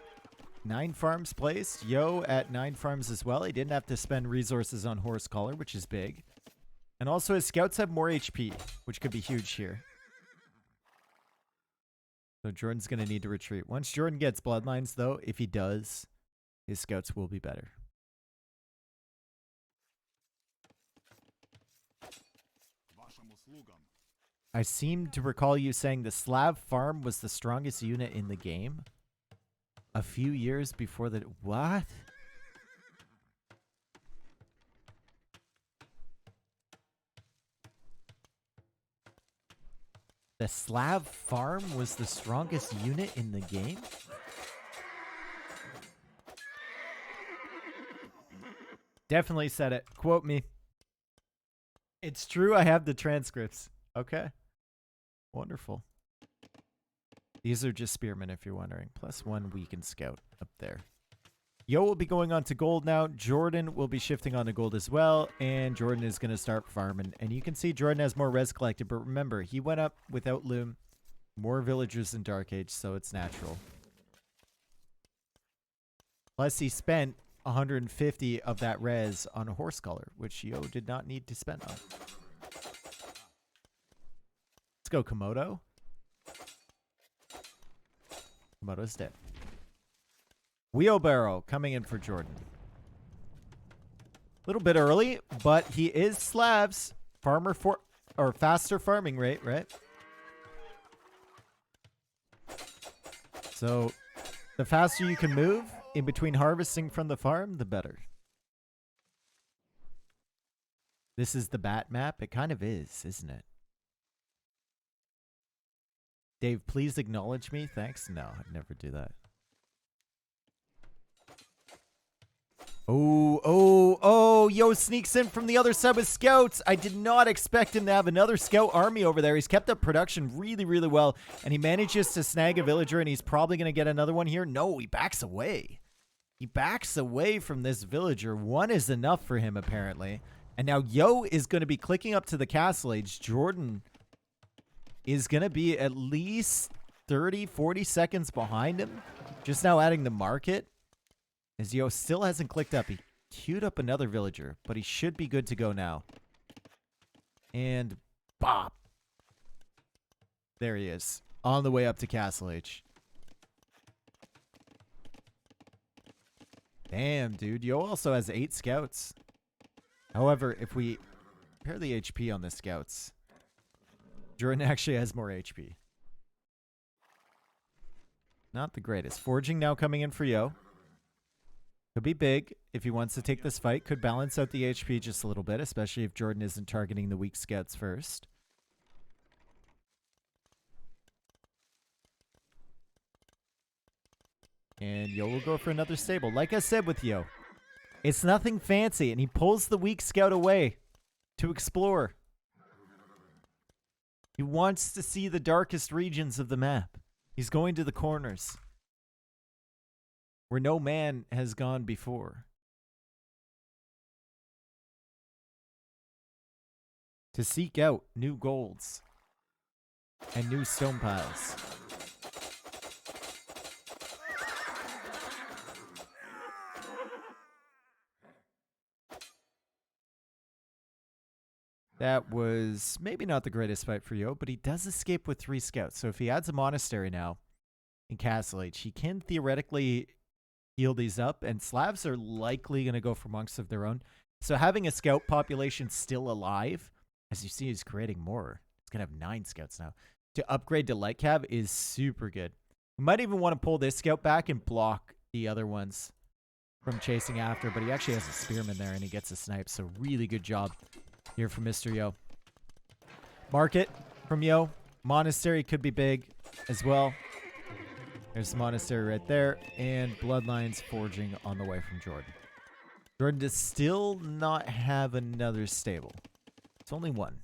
Speaker 1: 9 farms placed. Yo at 9 farms as well. He didn't have to spend resources on Horse Collar, which is big. And also his scouts have more HP, which could be huge here. So Jordan's going to need to retreat. Once Jordan gets bloodlines, though, if he does, his scouts will be better. I seem to recall you saying the Slav farm was the strongest unit in the game. A few years before that. What? The Slav farm was the strongest unit in the game? Definitely said it. Quote me. It's true. I have the transcripts. Okay. Wonderful. These are just spearmen, if you're wondering. +1 weakened scout up there. Yo will be going on to gold now. Jordan will be shifting on to gold as well. And Jordan is going to start farming. And you can see Jordan has more res collected. But remember, he went up without loom. More villagers in Dark Age, so it's natural. Plus, he spent 150 of that res on a horse collar, which Yo did not need to spend on. Let's go, Komodo. Komodo's dead. Wheelbarrow coming in for Jordan. A little bit early, but he is Slavs. Farmer for or faster farming rate, right? So the faster you can move in between harvesting from the farm, the better. This is the bat map. It kind of is, isn't it? Dave, please acknowledge me. Thanks. No, I'd never do that. Oh, Oh, Yo sneaks in from the other side with scouts. I did not expect him to have another scout army over there. He's kept up production really, really well, and he manages to snag a villager, and he's probably going to get another one here. No, he backs away. He backs away from this villager. One is enough for him, apparently. And now Yo is going to be clicking up to the castle age. Jordan is going to be at least 30, 40 seconds behind him. Just now adding the market. As Yo still hasn't clicked up. He queued up another villager, but he should be good to go now. And bop. There he is. On the way up to Castle H. Damn, dude. Yo also has 8 scouts. However, if we compare the HP on the scouts, Jordan actually has more HP. Not the greatest. Forging now coming in for Yo. Could be big if he wants to take this fight. Could balance out the HP just a little bit, especially if Jordan isn't targeting the weak scouts first. And Yo will go for another stable. Like I said with Yo, it's nothing fancy, and he pulls the weak scout away to explore. He wants to see the darkest regions of the map. He's going to the corners where no man has gone before. To seek out new golds and new stone piles. That was maybe not the greatest fight for Yo, but he does escape with 3 scouts. So if he adds a monastery now in Castle H, he can theoretically heal these up, and Slavs are likely going to go for monks of their own. So having a scout population still alive, as you see, he's creating more. He's going to have 9 scouts now. To upgrade to light cav is super good. You might even want to pull this scout back and block the other ones from chasing after, but he actually has a spearman there, and he gets a snipe, so really good job here from Mr. Yo. Market from Yo. Monastery could be big as well. There's the monastery right there. And Bloodlines forging on the way from Jordan. Jordan does still not have another stable. It's only 1.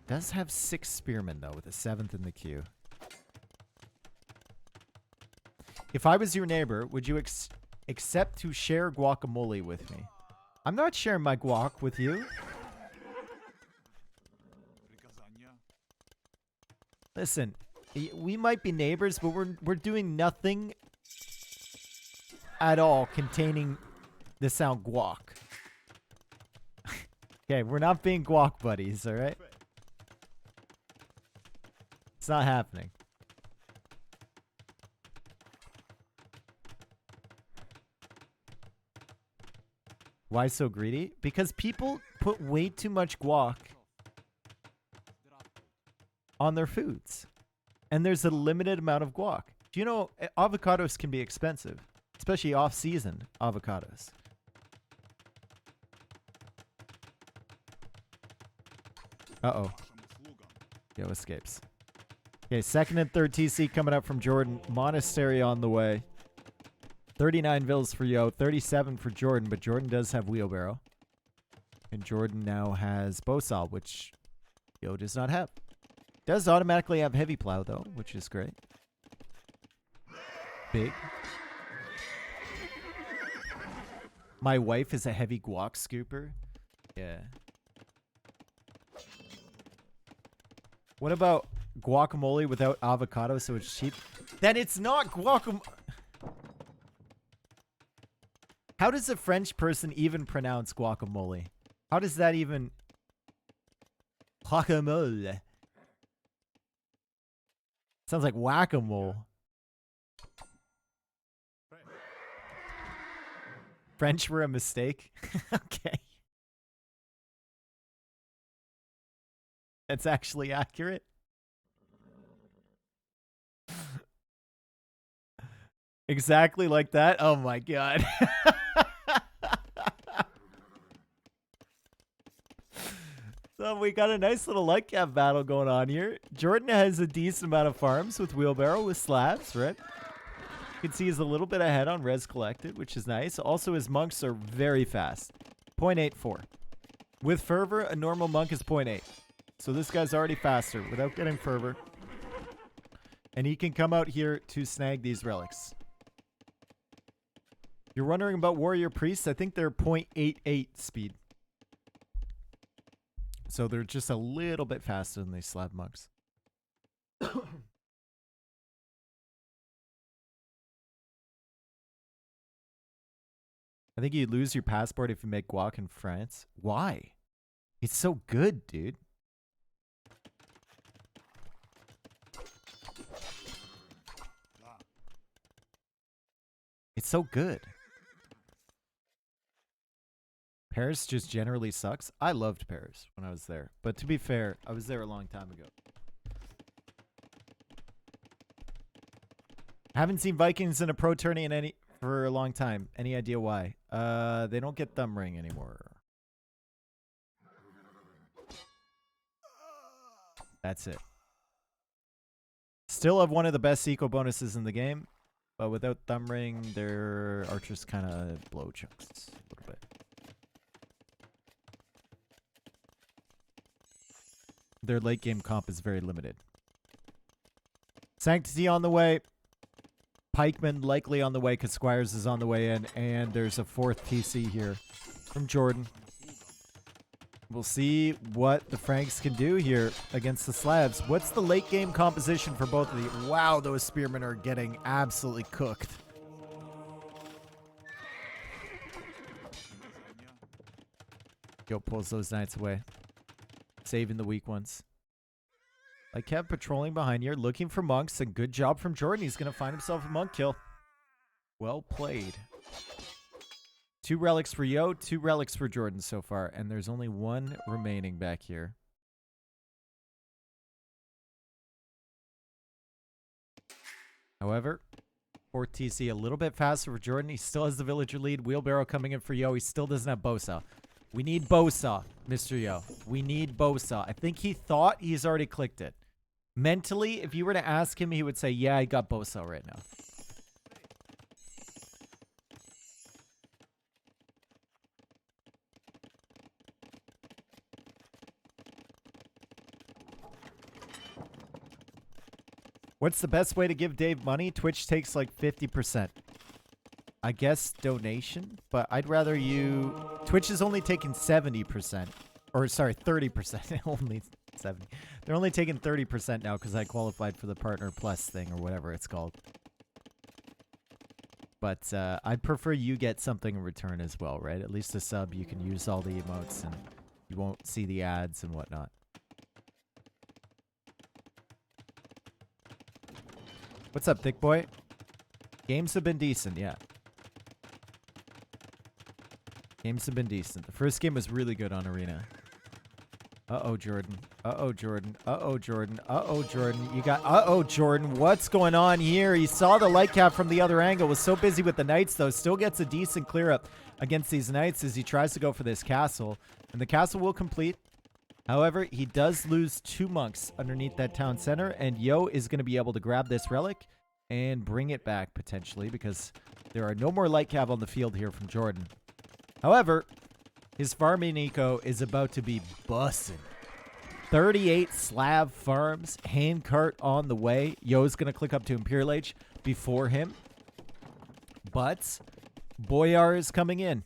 Speaker 1: Does have 6 spearmen, though, with a 7th in the queue. If I was your neighbor, would you accept to share guacamole with me? I'm not sharing my guac with you. Listen, we might be neighbors, but we're doing nothing at all containing the sound guac. Okay, we're not being guac buddies, all right? It's not happening. Why so greedy? Because people put way too much guac on their foods. And there's a limited amount of guac. Do you know avocados can be expensive? Especially off-season avocados. Uh-oh. Yo escapes. Okay, 2nd and 3rd TC coming up from Jordan. Monastery on the way. 39 vills for Yo, 37 for Jordan, but Jordan does have wheelbarrow. And Jordan now has bowsaw, which Yo does not have. Does automatically have heavy plow, though, which is great. Big. My wife is a heavy guac scooper. Yeah. What about guacamole without avocado so it's cheap? Then it's not guacamole. How does a French person even pronounce guacamole? How does that even... Guacamole. Sounds like whack-a-mole. French were a mistake? Okay. That's actually accurate. Exactly like that? Oh my god. So we got a nice little light cap battle going on here. Jordan has a decent amount of farms with wheelbarrow with slabs, right? can see he's a little bit ahead on res collected, which is nice. Also, his monks are very fast. 0.84. With fervor, a normal monk is 0.8. So this guy's already faster without getting fervor. And he can come out here to snag these relics. You're wondering about warrior priests? I think they're 0.88 speed. So they're just a little bit faster than these slab monks. I think you lose your passport if you make guac in France. Why? It's so good, dude. It's so good. Paris just generally sucks. I loved Paris when I was there. But to be fair, I was there a long time ago. Haven't seen Vikings in a pro tourney in for a long time. Any idea why? They don't get thumb ring anymore. That's it. Still have one of the best eco bonuses in the game. But without thumb ring, their archers kind of blow chunks a little bit. Their late game comp is very limited. Sanctity on the way. Pikeman likely on the way because Squires is on the way in. And there's a fourth TC here from Jordan. We'll see what the Franks can do here against the Slavs. What's the late game composition for both of these? Wow, those spearmen are getting absolutely cooked. Yo pulls those knights away. Saving the weak ones. I kept patrolling behind here, looking for monks, and good job from Jordan. He's going to find himself a monk kill. Well played. 2 relics for Yo, 2 relics for Jordan so far, and there's only 1 remaining back here. However, 4th TC a little bit faster for Jordan. He still has the villager lead. Wheelbarrow coming in for Yo. He still doesn't have Bosa. We need Bosa, Mr. Yo. We need Bosa. I think he thought he's already clicked it. Mentally, if you were to ask him, he would say, yeah, I got Bosa right now. What's the best way to give Dave money? Twitch takes like 50%. I guess donation, but I'd rather you... Twitch is only taking 70%. Or, sorry, 30%. Only 70. They're only taking 30% now because I qualified for the Partner Plus thing or whatever it's called. But I'd prefer you get something in return as well, right? At least a sub, you can use all the emotes and you won't see the ads and whatnot. What's up, thick boy? Games have been decent, yeah. Games have been decent. The first game was really good on Arena. Uh-oh, Jordan. Uh-oh, Jordan. Uh-oh, Jordan. Uh-oh, Jordan. You got... Uh-oh, Jordan. What's going on here? He saw the light cap from the other angle. Was so busy with the knights, though. Still gets a decent clear up against these knights as he tries to go for this castle. And the castle will complete. However, he does lose 2 monks underneath that town center. And Yo is going to be able to grab this relic and bring it back, potentially, because there are no more light cav on the field here from Jordan. However, his farming eco is about to be bussin'. 38 Slav farms, handcart on the way. Yo's going to click up to Imperial Age before him. But Boyar is coming in.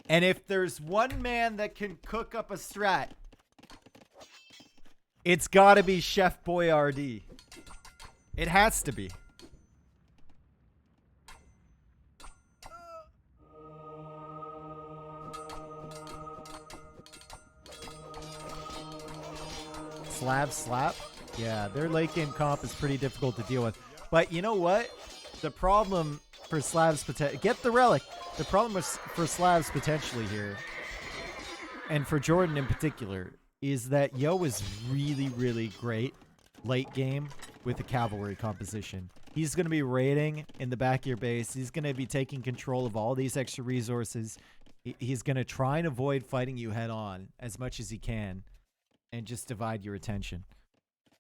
Speaker 1: And if there's one man that can cook up a strat, it's got to be Chef Boyardee. It has to be. Slav slap? Yeah, their late game comp is pretty difficult to deal with. But you know what? The problem for Slavs get the relic. The problem for Slavs potentially here, and for Jordan in particular, is that Yo is really, really great late game with the cavalry composition. He's going to be raiding in the back of your base. He's going to be taking control of all these extra resources. He's going to try and avoid fighting you head on as much as he can. and just divide your attention.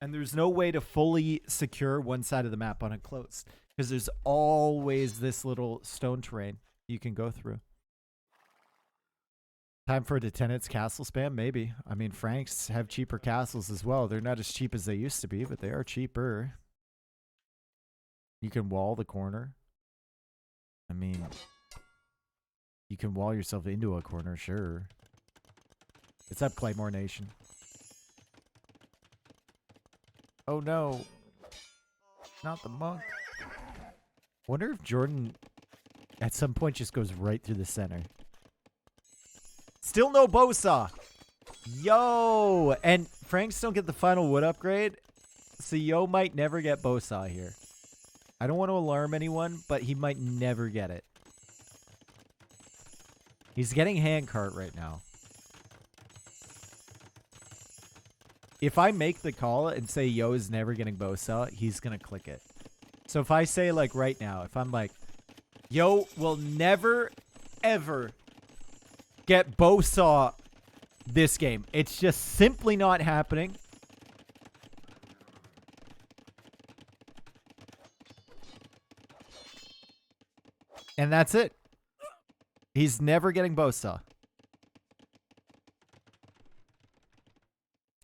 Speaker 1: And there's no way to fully secure one side of the map unenclosed because there's always this little stone terrain you can go through. Time for a Tenant's castle spam? Maybe. I mean, Franks have cheaper castles as well. They're not as cheap as they used to be, but they are cheaper. You can wall the corner. I mean, you can wall yourself into a corner, sure. It's up, Claymore Nation. Oh no. Not the monk. Wonder if Jordan at some point just goes right through the center. Still no Bosa. Yo. And Franks don't get the final wood upgrade. So Yo might never get Bosa here. I don't want to alarm anyone, but he might never get it. He's getting handcart right now. If I make the call and say Yo is never getting Bosa, he's going to click it. So if I say, like, right now, if I'm like, Yo will never, ever get Bosa this game. It's just simply not happening. And that's it. He's never getting Bosa.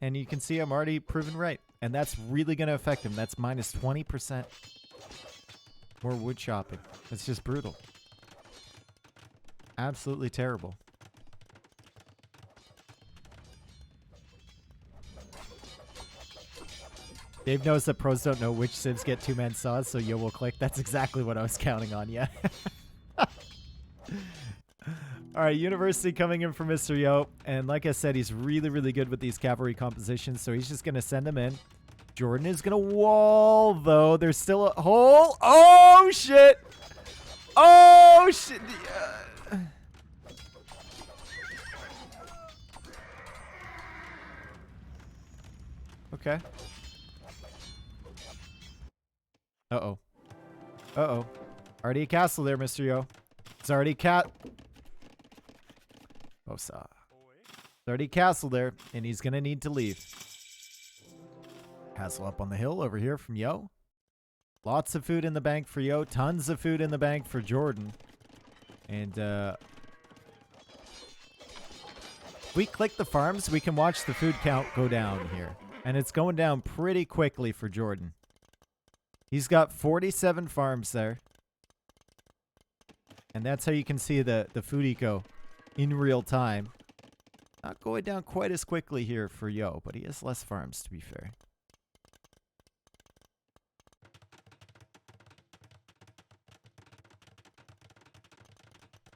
Speaker 1: And you can see I'm already proven right. And that's really going to affect him. That's minus 20% more wood shopping. It's just brutal. Absolutely terrible. Dave knows that pros don't know which civs get two-man saws, so Yo will click. That's exactly what I was counting on, yeah. All right, University coming in for Mr. Yo. And like I said, he's really, really good with these cavalry compositions, so he's just going to send them in. Jordan is going to wall, though. There's still a hole. Oh, shit. Oh, shit. Okay. Uh-oh. Uh-oh. Already a castle there, Mr. Yo. It's already Bosa. It's already castle there, and he's going to need to leave. Castle up on the hill over here from Yo. Lots of food in the bank for Yo. Tons of food in the bank for Jordan. And, if we click the farms, we can watch the food count go down here. And it's going down pretty quickly for Jordan. He's got 47 farms there. And that's how you can see the food eco in real time. Not going down quite as quickly here for Yo, but he has less farms, to be fair.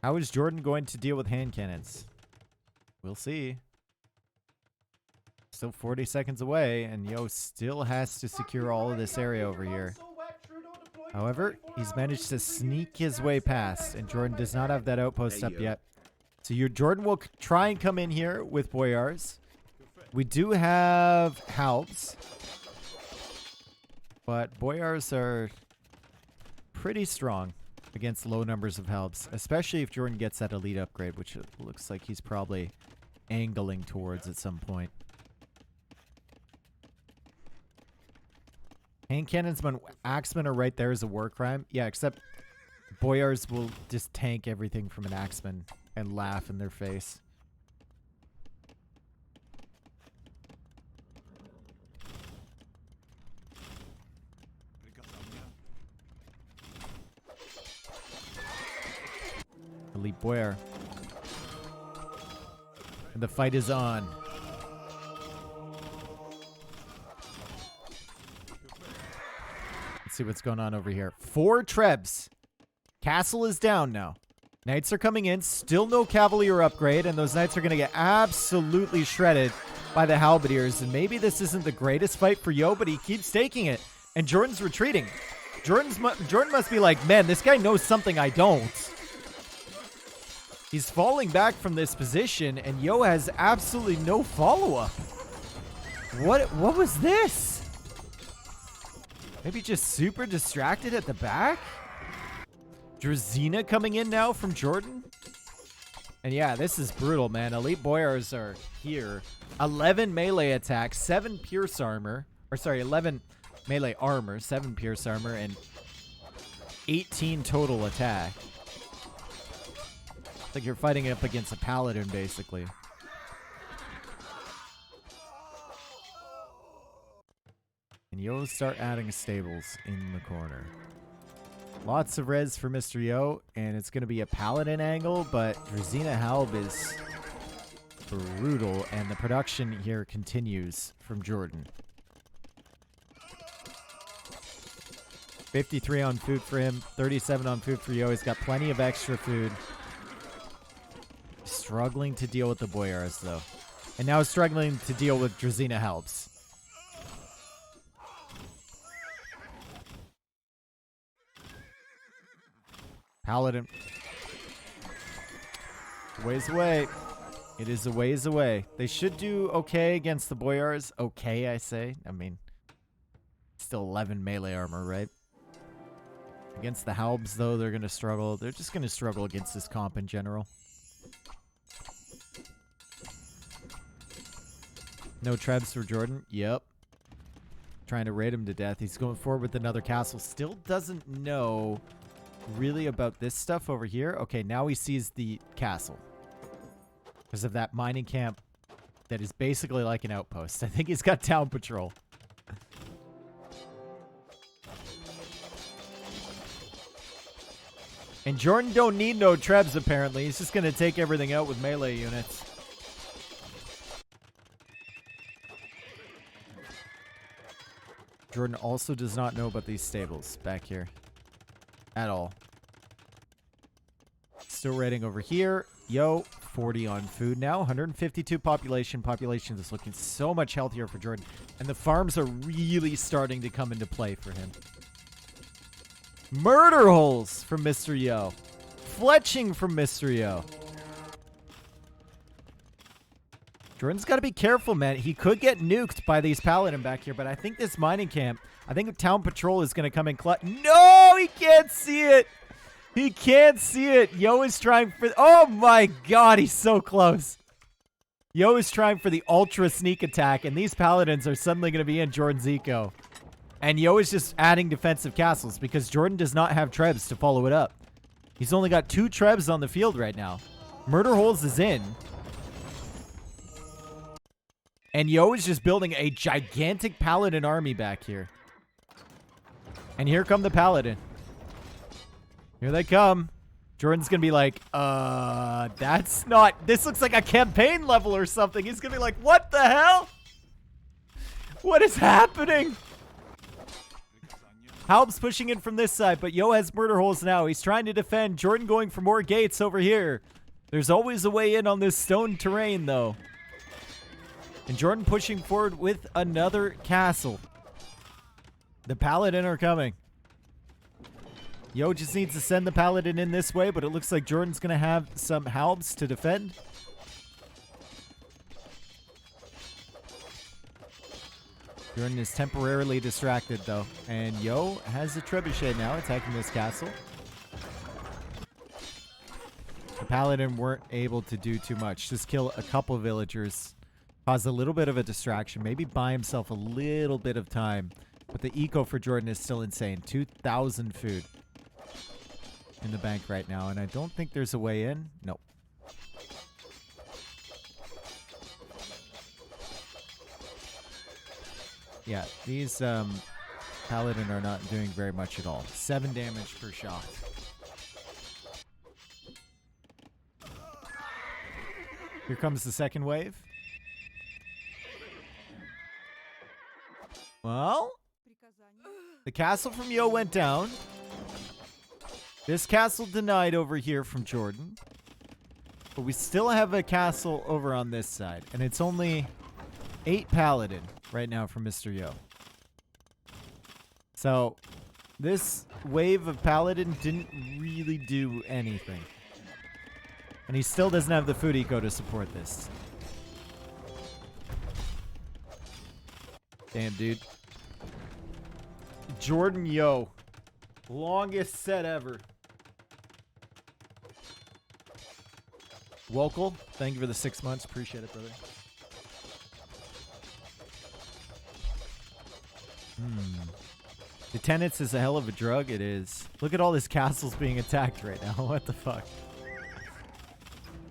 Speaker 1: How is Jordan going to deal with hand cannons? We'll see. Still 40 seconds away, and Yo still has to secure all of this area over here. However, he's managed to sneak his way past, and Jordan does not have that outpost up yet. So Jordan will try and come in here with Boyars. We do have Halbs, but Boyars are pretty strong against low numbers of Halbs, especially if Jordan gets that elite upgrade, which it looks like he's probably angling towards at some point. Hand cannons when axemen are right there is a war crime. Yeah, except Boyars will just tank everything from an axeman and laugh in their face. Elite Boyar. And the fight is on. See what's going on over here. 4 trebs. Castle is down now. Knights are coming in. Still no Cavalier upgrade, and those Knights are going to get absolutely shredded by the Halberdiers. And maybe this isn't the greatest fight for Yo, but he keeps taking it. And Jordan's retreating. Jordan must be like, man, this guy knows something I don't. He's falling back from this position, and Yo has absolutely no follow-up. What was this? Maybe just super distracted at the back? Drazina coming in now from Jordan? And yeah, this is brutal, man. Elite Boyars are here. 11 melee attacks, 7 pierce armor. Or sorry, 11 melee armor, 7 pierce armor, and 18 total attack. It's like you're fighting up against a paladin, basically. And you'll start adding stables in the corner. Lots of res for Mr. Yo, and it's going to be a paladin angle, but Drazina Halb is brutal, and the production here continues from Jordan. 53 on food for him, 37 on food for Yo. He's got plenty of extra food. Struggling to deal with the Boyars, though. And now struggling to deal with Drazina Halbs. Paladin. Ways away. It is a ways away. They should do okay against the Boyars. Okay, I say. I mean, still 11 melee armor, right? Against the Halbs, though, they're going to struggle. They're just going to struggle against this comp in general. No trebs for Jordan. Yep. Trying to raid him to death. He's going forward with another castle. Still doesn't know really about this stuff over here. Okay, now he sees the castle. Because of that mining camp that is basically like an outpost. I think he's got town patrol. And Jordan don't need no trebs, apparently. He's just going to take everything out with melee units. Jordan also does not know about these stables back here. At all. Still raiding over here. Yo, 40 on food now. 152 population. Population is looking so much healthier for Jordan. And the farms are really starting to come into play for him. Murder holes from Mr. Yo. Fletching from Mr. Yo. Jordan's got to be careful, man. He could get nuked by these paladin back here, but I think this mining camp, I think town patrol is going to come and clutch. No, he can't see it. He can't see it. Yo is trying for... Oh, my God. He's so close. Yo is trying for the ultra sneak attack, and these paladins are suddenly going to be in Jordan's eco. And Yo is just adding defensive castles because Jordan does not have trebs to follow it up. He's only got 2 trebs on the field right now. Murder holes is in. And Yo is just building a gigantic paladin army back here. And here come the paladin. Here they come. Jordan's going to be like, that's not... This looks like a campaign level or something. He's going to be like, what the hell? What is happening? Halb's pushing in from this side, but Yo has murder holes now. He's trying to defend. Jordan going for more gates over here. There's always a way in on this stone terrain, though. And Jordan pushing forward with another castle. The paladin are coming. Yo just needs to send the paladin in this way, but it looks like Jordan's going to have some halbs to defend. Jordan is temporarily distracted, though. And Yo has a trebuchet now attacking this castle. The paladin weren't able to do too much. Just kill a couple villagers. Cause a little bit of a distraction. Maybe buy himself a little bit of time. But the eco for Jordan is still insane. 2,000 food in the bank right now. And I don't think there's a way in. Nope. Yeah, these paladin are not doing very much at all. 7 damage per shot. Here comes the second wave. Well, the castle from Yo went down. This castle denied over here from Jordan. But we still have a castle over on this side. And it's only 8 paladin right now from Mr. Yo. So, this wave of paladin didn't really do anything. And he still doesn't have the food eco to support this. Damn, dude. Jordan Yo. Longest set ever. Wokel, thank you for the 6 months. Appreciate it, brother. The tenants is a hell of a drug. It is. Look at all these castles being attacked right now. What the fuck?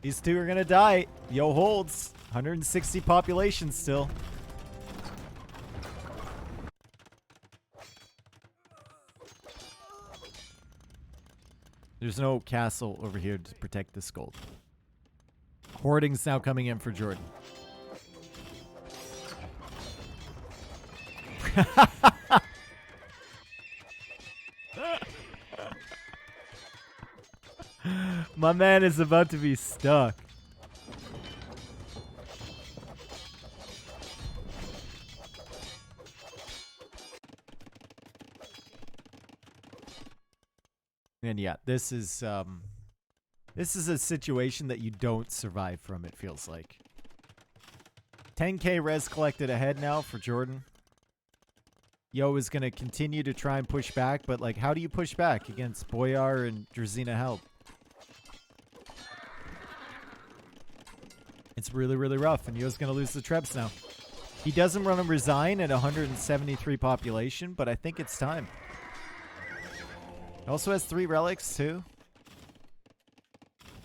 Speaker 1: These two are gonna die. Yo holds 160 population still. There's no castle over here to protect this gold. Hoarding's now coming in for Jordan. My man is about to be stuck. And yeah, this is a situation that you don't survive from, it feels like. 10k res collected ahead now for Jordan. Yo is going to continue to try and push back, but like, how do you push back against Boyar and Drazina help? It's really, really rough, and Yo's going to lose the Trebs now. He doesn't run a resign at 173 population, but I think it's time. He also has 3 relics, too.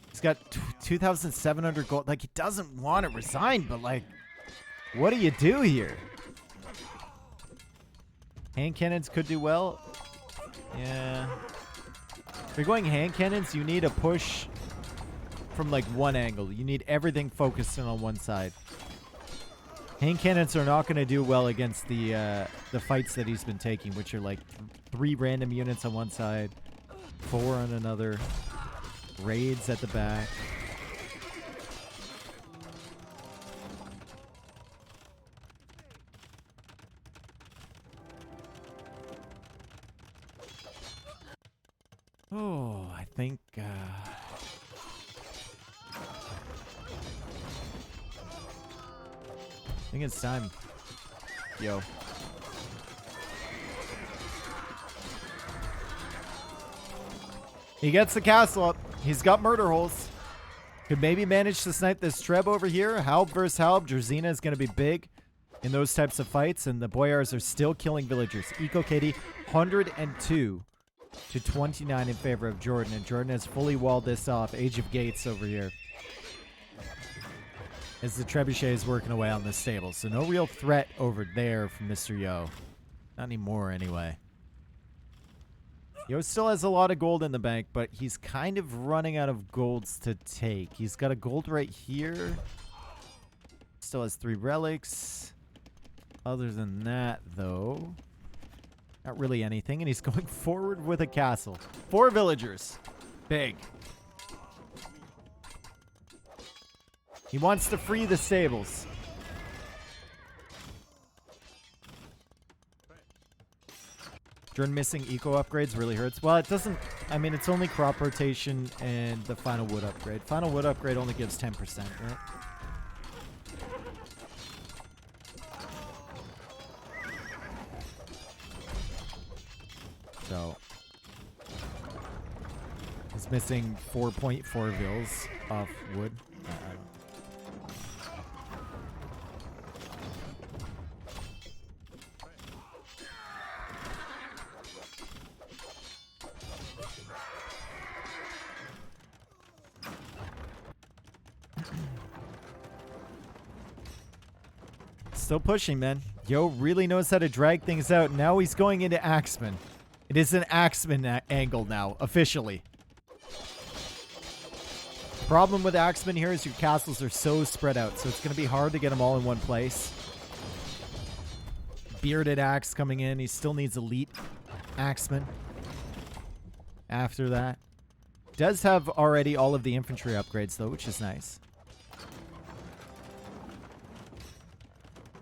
Speaker 1: He's got 2,700 gold. Like, he doesn't want to resign, but, like, what do you do here? Hand cannons could do well. Yeah. If you're going hand cannons, you need a push from, like, one angle. You need everything focused in on one side. Hand cannons are not going to do well against the fights that he's been taking, which are, like, 3 random units on one side, 4 on another, raids at the back. Oh, I think it's time. Yo. He gets the castle up. He's got murder holes. Could maybe manage to snipe this Treb over here. Halb versus Halb. Drazina is going to be big in those types of fights, and the Boyars are still killing villagers. Eco KD 102 to 29 in favor of Jordan, and Jordan has fully walled this off. Age of Gates over here, as the Trebuchet is working away on this stable. So no real threat over there from Mr. Yo. Not anymore, anyway. Yo still has a lot of gold in the bank, but he's kind of running out of golds to take. He's got a gold right here. Still has 3 relics. Other than that, though, not really anything. And he's going forward with a castle. 4 villagers. Big. He wants to free the stables. Jordan missing eco upgrades really hurts. Well, it doesn't. I mean, it's only crop rotation and the final wood upgrade. Final wood upgrade only gives 10%, right? So he's missing 4.4 vills off wood. Still pushing, man. Yo really knows how to drag things out. Now he's going into Axeman. It is an Axeman angle now, officially. Problem with Axeman here is your castles are so spread out, so it's going to be hard to get them all in one place. Bearded Axe coming in. He still needs Elite Axeman after that. Does have already all of the infantry upgrades, though, which is nice.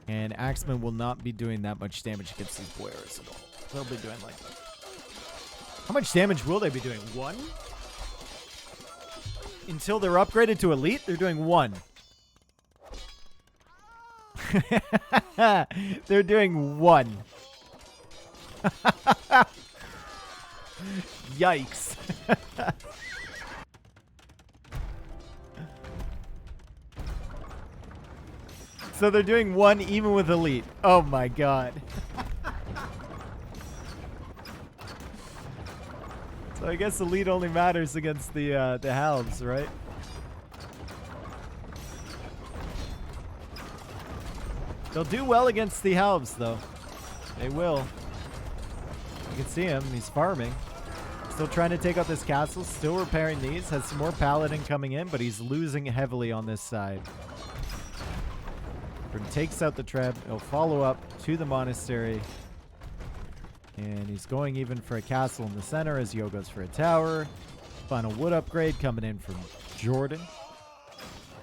Speaker 1: And Axeman will not be doing that much damage against these Boyars at all. They'll be doing like... How much damage will they be doing? 1? Until they're upgraded to Elite, they're doing 1. They're doing 1. Yikes. So they're doing one even with elite. Oh my god. So I guess elite only matters against the halves, right? They'll do well against the halves, though. They will. You can see him. He's farming. Still trying to take out this castle. Still repairing these. Has some more paladin coming in, but he's losing heavily on this side. Takes out the Treb. He'll follow up to the monastery. And he's going even for a castle in the center as Yo goes for a tower. Final wood upgrade coming in from Jordan.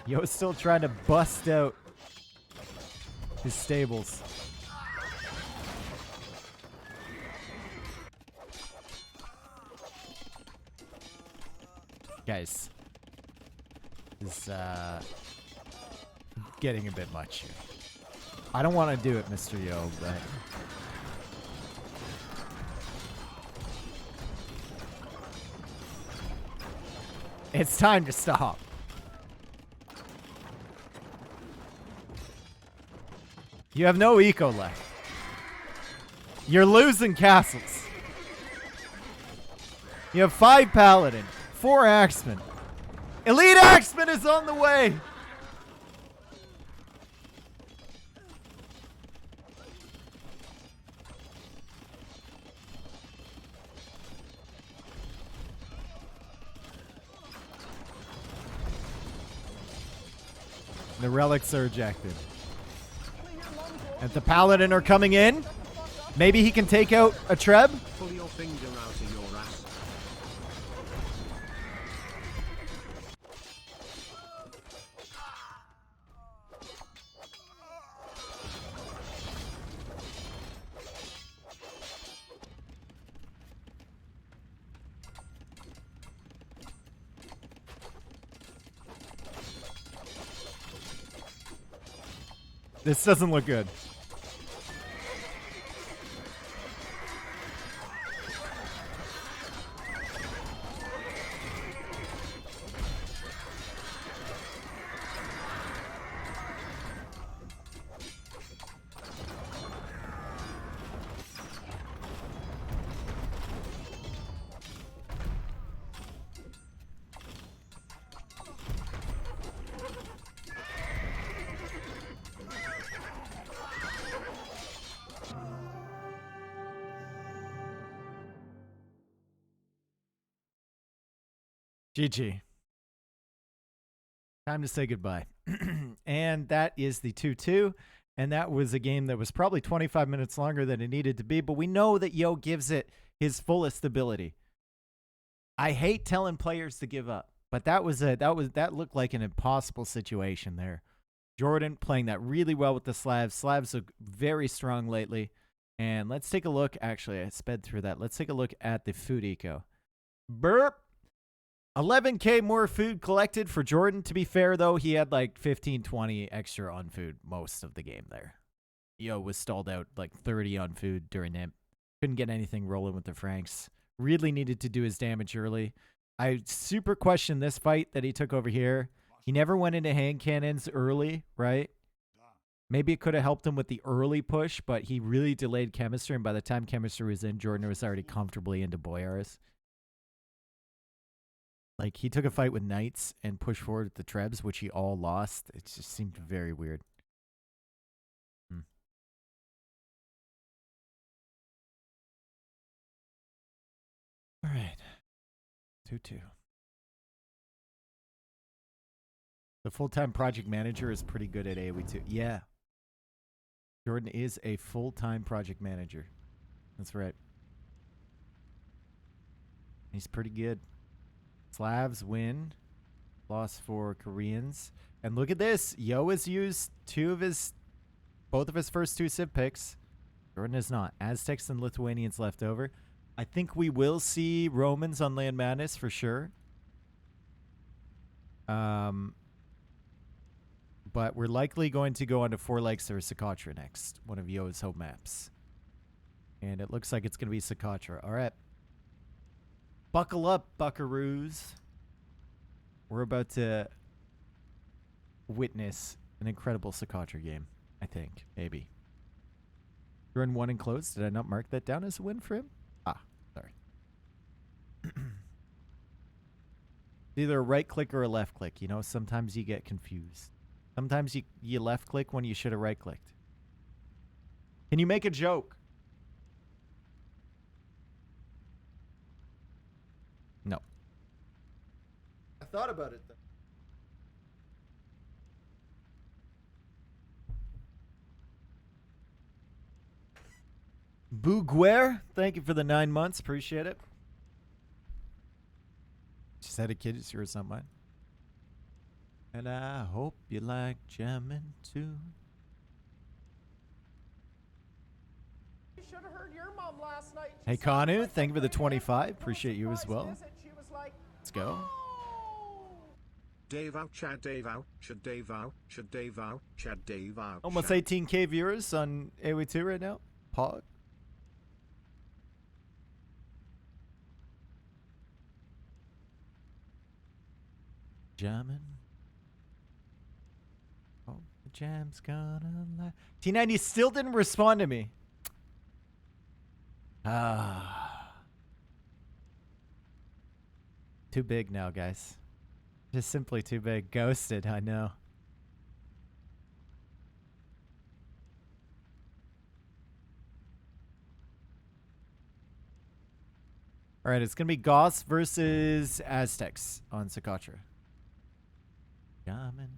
Speaker 1: Yo's still trying to bust out his stables. Guys, this is getting a bit much here. I don't want to do it, Mr. Yo, but it's time to stop. You have no eco left. You're losing castles. You have 5 paladin, 4 axemen. Elite axeman is on the way. The relics are ejected. And the paladin are coming in. Maybe he can take out a Treb.
Speaker 2: Pull your finger out of your ass.
Speaker 1: This doesn't look good. GG. Time to say goodbye. And that is the 2-2. And that was a game that was probably 25 minutes longer than it needed to be. But we know that Yo gives it his fullest ability. I hate telling players to give up, but that looked like an impossible situation there. Jordan playing that really well with the Slavs. Slavs look very strong lately. And let's take a look. Actually, I sped through that. Let's take a look at the food eco. Burp. 11K more food collected for Jordan. To be fair, though, he had like 15, 20 extra on food most of the game there. Yo was stalled out like 30 on food during him. Couldn't get anything rolling with the Franks. Really needed to do his damage early. I super question this fight that he took over here. He never went into hand cannons early, right? Maybe it could have helped him with the early push, but he really delayed chemistry, and by the time chemistry was in, Jordan was already comfortably into Boyaris. Like, he took a fight with Knights and pushed forward with the Trebs, which he all lost. It just seemed very weird. All right. 2-2. The full-time project manager is pretty good at AoE too. Yeah. Jordan is a full-time project manager. That's right. He's pretty good. Slavs win. Loss for Koreans. And look at this. Yo has used both of his first 2 Civ picks. Jordan has not. Aztecs and Lithuanians left over. I think we will see Romans on Land Madness for sure. But we're likely going to go on to 4 Lakes or Catra next. One of Yo's home maps. And it looks like it's going to be Catra. All right. Buckle up, buckaroos. We're about to witness An incredible Catra game, I think. Maybe. Turn 1 and close. Did I not mark that down as a win for him? Ah, sorry. Either a right click or a left click. You know, sometimes you get confused. Sometimes you left click when you should have right clicked. Can you make a joke? No.
Speaker 3: I thought about it though.
Speaker 1: Bouguer, thank you for the 9 months. Appreciate it. Just had a kid. It's yours, not mine. And I hope you like jamming too.
Speaker 3: You should have heard your mom last night.
Speaker 1: Hey, Kanu, thank you for the 25. Appreciate you as well.
Speaker 3: She was like,
Speaker 1: Let's go.
Speaker 3: "Oh."
Speaker 2: Dave out, Chad Dave out, should Dave out, should Dave out, Chad Dave out.
Speaker 1: Almost
Speaker 2: Chad.
Speaker 1: 18K viewers on AOE2 right now. Pog. Jamming. Oh, the jam's gonna lie. T90 still didn't respond to me. Ah. Too big now, guys. Just simply too big. Ghosted, I know. All right, it's going to be Goss versus Aztecs on Catra. Jamming.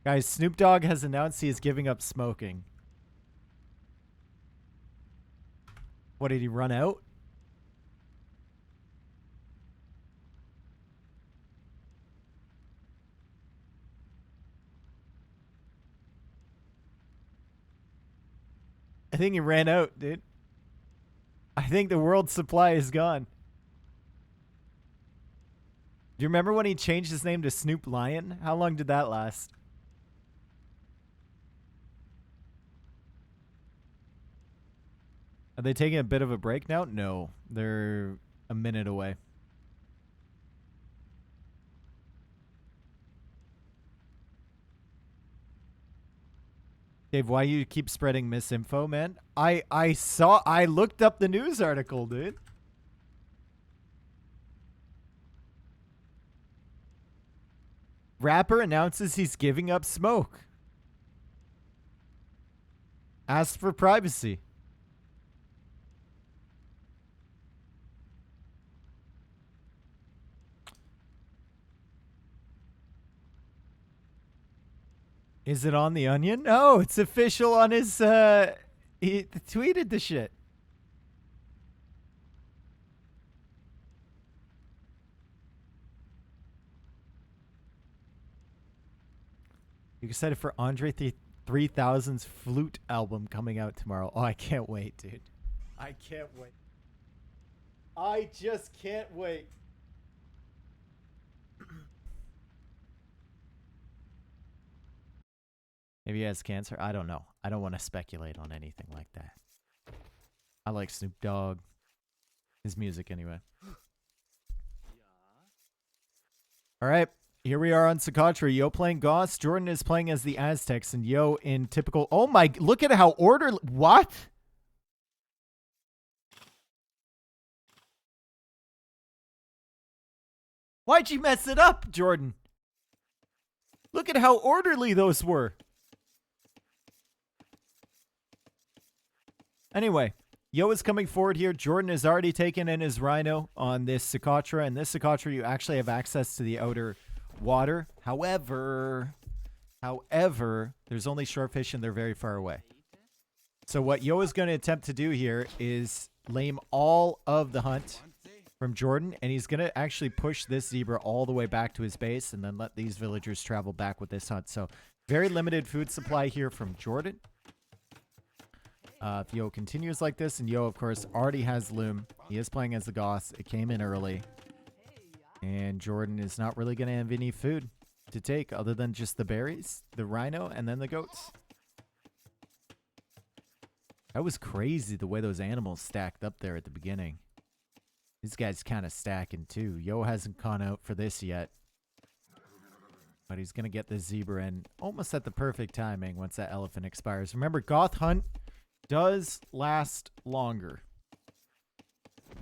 Speaker 1: Guys, Snoop Dogg has announced he is giving up smoking. What, did he run out? I think he ran out, dude. I think the world supply is gone. Do you remember when he changed his name to Snoop Lion? How long did that last? Are they taking a bit of a break now? No, they're a minute away. Dave, why you keep spreading misinfo, man? I looked up the news article, dude. Rapper announces he's giving up smoke. Asks for privacy. Is it on The Onion? No, it's official on his, he tweeted the shit. You excited for Andre 3000's Flute album coming out tomorrow? Oh, I can't wait, dude. I can't wait. I just can't wait. Maybe he has cancer. I don't know. I don't want to speculate on anything like that. I like Snoop Dogg. His music, anyway. All right. Here we are on Catra. Yo playing Goss. Jordan is playing as the Aztecs. And Yo in typical... Oh my... Look at how orderly... What? Why'd you mess it up, Jordan? Look at how orderly those were. Anyway, Yo is coming forward here. Jordan has already taken in his Rhino on this Catra. And this Catra, you actually have access to the outer water. However, there's only shorefish and they're very far away. So what Yo is going to attempt to do here is lame all of the hunt from Jordan. And he's going to actually push this zebra all the way back to his base and then let these villagers travel back with this hunt. So very limited food supply here from Jordan. If Yo continues like this, and Yo, of course, already has Loom. He is playing as the Goss. It came in early. And Jordan is not really going to have any food to take other than just the berries, the Rhino, and then the goats. That was crazy the way those animals stacked up there at the beginning. These guys kind of stacking too. Yo hasn't gone out for this yet. But he's going to get this zebra in almost at the perfect timing once that elephant expires. Remember, Goth Hunt does last longer.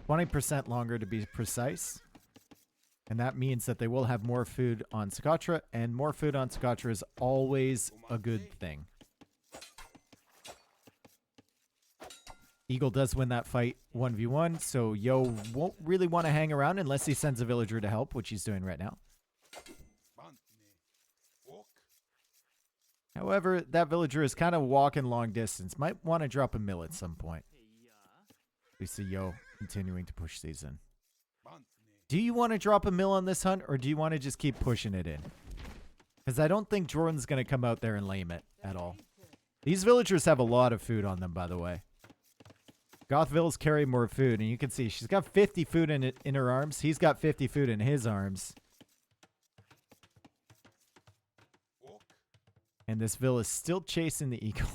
Speaker 1: 20% longer to be precise. And that means that they will have more food on Catra, and more food on Catra is always a good thing. Eagle does win that fight 1v1, so Yo won't really want to hang around unless he sends a villager to help, which he's doing right now. However, that villager is kind of walking long distance. Might want to drop a mill at some point. We see Yo continuing to push these in. Do you want to drop a mill on this hunt, or do you want to just keep pushing it in? Because I don't think Jordan's going to come out there and lame it at all. These villagers have a lot of food on them, by the way. Gothvilles carry more food, and you can see she's got 50 food in her arms. He's got 50 food in his arms. And this Vil is still chasing the eagle.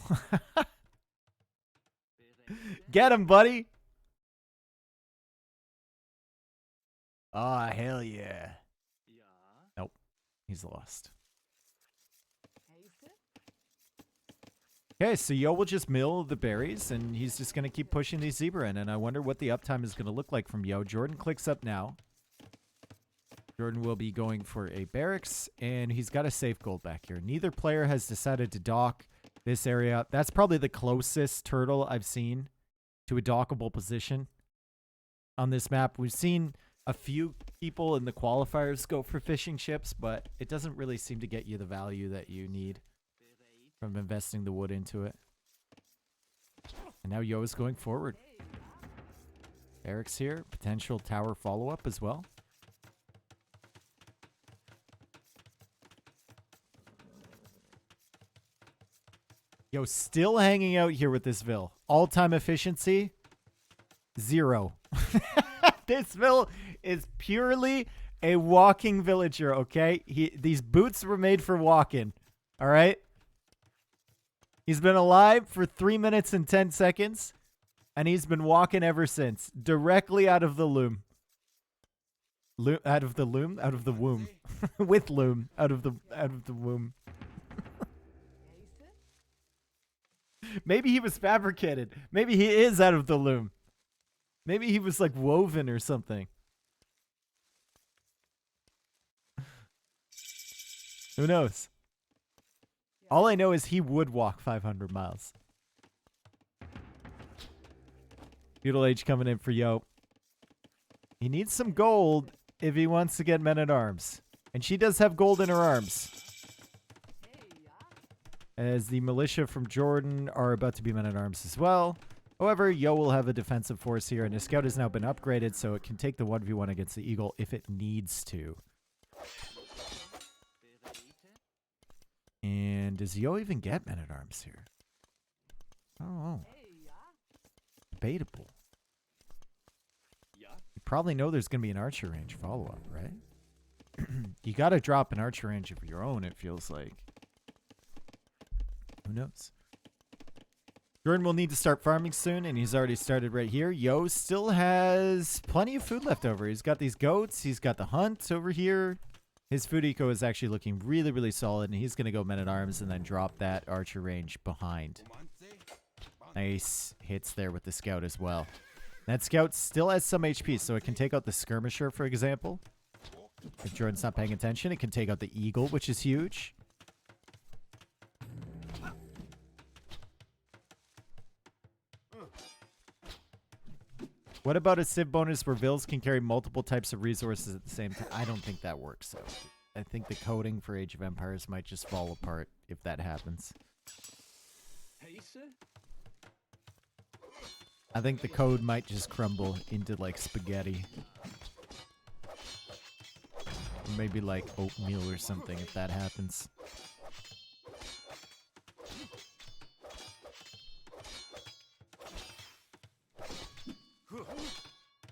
Speaker 1: Get him, buddy! Ah, oh, hell yeah. Nope. He's lost. Okay, so Yo will just mill the berries, and he's just going to keep pushing these zebra in, and I wonder what the uptime is going to look like from Yo. Jordan clicks up now. Jordan will be going for a barracks, and he's got a safe gold back here. Neither player has decided to dock this area. That's probably the closest turtle I've seen to a dockable position on this map. We've seen a few people in the qualifiers go for fishing ships, but it doesn't really seem to get you the value that you need from investing the wood into it. And now Yo is going forward. Barracks here. Potential tower follow-up as well. Yo, still hanging out here with this Vil. All-time efficiency, 0. This Vil is purely a walking villager, okay? These boots were made for walking, all right? He's been alive for 3 minutes and 10 seconds, and he's been walking ever since, directly out of the loom. Out of the loom? Out of the womb. With loom. Out of the womb. Maybe he was fabricated. Maybe he is out of the loom. Maybe he was like woven or something. Who knows? All I know is he would walk 500 miles. Feudal Age coming in for Yo. He needs some gold if he wants to get men-at-arms. And she does have gold in her arms. As the militia from Jordan are about to be men-at-arms as well. However, Yo will have a defensive force here, and his scout has now been upgraded, so it can take the 1v1 against the eagle if it needs to. And does Yo even get men-at-arms here? I don't know. Debatable. You probably know there's going to be an archer range follow-up, right? You got to drop an archer range of your own, it feels like. Who knows? Jordan will need to start farming soon, and he's already started right here. Yo still has plenty of food left over. He's got these goats. He's got the hunt over here. His food eco is actually looking really, really solid, and he's going to go men-at-arms and then drop that archer range behind. Nice hits there with the scout as well. That scout still has some HP, so it can take out the skirmisher, for example. If Jordan's not paying attention, it can take out the eagle, which is huge. What about a civ bonus where Vils can carry multiple types of resources at the same time? I don't think that works. So I think the coding for Age of Empires might just fall apart if that happens. I think the code might just crumble into like spaghetti. Or maybe like oatmeal or something if that happens.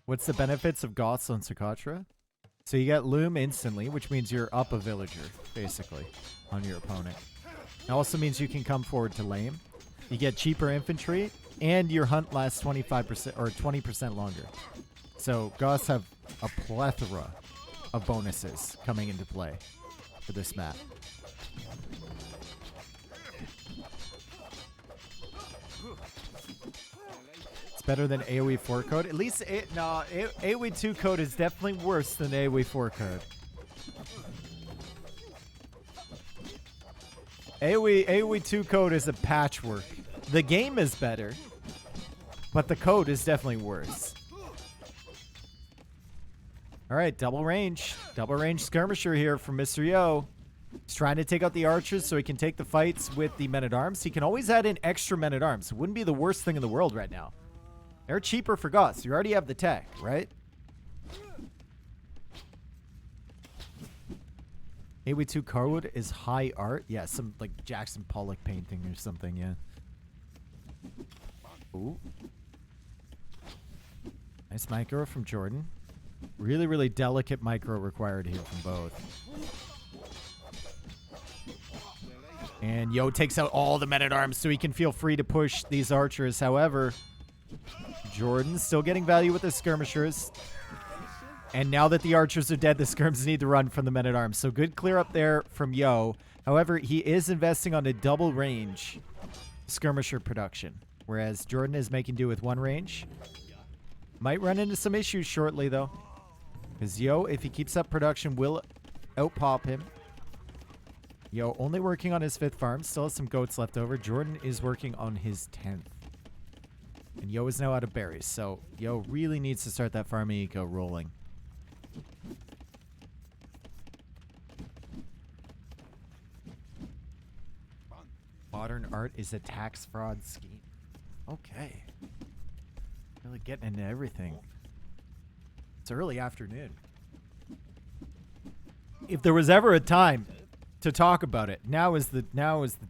Speaker 1: What's the benefits of Goths on Catra? So you get Loom instantly, which means you're up a villager, basically, on your opponent. It also means you can come forward to lame. You get cheaper infantry, and your hunt lasts 25% or 20% longer. So Goths have a plethora of bonuses coming into play. for this map. It's better than AoE 4 code. At least, no, AoE 2 code is definitely worse than AoE 4 code. AoE 2 code is a patchwork. The game is better, but the code is definitely worse. All right, double range skirmisher here from Mr. Yo. He's trying to take out the archers so he can take the fights with the men-at-arms. He can always add in extra men-at-arms. It wouldn't be the worst thing in the world right now. They're cheaper for Goths. You already have the tech, right? AoE 2 code is high art. Yeah, some like Jackson Pollock painting or something, yeah. Ooh. Nice micro from Jordan. Really, really delicate micro required here from both. And Yo takes out all the men-at-arms so he can feel free to push these archers. However, Jordan's still getting value with the skirmishers. And now that the archers are dead, the skirms need to run from the men-at-arms. So good clear up there from Yo. However, he is investing on a double range skirmisher production, whereas Jordan is making do with one range. Might run into some issues shortly, though. Because Yo, if he keeps up production, will out-pop him. Yo only working on his 5th farm. Still has some goats left over. Jordan is working on his 10th. And Yo is now out of berries. So Yo really needs to start that farming eco rolling. Modern art is a tax fraud scheme. Okay. Really getting into everything. It's early afternoon. If there was ever a time to talk about it, now is the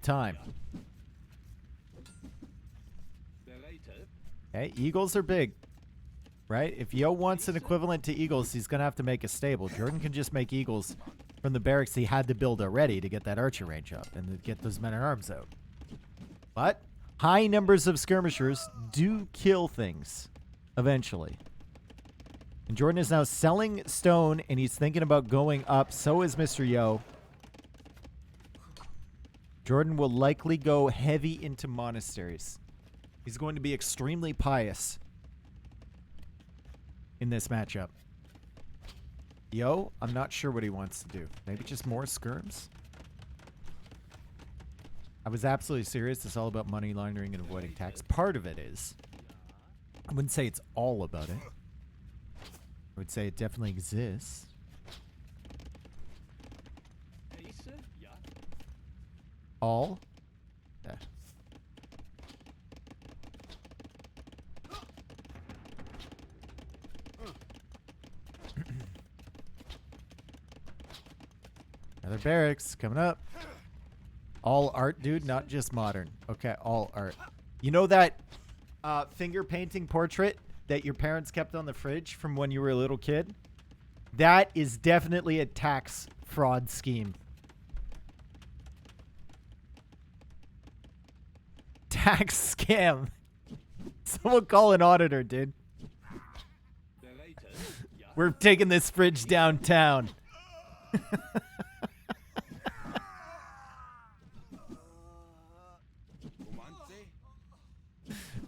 Speaker 1: time. Okay, eagles are big, right? If Yo wants an equivalent to eagles, he's gonna have to make a stable. Jordan can just make eagles from the barracks he had to build already to get that archer range up and to get those men-at-arms out. But high numbers of skirmishers do kill things eventually. And Jordan is now selling stone, and he's thinking about going up. So is Mr. Yo. Jordan will likely go heavy into monasteries. He's going to be extremely pious in this matchup. Yo, I'm not sure what he wants to do. Maybe just more skirms? I was absolutely serious. It's all about money laundering and avoiding tax. Part of it is. I wouldn't say it's all about it. I would say it definitely exists. All? Yeah. Another barracks coming up. All art, dude, not just modern. Okay, all art. You know that finger painting portrait that your parents kept on the fridge from when you were a little kid? That is definitely a tax fraud scheme. Tax scam. Someone call an auditor, dude. We're taking this fridge downtown.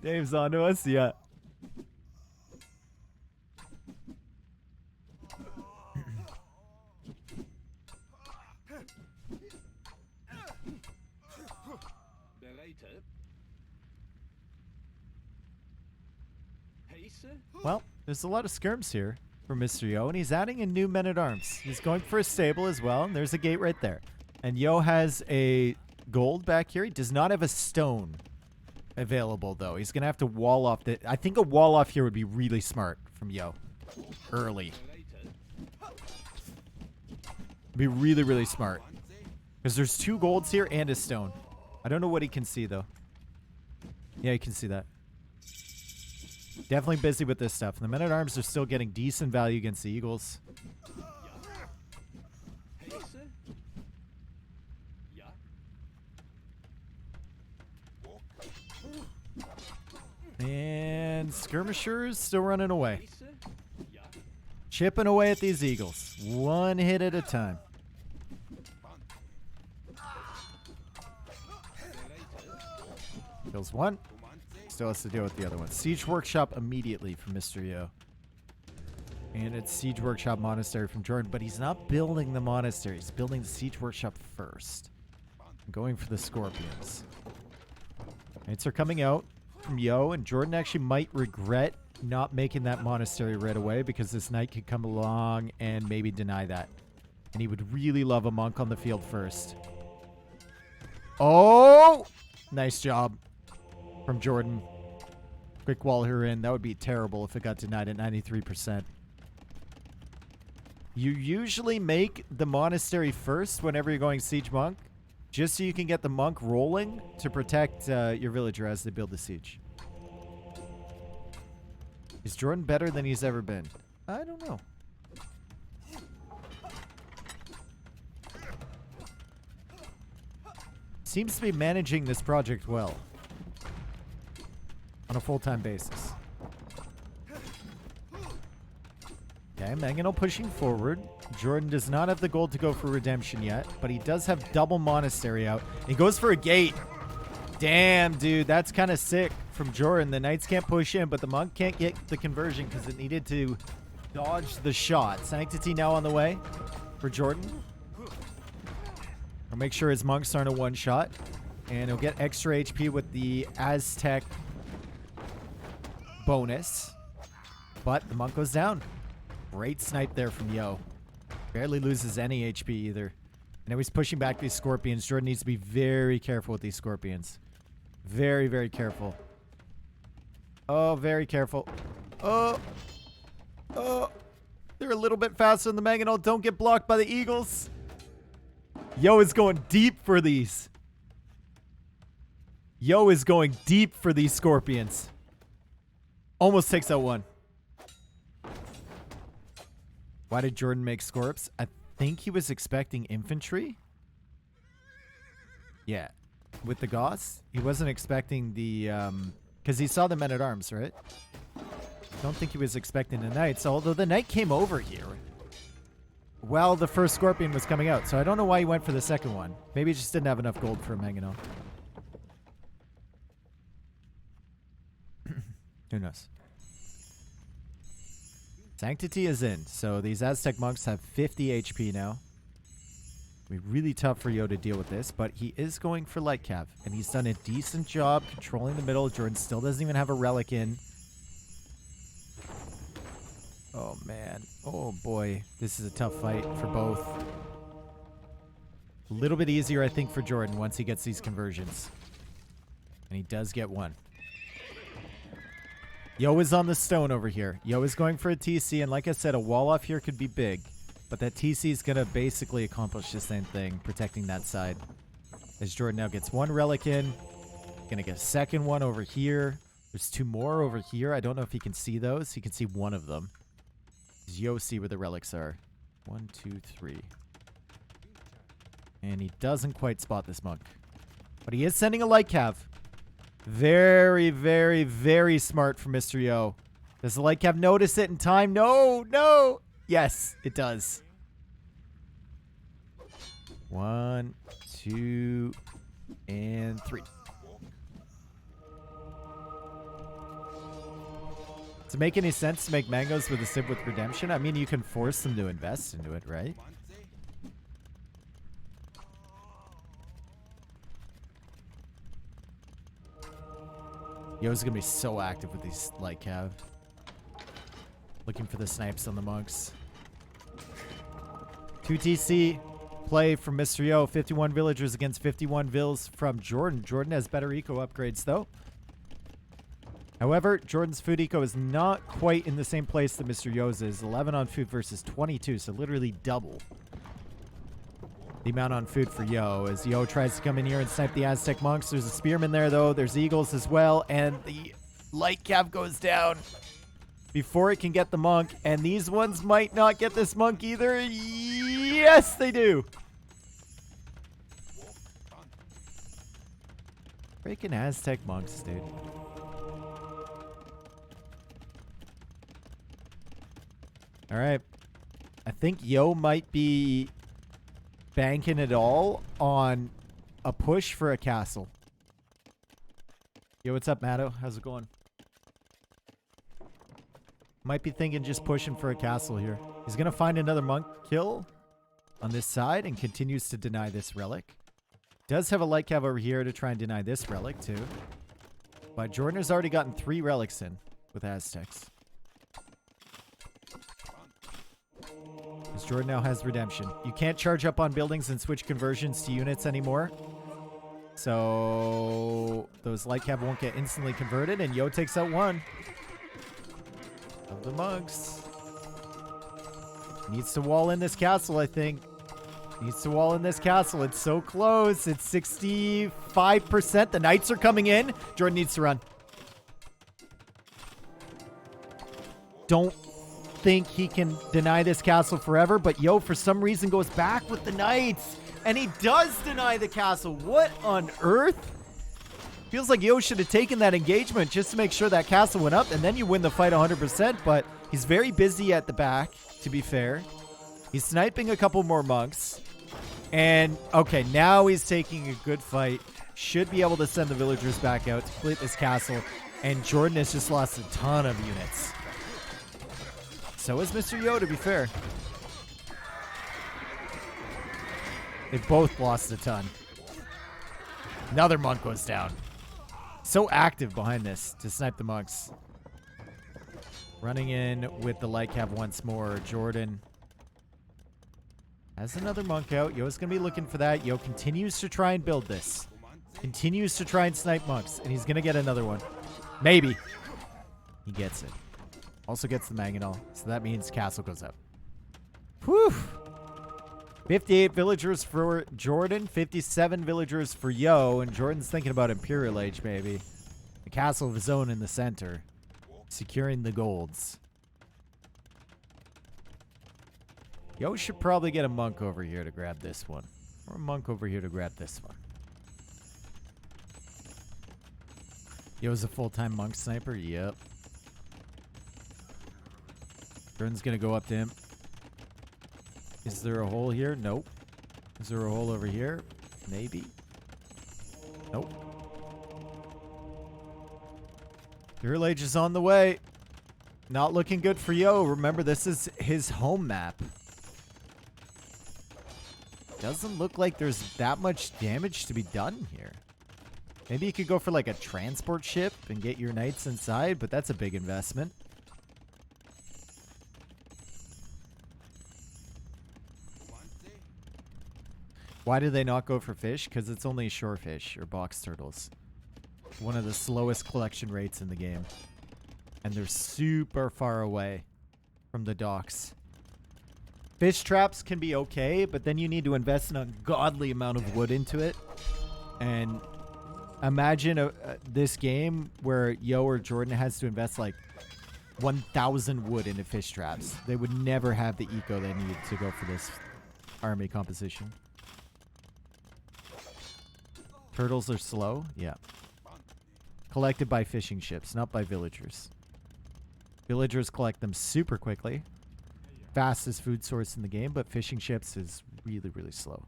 Speaker 1: Dave's on to us, yeah. Well, there's a lot of skirms here for Mr. Yo, and he's adding in new men-at-arms. He's going for a stable as well, and there's a gate right there. And Yo has a gold back here. He does not have a stone available, though. He's going to have to wall off the... I think a wall off here would be really smart from Yo. Early. Be really, really smart. Because there's 2 golds here and a stone. I don't know what he can see, though. Yeah, you can see that. Definitely busy with this stuff. And the men-at-arms are still getting decent value against the eagles. And skirmishers still running away. Chipping away at these eagles. One hit at a time. Kills one. Still has to deal with the other one. Siege Workshop immediately from Mr. Yo. And it's Siege Workshop Monastery from Jordan, but he's not building the monastery. He's building the Siege Workshop first. I'm going for the Scorpions. Knights are coming out from Yo, and Jordan actually might regret not making that monastery right away because this knight could come along and maybe deny that. And he would really love a monk on the field first. Oh! Nice job from Jordan. Quick wall her in. That would be terrible if it got denied at 93%. You usually make the monastery first whenever you're going siege monk, just so you can get the monk rolling to protect your villager as they build the siege. Is Jordan better than he's ever been? I don't know. Seems to be managing this project well. On a full-time basis. Okay, Mangonel pushing forward. Jordan does not have the gold to go for redemption yet, but he does have double monastery out. He goes for a gate. Damn, dude, that's kind of sick from Jordan. The knights can't push in, but the monk can't get the conversion because it needed to dodge the shot. Sanctity now on the way for Jordan. I'll make sure his monks aren't a one-shot. And he'll get extra HP with the Aztec bonus. But the monk goes down. Great snipe there from Yo. Barely loses any HP either. And now he's pushing back these scorpions. Jordan needs to be very careful with these scorpions. Very, very careful. Oh, very careful. Oh. Oh. They're a little bit faster than the Mangonel. Don't get blocked by the eagles. Yo is going deep for these. Yo is going deep for these scorpions. Almost takes out one. Why did Jordan make Scorps? I think he was expecting infantry. Yeah. With the Goths. He wasn't expecting the... because he saw the men-at-arms, right? Don't think he was expecting the knights. Although the knight came over here while the first scorpion was coming out. So I don't know why he went for the second one. Maybe he just didn't have enough gold for a Mangonel. Who knows? Sanctity is in. So these Aztec monks have 50 HP now. It'll be really tough for Yo to deal with this, but he is going for light cav. And he's done a decent job controlling the middle. Jordan still doesn't even have a relic in. Oh, man. Oh, boy. This is a tough fight for both. A little bit easier, I think, for Jordan once he gets these conversions. And he does get one. Yo is on the stone over here. Yo is going for a TC, and like I said, a wall off here could be big. But that TC is going to basically accomplish the same thing, protecting that side. As Jordan now gets one relic in. Going to get a second one over here. There's two more over here. I don't know if he can see those. He can see one of them. Does Yo see where the relics are? 1, 2, 3. And he doesn't quite spot this monk. But he is sending a light cav. Very, very, very smart from Mr. Yo. Does the light cav notice it in time? No, no. Yes, it does. 1, 2, and 3. Does it make any sense to make mangoes with a civ with redemption? I mean, you can force them to invest into it, right? Yo's gonna be so active with these light cav. Looking for the snipes on the monks. 2 TC play from Mr. Yo. 51 villagers against 51 vills from Jordan. Jordan has better eco upgrades though. However, Jordan's food eco is not quite in the same place that Mr. Yo's is. 11 on food versus 22, so literally double the amount on food for Yo. As Yo tries to come in here and snipe the Aztec monks. There's a spearman there though. There's eagles as well. And the light cav goes down before it can get the monk. And these ones might not get this monk either. Yes, they do. Freaking Aztec monks, dude. All right. I think Yo might be banking it all on a push for a castle. Yo, what's up, Matto? How's it going? Might be thinking just pushing for a castle here. He's going to find another monk kill on this side and continues to deny this relic. Does have a light cav over here to try and deny this relic too. But Jordan has already gotten 3 relics in with Aztecs. Because Jordan now has redemption. You can't charge up on buildings and switch conversions to units anymore. So those light cav won't get instantly converted, and Yo takes out 1 of the monks. Needs to wall in this castle, I think. Needs to wall in this castle. It's so close. It's 65%. The knights are coming in. Jordan needs to run. Don't think he can deny this castle forever, but Yo, for some reason, goes back with the knights. And he does deny the castle. What on earth? Feels like Yo should have taken that engagement just to make sure that castle went up, and then you win the fight 100%, but he's very busy at the back, to be fair. He's sniping a couple more monks. And, okay, now he's taking a good fight. Should be able to send the villagers back out to complete this castle. And Jordan has just lost a ton of units. So has Mr. Yo, to be fair. They both lost a ton. Another monk goes down. So active behind this to snipe the monks. Running in with the light cav once more. Jordan has another monk out. Yo's going to be looking for that. Yo continues to try and build this. Continues to try and snipe monks. And he's going to get another one. Maybe. He gets it. Also gets the mangonel. So that means castle goes up. Whew. 58 villagers for Jordan. 57 villagers for Yo. And Jordan's thinking about Imperial Age, maybe. A castle of his own in the center. Securing the golds. Yo should probably get a monk over here to grab this one. Or a monk over here to grab this one. Yo's a full-time monk sniper? Yep. Jordan's gonna go up to him. Is there a hole here? Nope. Is there a hole over here? Maybe. Nope. Imperial Age is on the way. Not looking good for Yo. Remember, this is his home map. Doesn't look like there's that much damage to be done here. Maybe you could go for like a transport ship and get your knights inside, but that's a big investment. Why do they not go for fish? Because it's only shore fish or box turtles. One of the slowest collection rates in the game. And they're super far away from the docks. Fish traps can be okay, but then you need to invest an ungodly amount of wood into it. And imagine this game where Yo or Jordan has to invest like 1,000 wood into fish traps. They would never have the eco they need to go for this army composition. Turtles are slow? Yeah. Collected by fishing ships, not by villagers. Villagers collect them super quickly. Fastest food source in the game, but fishing ships is really, really slow.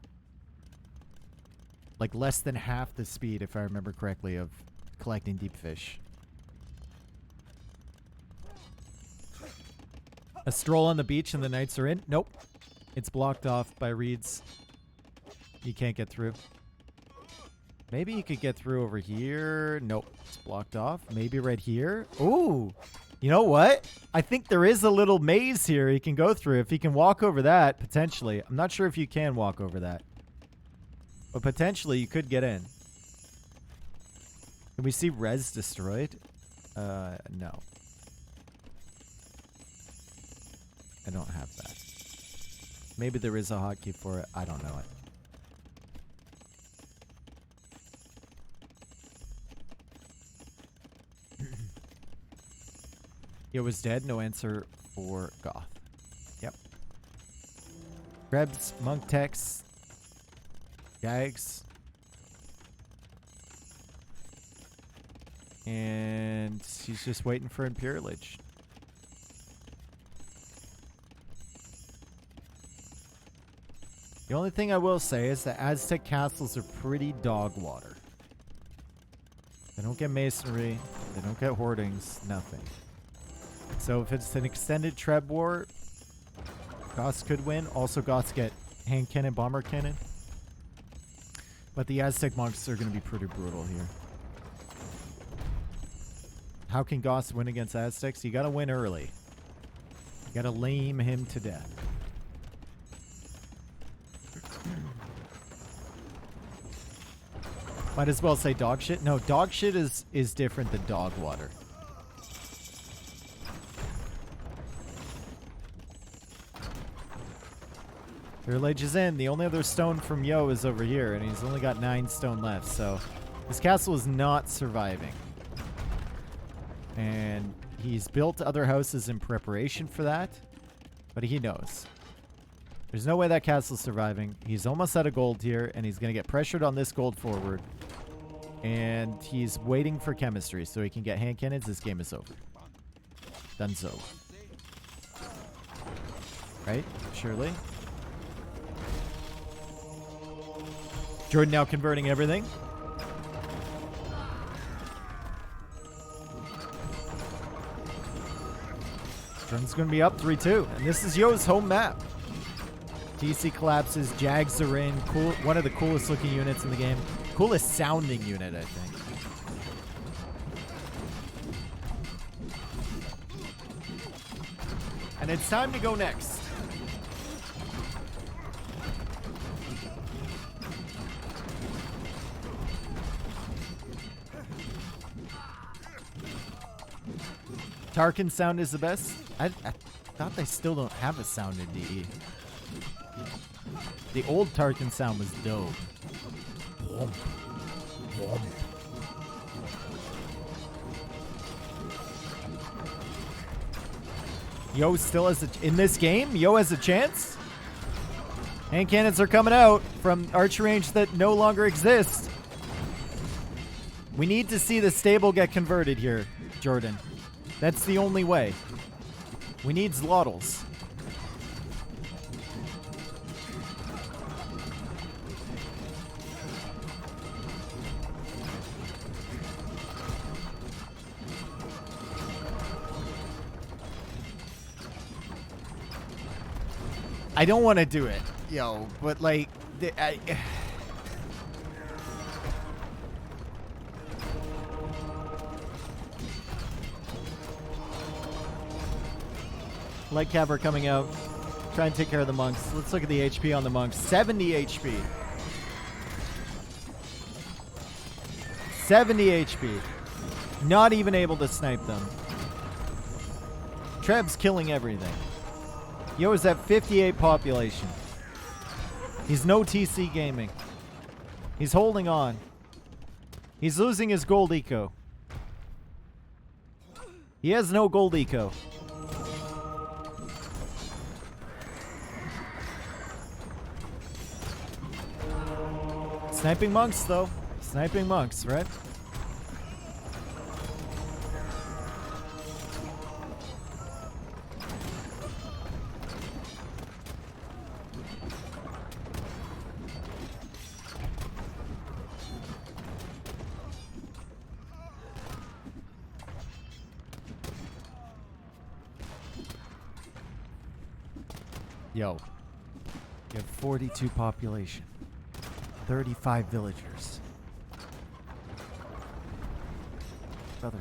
Speaker 1: Like less than half the speed, if I remember correctly, of collecting deep fish. A stroll on the beach and the knights are in? Nope. It's blocked off by reeds. You can't get through. Maybe you could get through over here. Nope. It's blocked off. Maybe right here. Ooh. You know what? I think there is a little maze here he can go through. If he can walk over that, potentially. I'm not sure if you can walk over that. But potentially you could get in. Can we see res destroyed? No. I don't have that. Maybe there is a hotkey for it. I don't know it. It was dead. No answer for Goth. Yep. Krebs, Monk Tex, Gags. And he's just waiting for Imperial Age. The only thing I will say is that Aztec castles are pretty dog water. They don't get masonry. They don't get hoardings. Nothing. So if it's an extended Treb war, Goths could win. Also, Goths get hand cannon, bomber cannon. But the Aztec monks are going to be pretty brutal here. How can Goths win against Aztecs? You got to win early. You got to lame him to death. Might as well say dog shit. No, dog shit is different than dog water. Village is in. The only other stone from Yo is over here, and he's only got 9 stone left, so this castle is not surviving. And he's built other houses in preparation for that, but he knows. There's no way that castle's surviving. He's almost out of gold here, and he's going to get pressured on this gold forward. And he's waiting for chemistry so he can get hand cannons. This game is over. Done so. Right? Surely. Jordan now converting everything. Jordan's going to be up 3-2. And this is Yo's home map. TC collapses. Jags are in. Cool. One of the coolest looking units in the game. Coolest sounding unit, I think. And it's time to go next. Tarkin sound is the best. I thought they still don't have a sound in DE. The old Tarkin sound was dope. Yo still has in this game. Yo has a chance. Hand cannons are coming out from archer range that no longer exists. We need to see the stable get converted here, Jordan. That's the only way. We need Zlottles. I don't want to do it, yo, but like, Light Cav coming out. Try and take care of the monks. Let's look at the HP on the monks. 70 HP. 70 HP. Not even able to snipe them. Treb's killing everything. Yo is at 58 population. He's no TC gaming. He's holding on. He's losing his gold eco. He has no gold eco. Sniping monks, though. Sniping monks, right? Yo. You have 42 population. 35 villagers. Brother.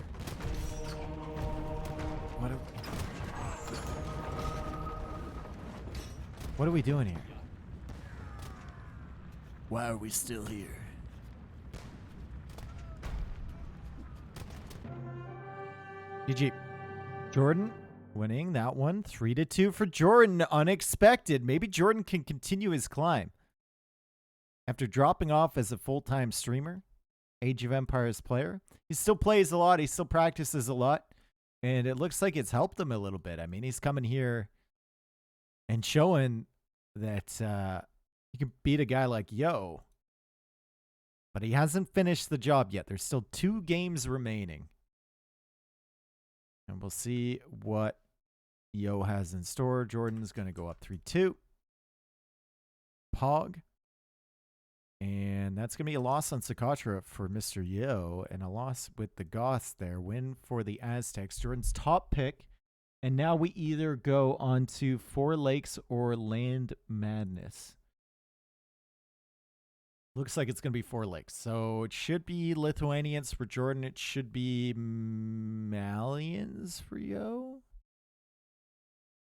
Speaker 1: What are we doing here? Why are we still here? GG. Jordan winning that one. 3-2 for Jordan. Unexpected. Maybe Jordan can continue his climb. After dropping off as a full-time streamer, Age of Empires player, he still plays a lot. He still practices a lot. And it looks like it's helped him a little bit. I mean, he's coming here and showing that he can beat a guy like Yo. But he hasn't finished the job yet. There's still 2 games remaining. And we'll see what Yo has in store. Jordan's going to go up 3-2. Pog. And that's going to be a loss on Catra for Mr. Yo, and a loss with the Goths there. Win for the Aztecs. Jordan's top pick. And now we either go on to Four Lakes or Land Madness. Looks like it's going to be Four Lakes. So it should be Lithuanians for Jordan. It should be Malians for Yo.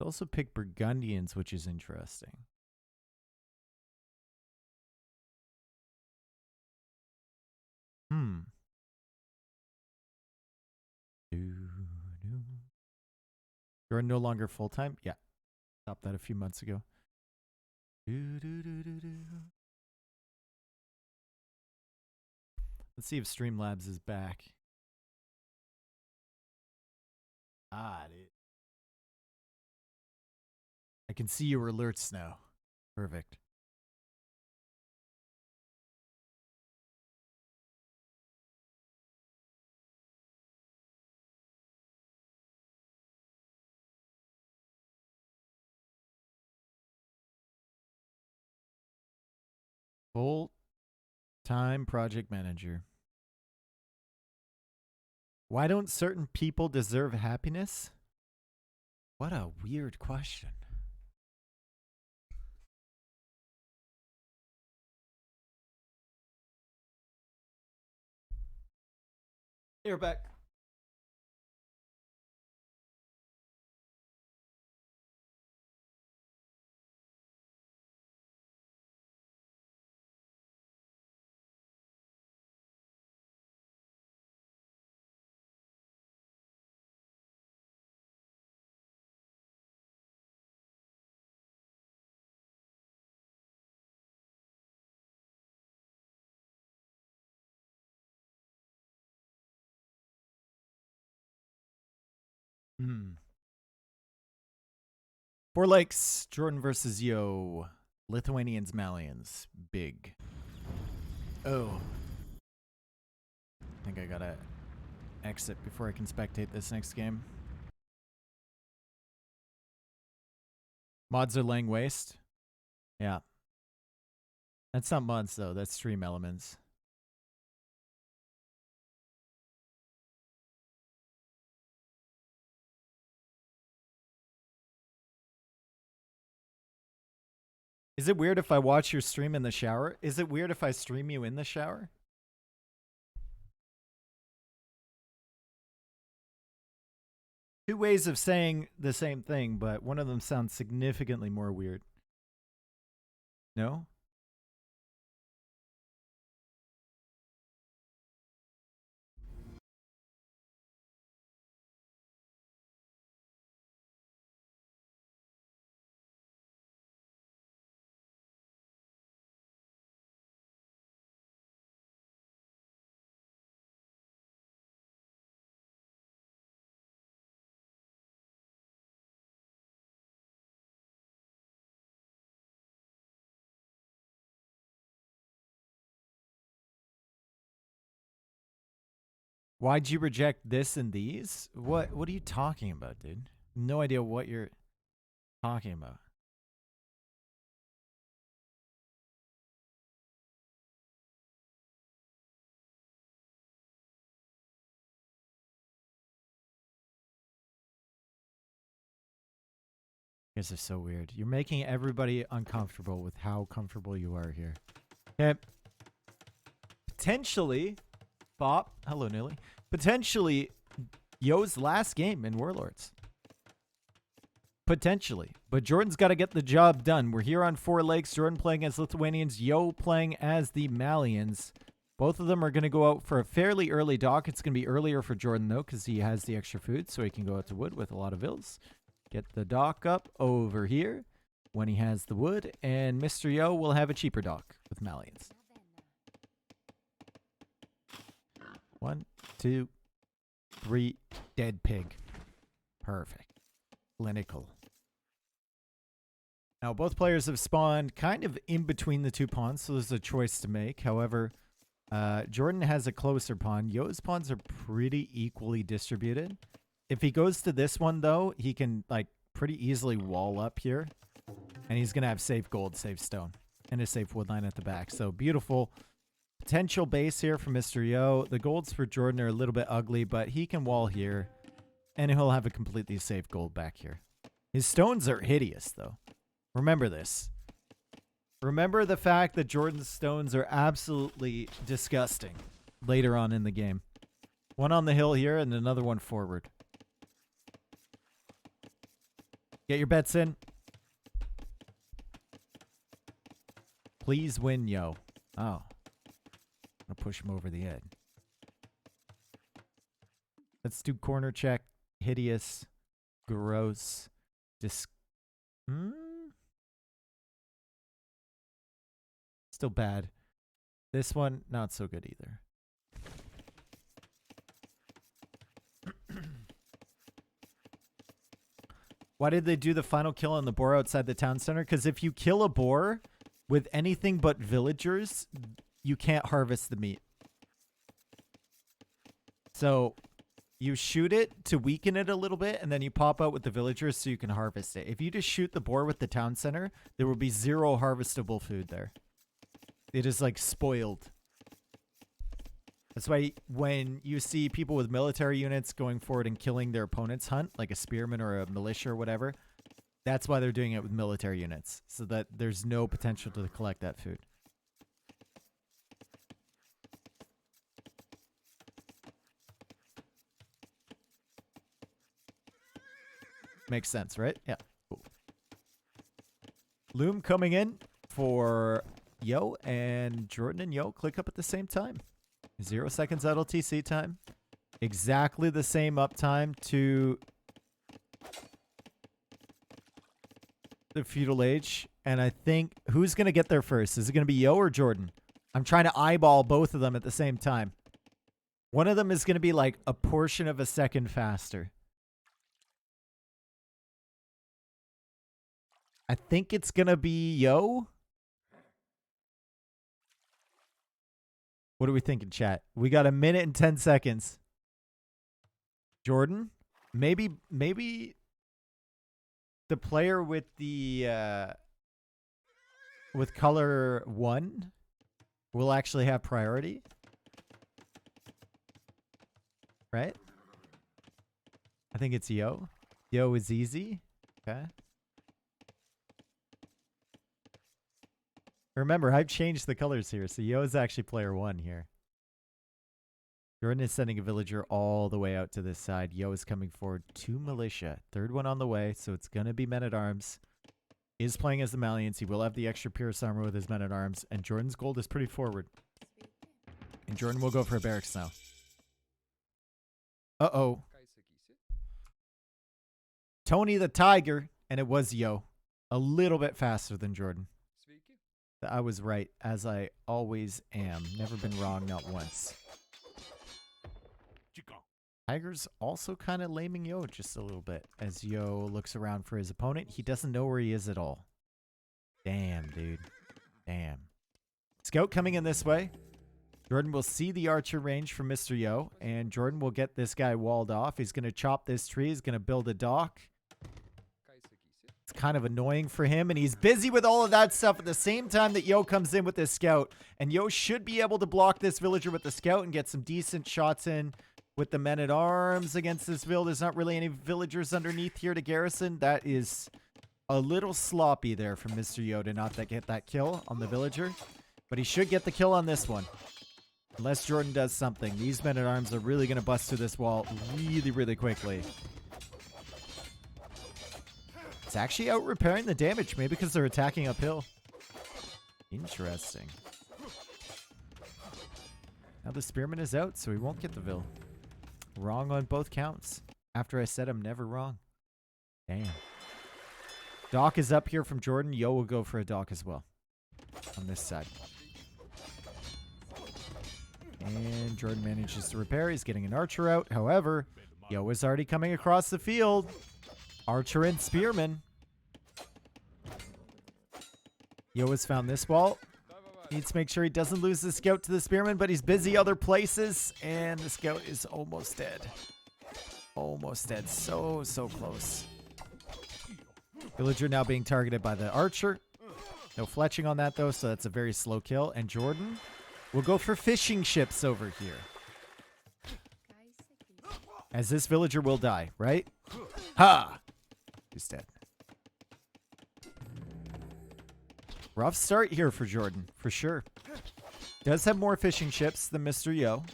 Speaker 1: Also pick Burgundians, which is interesting. Jordan no longer full-time? Yeah. Stopped that a few months ago. Let's see if Streamlabs is back. Dude. I can see your alerts now. Perfect. Full-time project manager. Why don't certain people deserve happiness? What a weird question. You're back. Four Lakes, Jordan versus Yo. Lithuanians, Malians. Big. Oh. I think I gotta exit before I can spectate this next game. Mods are laying waste. Yeah. That's not mods, though. That's stream elements. Is it weird if I watch your stream in the shower? Is it weird if I stream you in the shower? Two ways of saying the same thing, but one of them sounds significantly more weird. No? Why'd you reject this and these? What are you talking about, dude? No idea what you're talking about. You guys are so weird. You're making everybody uncomfortable with how comfortable you are here. Okay. Potentially, Bop, hello Nilly. Potentially, Yo's last game in Warlords. Potentially. But Jordan's got to get the job done. We're here on Four Lakes. Jordan playing as Lithuanians. Yo playing as the Malians. Both of them are going to go out for a fairly early dock. It's going to be earlier for Jordan, though, because he has the extra food, so he can go out to wood with a lot of vills. Get the dock up over here when he has the wood. And Mr. Yo will have a cheaper dock with Malians. 1, 2, 3. Dead pig. Perfect. Clinical. Now, both players have spawned kind of in between the two pawns, so there's a choice to make. However, Jordan has a closer pawn. Yo's pawns are pretty equally distributed. If he goes to this one, though, he can, like, pretty easily wall up here. And he's going to have safe gold, safe stone. and a safe wood line at the back. So beautiful potential base here for Mr. Yo. The golds for Jordan are a little bit ugly, but he can wall here, and he'll have a completely safe gold back here. His stones are hideous, though. Remember this. Remember the fact that Jordan's stones are absolutely disgusting later on in the game. One on the hill here and another one forward. Get your bets in. Please win, Yo. Oh. I'm going to push him over the edge. Let's do corner check. Hideous. Gross. Still bad. This one, not so good either. Why did they do the final kill on the boar outside the town center? Because if you kill a boar with anything but villagers, you can't harvest the meat. So you shoot it to weaken it a little bit, and then you pop out with the villagers so you can harvest it. If you just shoot the boar with the town center, there will be 0 harvestable food there. It is like spoiled. That's why when you see people with military units going forward and killing their opponent's hunt, like a spearman or a militia or whatever, that's why they're doing it with military units, so that there's no potential to collect that food. Makes sense, right? Yeah. Cool. Loom coming in for Yo, and Jordan and Yo click up at the same time. 0 seconds idle TC time. Exactly the same uptime to the feudal age. And I think, who's going to get there first? Is it going to be Yo or Jordan? I'm trying to eyeball both of them at the same time. One of them is going to be like a portion of a second faster. I think it's going to be Yo. What are we thinking, chat? We got 1 minute and 10 seconds. Jordan? Maybe the player with the with color 1 will actually have priority. Right? I think it's Yo. Yo is easy. Okay. Remember, I've changed the colors here, so Yo is actually player 1 here. Jordan is sending a villager all the way out to this side. Yo is coming forward to militia. 3rd one on the way, so it's going to be men-at-arms. Is playing as the Malians. He will have the extra Pierce armor with his men-at-arms, and Jordan's gold is pretty forward. And Jordan will go for a barracks now. Uh-oh. Tony the Tiger, and it was Yo. A little bit faster than Jordan. I was right, as I always am. Never been wrong, not once. Tiger's also kind of laming Yo just a little bit as Yo looks around for his opponent. He doesn't know where he is at all. Damn, dude. Damn. Scout coming in this way. Jordan will see the archer range from Mr. Yo, and Jordan will get this guy walled off. He's going to chop this tree. He's going to build a dock. It's kind of annoying for him, and he's busy with all of that stuff at the same time that Yo comes in with this scout. And Yo should be able to block this villager with the scout and get some decent shots in with the men-at-arms against this village. There's not really any villagers underneath here to garrison. That is a little sloppy there from Mr. Yo to not get that kill on the villager. But he should get the kill on this one. Unless Jordan does something. These men-at-arms are really going to bust through this wall really, really quickly. It's actually out repairing the damage, maybe because they're attacking uphill. Interesting. Now the spearman is out, so he won't get the vill. Wrong on both counts. After I said I'm never wrong. Damn. Dock is up here from Jordan. Yo will go for a dock as well. On this side. And Jordan manages to repair. He's getting an archer out. However, Yo is already coming across the field. Archer and spearman. Yo has found this wall. Needs to make sure he doesn't lose the scout to the spearman, but he's busy other places. And the scout is almost dead. Almost dead. So close. Villager now being targeted by the archer. No fletching on that, though, so that's a very slow kill. And Jordan will go for fishing ships over here. As this villager will die, right? Ha! He's dead. Rough start here for Jordan, for sure. Does have more fishing ships than Mr. Yo.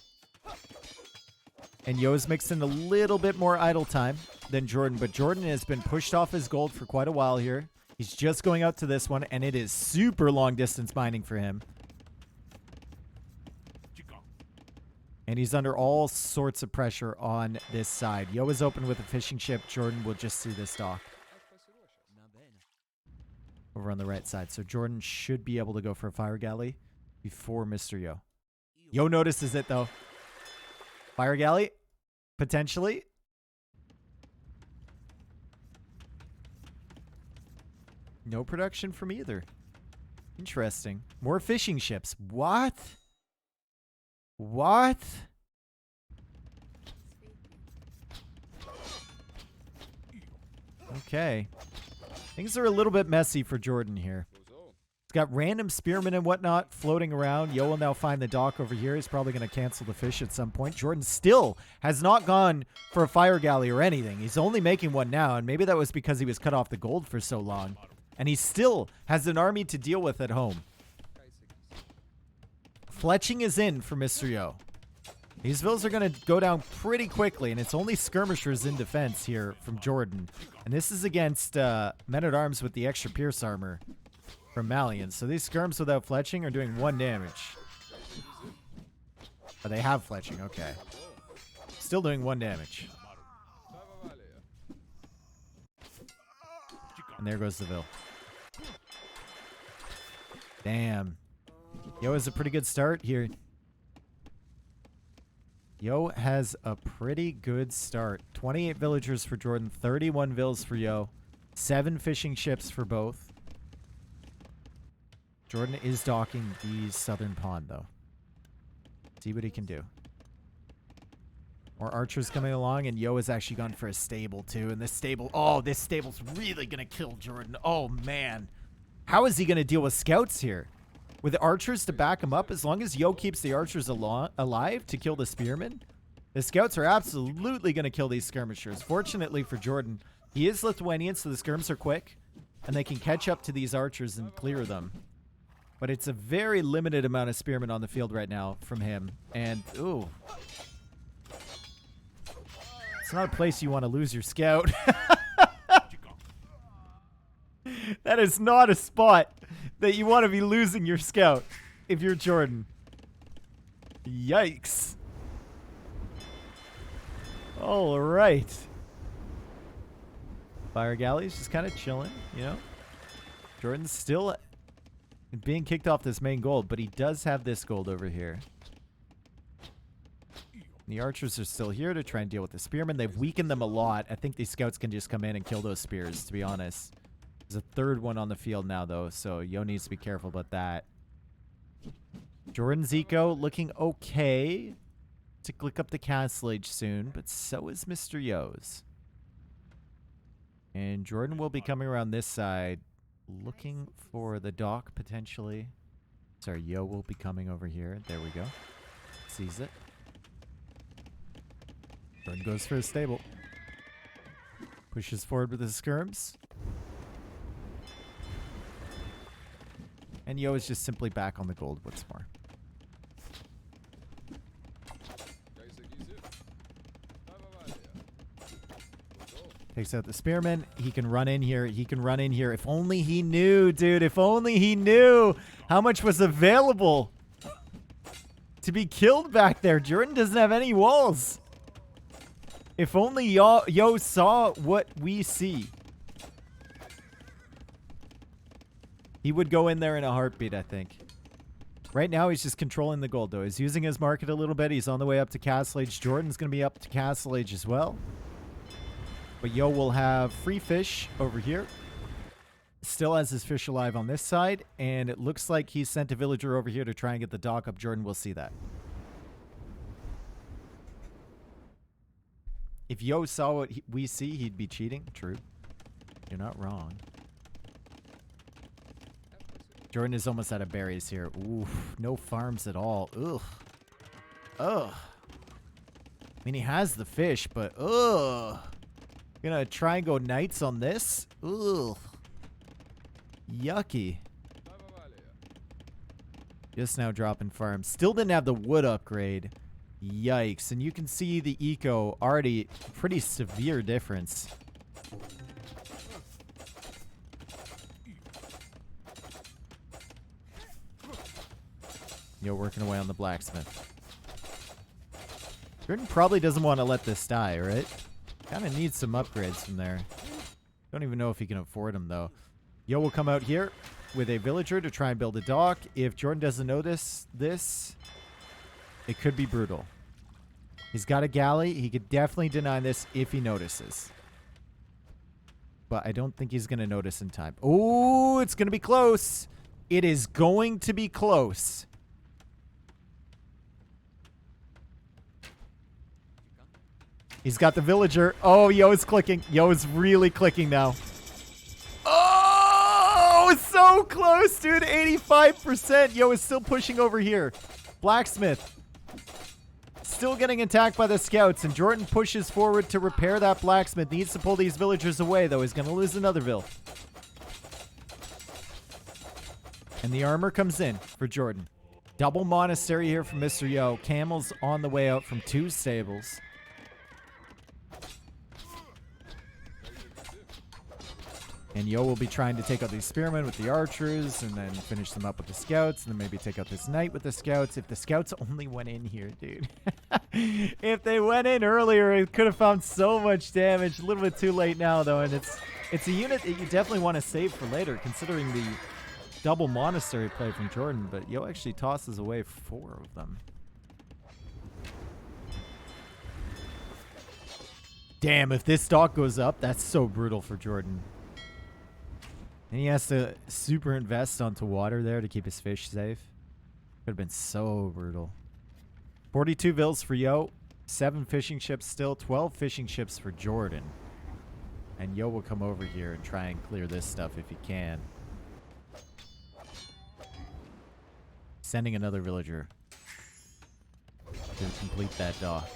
Speaker 1: And Yo's mixed in a little bit more idle time than Jordan, but Jordan has been pushed off his gold for quite a while here. He's just going out to this one, and it is super long distance mining for him. And he's under all sorts of pressure on this side. Yo is open with a fishing ship. Jordan will just see this dock over on the right side. So Jordan should be able to go for a fire galley before Mr. Yo. Yo notices it, though. Fire galley, potentially. No production from either. Interesting. More fishing ships. What? What? Okay. Things are a little bit messy for Jordan here. He's got random spearmen and whatnot floating around. Yo will now find the dock over here. He's probably going to cancel the fish at some point. Jordan still has not gone for a fire galley or anything. He's only making one now, and maybe that was because he was cut off the gold for so long. And he still has an army to deal with at home. Fletching is in for Mr. Yo. These villas are going to go down pretty quickly, and it's only skirmishers in defense here from Jordan. And this is against men-at-arms with the extra pierce armor from Malian. So these skirms without fletching are doing 1 damage. But they have fletching, okay. Still doing 1 damage. And there goes the Vil. Damn. Yo has a pretty good start here. Yo has a pretty good start. 28 villagers for Jordan, 31 Vils for Yo, 7 fishing ships for both. Jordan is docking the southern pond, though. See what he can do. More archers coming along, and Yo has actually gone for a stable, too. And this stable... Oh, this stable's really going to kill Jordan. Oh, man. How is he going to deal with scouts here? With archers to back him up, as long as Yo keeps the archers alive to kill the spearmen, the scouts are absolutely going to kill these skirmishers. Fortunately for Jordan, he is Lithuanian, so the skirms are quick, and they can catch up to these archers and clear them. But it's a very limited amount of spearmen on the field right now from him. And, ooh. It's not a place you want to lose your scout. That is not a spot that you want to be losing your scout if you're Jordan. Yikes. All right. Fire galley's just kind of chilling, you know. Jordan's still being kicked off this main gold, but he does have this gold over here. The archers are still here to try and deal with the spearmen. They've weakened them a lot. I think these scouts can just come in and kill those spears, to be honest. There's a third one on the field now, though, so Yo needs to be careful about that. Jordan's eco looking okay to click up the castle age soon, but so is Mr. Yo's. And Jordan will be coming around this side, looking for the dock, potentially. Sorry, Yo will be coming over here. There we go. Sees it. Jordan goes for a stable. Pushes forward with his skirms. And Yo is just simply back on the gold once more. Takes out the spearman. He can run in here. He can run in here. If only he knew, dude. If only he knew how much was available to be killed back there. Jordan doesn't have any walls. If only Yo saw what we see. He would go in there in a heartbeat, I think. Right now, he's just controlling the gold, though. He's using his market a little bit. He's on the way up to Castle Age. Jordan's going to be up to Castle Age as well. But Yo will have free fish over here. Still has his fish alive on this side. And it looks like he sent a villager over here to try and get the dock up. Jordan will see that. If Yo saw what we see, he'd be cheating. True. You're not wrong. Jordan is almost out of berries here. Oof, no farms at all. Ugh. Ugh. I mean, he has the fish, but ugh. Gonna try and go knights on this? Ugh. Yucky. Just now dropping farms. Still didn't have the wood upgrade. Yikes. And you can see the eco already pretty severe difference. Yo, working away on the blacksmith. Jordan probably doesn't want to let this die, right? Kind of needs some upgrades from there. Don't even know if he can afford them, though. Yo will come out here with a villager to try and build a dock. If Jordan doesn't notice this, it could be brutal. He's got a galley. He could definitely deny this if he notices. But I don't think he's going to notice in time. Oh, it's going to be close. It is going to be close. He's got the villager. Oh, Yo is clicking. Yo is really clicking now. Oh, so close, dude. 85%. Yo is still pushing over here. Blacksmith. Still getting attacked by the scouts, and Jordan pushes forward to repair that blacksmith. Needs to pull these villagers away, though. He's going to lose another vill. And the armor comes in for Jordan. Double monastery here from Mr. Yo. Camels on the way out from 2 stables. And Yo will be trying to take out these spearmen with the archers and then finish them up with the scouts and then maybe take out this knight with the scouts. If the scouts only went in here, dude. If they went in earlier, it could have found so much damage. A little bit too late now, though. And it's a unit that you definitely want to save for later, considering the double monastery play from Jordan. But Yo actually tosses away 4 of them. Damn, if this dock goes up, that's so brutal for Jordan. And he has to super invest onto water there to keep his fish safe. Could have been so brutal. 42 vills for Yo. 7 fishing ships still. 12 fishing ships for Jordan. And Yo will come over here and try and clear this stuff if he can. Sending another villager to complete that dock.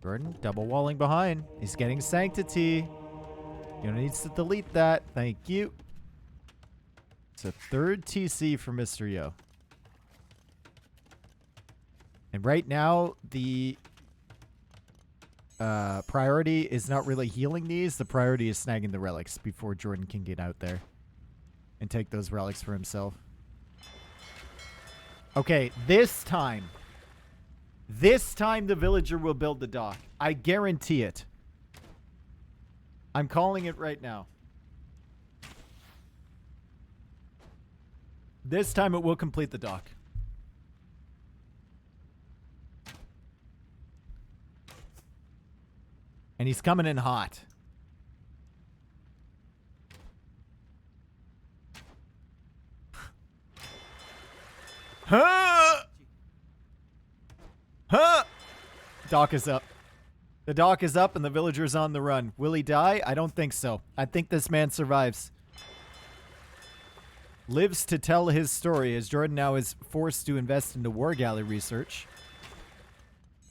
Speaker 1: Jordan, double walling behind. He's getting sanctity. You needs to delete that. Thank you. It's a 3rd TC for Mr. Yo. And right now, the priority is not really healing these. The priority is snagging the relics before Jordan can get out there and take those relics for himself. Okay, this time the villager will build the dock. I guarantee it. I'm calling it right now. This time it will complete the dock. And he's coming in hot. Huh? Huh? Dock is up. The dock is up and the villager's on the run. Will he die? I don't think so. I think this man survives. Lives to tell his story as Jordan now is forced to invest into war galley research.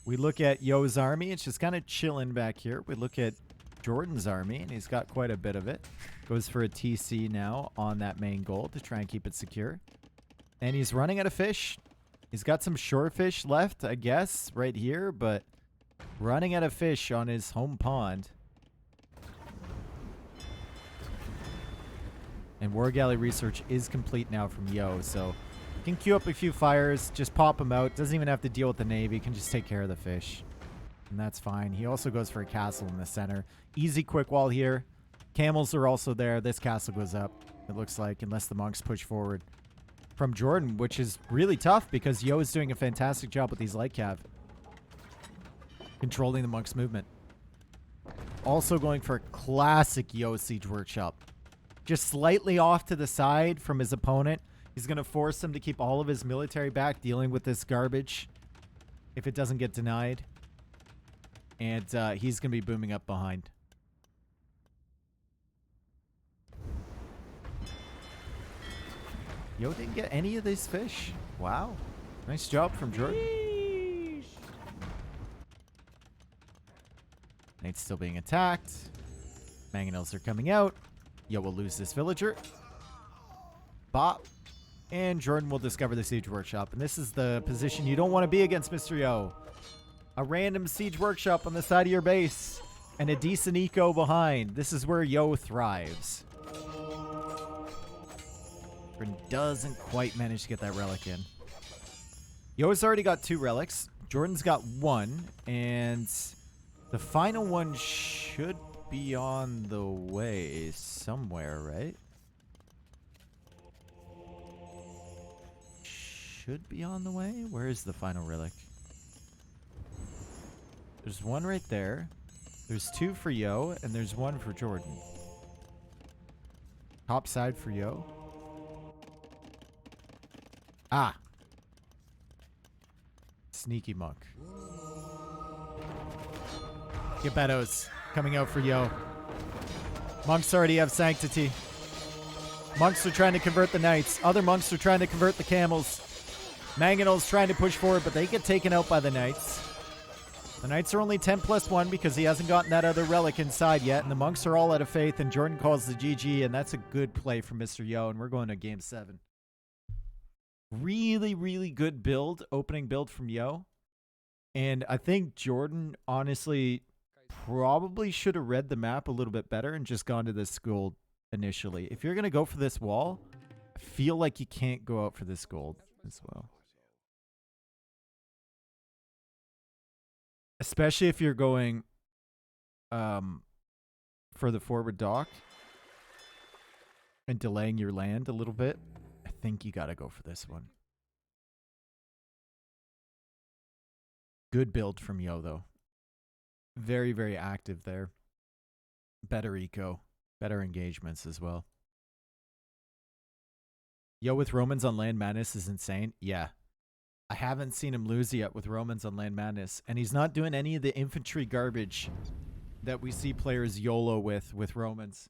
Speaker 1: We look at Yo's army. It's just kind of chilling back here. We look at Jordan's army, and he's got quite a bit of it. Goes for a TC now on that main goal to try and keep it secure. And he's running out of fish. He's got some shore fish left, I guess, right here, but running out of fish on his home pond. And War Galley research is complete now from Yo, so you can queue up a few fires, just pop them out. Doesn't even have to deal with the Navy, can just take care of the fish. And that's fine. He also goes for a castle in the center. Easy quick wall here. Camels are also there. This castle goes up, it looks like, unless the monks push forward. From Jordan, which is really tough because Yo is doing a fantastic job with these light cav. Controlling the monks' movement. Also going for a classic Yo siege workshop. Just slightly off to the side from his opponent. He's going to force him to keep all of his military back dealing with this garbage if it doesn't get denied. And he's going to be booming up behind. Yo didn't get any of these fish. Wow. Nice job from Jordan. Nate's still being attacked. Mangonels are coming out. Yo will lose this villager. Bop. And Jordan will discover the Siege Workshop. And this is the position you don't want to be against Mr. Yo. A random Siege Workshop on the side of your base. And a decent eco behind. This is where Yo thrives. Jordan doesn't quite manage to get that relic in. Yo's already got 2 relics. Jordan's got 1. And the final one should be on the way somewhere, right? Should be on the way. Where is the final relic? There's 1 right there. There's 2 for Yo, and there's 1 for Jordan. Top side for Yo. Ah. Sneaky monk. Gebettos coming out for Yo. Monks already have sanctity. Monks are trying to convert the knights. Other monks are trying to convert the camels. Mangonel's trying to push forward, but they get taken out by the knights. The knights are only 10+1 because he hasn't gotten that other relic inside yet, and the monks are all out of faith, and Jordan calls the GG, and that's a good play from Mr. Yo, and we're going to game 7. Really, really good build, opening build from Yo. And I think Jordan, honestly, probably should have read the map a little bit better and just gone to this gold initially. If you're going to go for this wall, I feel like you can't go out for this gold as well. Especially if you're going for the forward dock and delaying your land a little bit. I think you got to go for this one. Good build from Yo, though. Very, very active there. Better eco. Better engagements as well. Yo with Romans on Land Madness is insane. Yeah. I haven't seen him lose yet with Romans on Land Madness. And he's not doing any of the infantry garbage that we see players YOLO with Romans.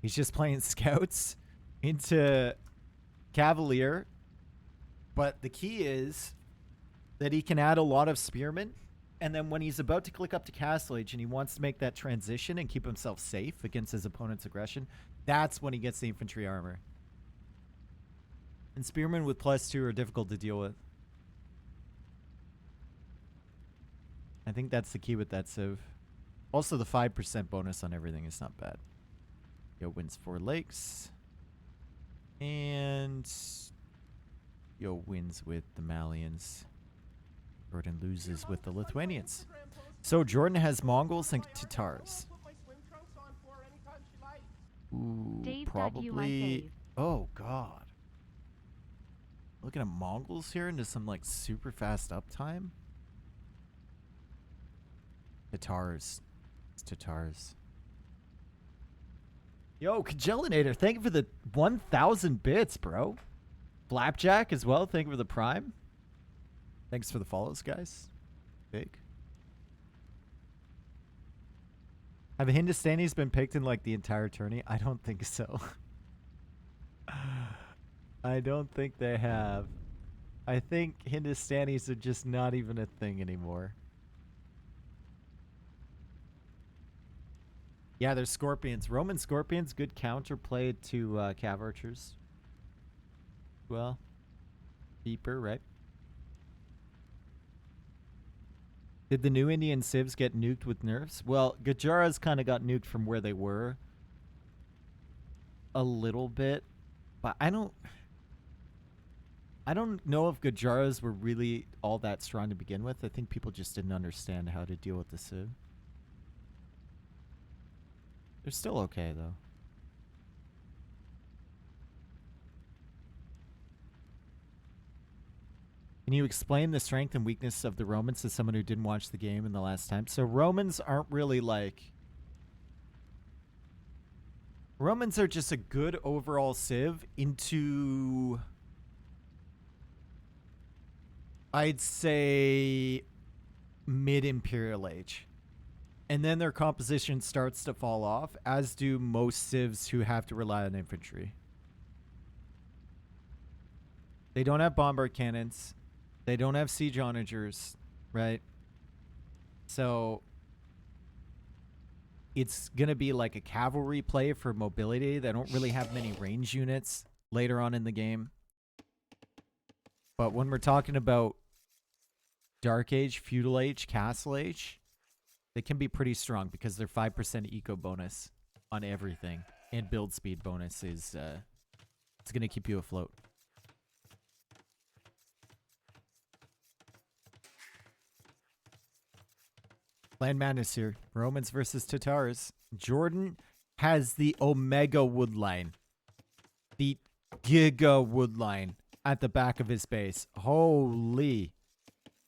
Speaker 1: He's just playing scouts into Cavalier. But the key is that he can add a lot of spearmen. And then when he's about to click up to Castle Age and he wants to make that transition and keep himself safe against his opponent's aggression, that's when he gets the infantry armor. And spearmen with +2 are difficult to deal with. I think that's the key with that civ. Also, the 5% bonus on everything is not bad. Yo wins 4 lakes. And Yo wins with the Malians. Jordan loses with the Lithuanians. So Jordan has Mongols and Tatars. Ooh, probably. Oh, God. Looking at Mongols here into some, like, super fast uptime. Tatars. It's Tatars. Yo, Congelinator, thank you for the 1,000 bits, bro. Flapjack as well, thank you for the prime. Thanks for the follows, guys. Big. Have Hindustanis been picked in, like, the entire tourney? I don't think so. I don't think they have. I think Hindustanis are just not even a thing anymore. Yeah, they're Scorpions. Roman Scorpions, good counterplay to Cav Archers. Well, deeper, right? Did the new Indian civs get nuked with nerfs? Well, Gajara's kind of got nuked from where they were. A little bit. But I don't know if Gajaras were really all that strong to begin with. I think people just didn't understand how to deal with the civ. They're still okay, though. Can you explain the strength and weakness of the Romans to someone who didn't watch the game in the last time? So Romans aren't really like... Romans are just a good overall civ into... I'd say mid-Imperial Age. And then their composition starts to fall off, as do most civs who have to rely on infantry. They don't have bombard cannons. They don't have siege onagers, right? So it's going to be like a cavalry play for mobility. They don't really have many range units later on in the game. But when we're talking about Dark Age, Feudal Age, Castle Age, they can be pretty strong because they're 5% eco bonus on everything. And build speed bonus is it's going to keep you afloat. Land Madness here. Romans versus Tatars. Jordan has the Omega wood line. The Giga wood line at the back of his base. Holy.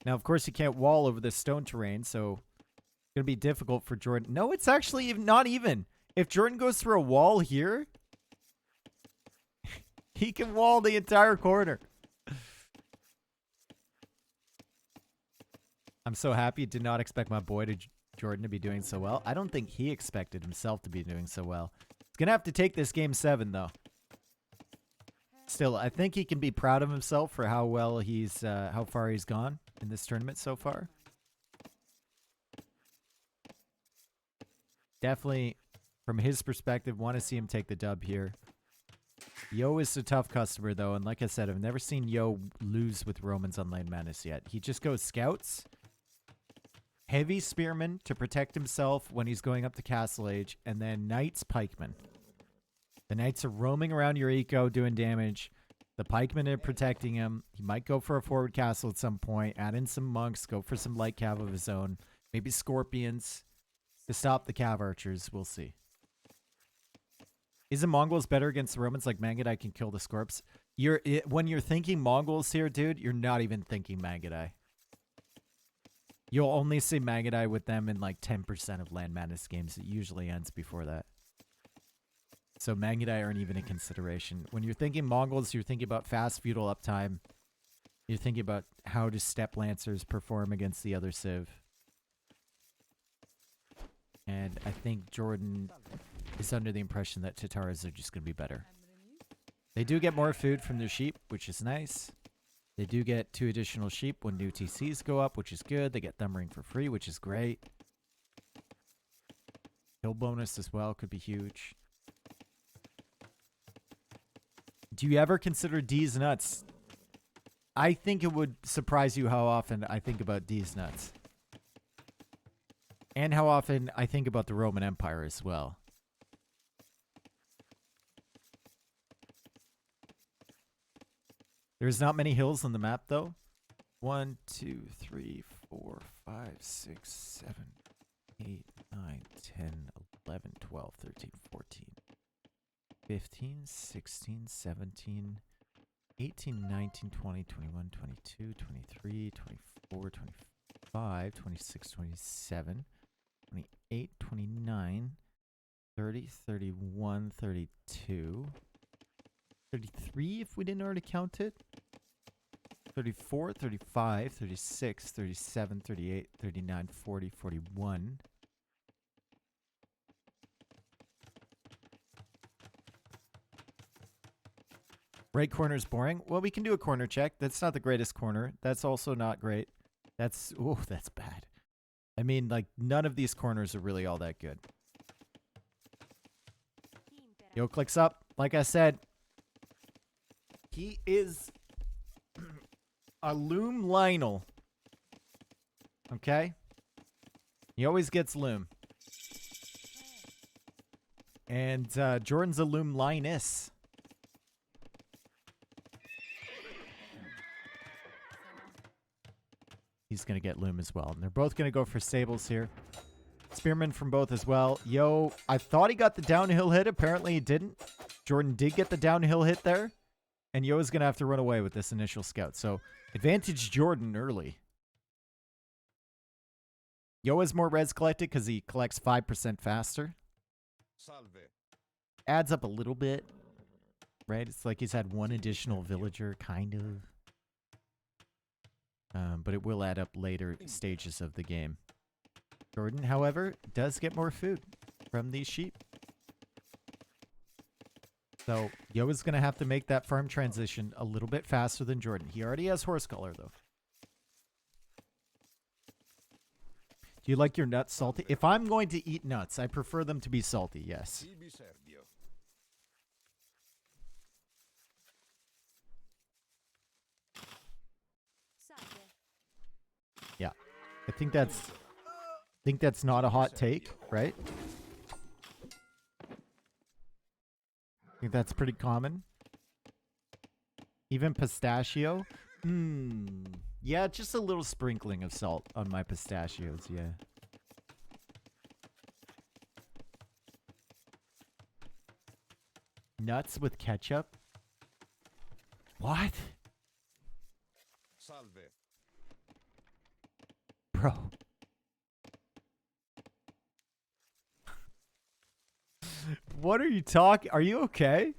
Speaker 1: Now, of course, you can't wall over the stone terrain, so it's going to be difficult for Jordan. No, it's actually not even. If Jordan goes through a wall here, he can wall the entire corner. I'm so happy. Did not expect my boy Jordan to be doing so well. I don't think he expected himself to be doing so well. He's going to have to take this game 7, though. Still, I think he can be proud of himself for how well how far he's gone in this tournament so far. Definitely, from his perspective, want to see him take the dub here. Yo is a tough customer, though, and like I said, I've never seen Yo lose with Romans on Land Madness yet. He just goes scouts, heavy spearmen to protect himself when he's going up to Castle Age, and then knights, pikemen. The knights are roaming around your eco doing damage. The pikemen are protecting him. He might go for a forward castle at some point, add in some monks, go for some light cav of his own, maybe scorpions to stop the cav archers. We'll see. Isn't Mongols better against the Romans? Like Mangadai can kill the Scorps? When you're thinking Mongols here, dude, you're not even thinking Mangadai. You'll only see Mangadai with them in like 10% of Land Madness games. It usually ends before that. So Mangadai aren't even a consideration. When you're thinking Mongols, you're thinking about fast feudal uptime. You're thinking about how do step lancers perform against the other civ. And I think Jordan is under the impression that Tatars are just going to be better. They do get more food from their sheep, which is nice. They do get 2 additional sheep when new TCs go up, which is good. They get Thumb Ring for free, which is great. Kill bonus as well could be huge. Do you ever consider D's nuts? I think it would surprise you how often I think about D's nuts. And how often I think about the Roman Empire as well. There's not many hills on the map, though. 1, 2, 3, 4, 5, 6, 7, 8, 9, 10, 11, 12, 13, 14, 15, 16, 17, 18, 19, 20, 21, 22, 23, 24, 25, 26, 27, 28, 29, 30, 31, 32, 33 if we didn't already count it, 34, 35, 36, 37, 38, 39, 40, 41. Right corner is boring. Well, we can do a corner check. That's not the greatest corner. That's also not great. That's bad. I mean, like, none of these corners are really all that good. Yo clicks up. Like I said, he is a loom Lionel. Okay? He always gets loom. And Jordan's a loom lioness. He's going to get loom as well. And they're both going to go for stables here. Spearman from both as well. Yo, I thought he got the downhill hit. Apparently he didn't. Jordan did get the downhill hit there. And Yo is going to have to run away with this initial scout. So, advantage Jordan early. Yo has more res collected because he collects 5% faster.
Speaker 2: Salve.
Speaker 1: Adds up a little bit. Right? It's like he's had one additional villager, kind of. But it will add up later stages of the game. Jordan, however, does get more food from these sheep. So Yo is going to have to make that farm transition a little bit faster than Jordan. He already has horse color, though. Do you like your nuts salty? If I'm going to eat nuts, I prefer them to be salty, yes. Yeah. I think that's not a hot take, right? I think that's pretty common. Even pistachio. Yeah, just a little sprinkling of salt on my pistachios, yeah. Nuts with ketchup? What?
Speaker 4: Salve.
Speaker 1: Bro. What are you talking? Are you okay?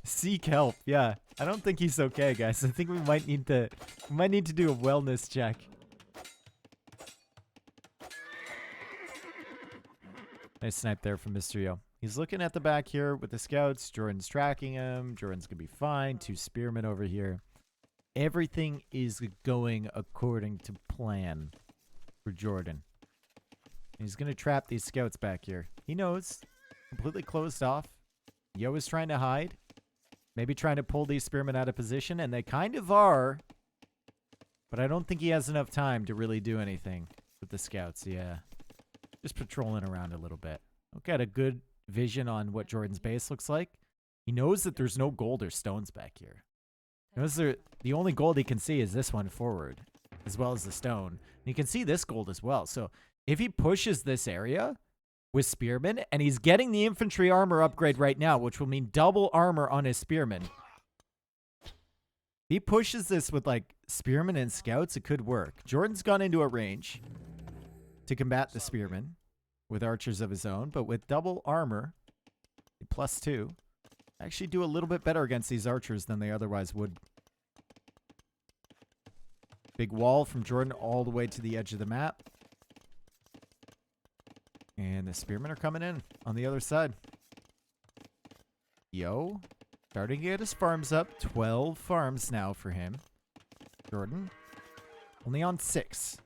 Speaker 1: Seek help. Yeah. I don't think he's okay, guys. I think we might need to do a wellness check. Nice snipe there from Mr. Yo. He's looking at the back here with the scouts. Jordan's tracking him. Jordan's going to be fine. 2 spearmen over here. Everything is going according to plan for Jordan. He's going to trap these scouts back here. He knows. Completely closed off. Yo is trying to hide. Maybe trying to pull these spearmen out of position, and they kind of are. But I don't think he has enough time to really do anything with the scouts. Yeah. Just patrolling around a little bit. I've got a good vision on what Jordan's base looks like. He knows that there's no gold or stones back here. He knows the only gold he can see is this one forward, as well as the stone. And you can see this gold as well. So if he pushes this area with spearmen, and he's getting the infantry armor upgrade right now, which will mean double armor on his spearmen. If he pushes this with like spearmen and scouts, it could work. Jordan's gone into a range to combat the spearmen with archers of his own, but with double armor, +2, actually do a little bit better against these archers than they otherwise would. Big wall from Jordan all the way to the edge of the map. And the spearmen are coming in on the other side. Yo, starting to get his farms up. 12 farms now for him. Jordan, only on 6.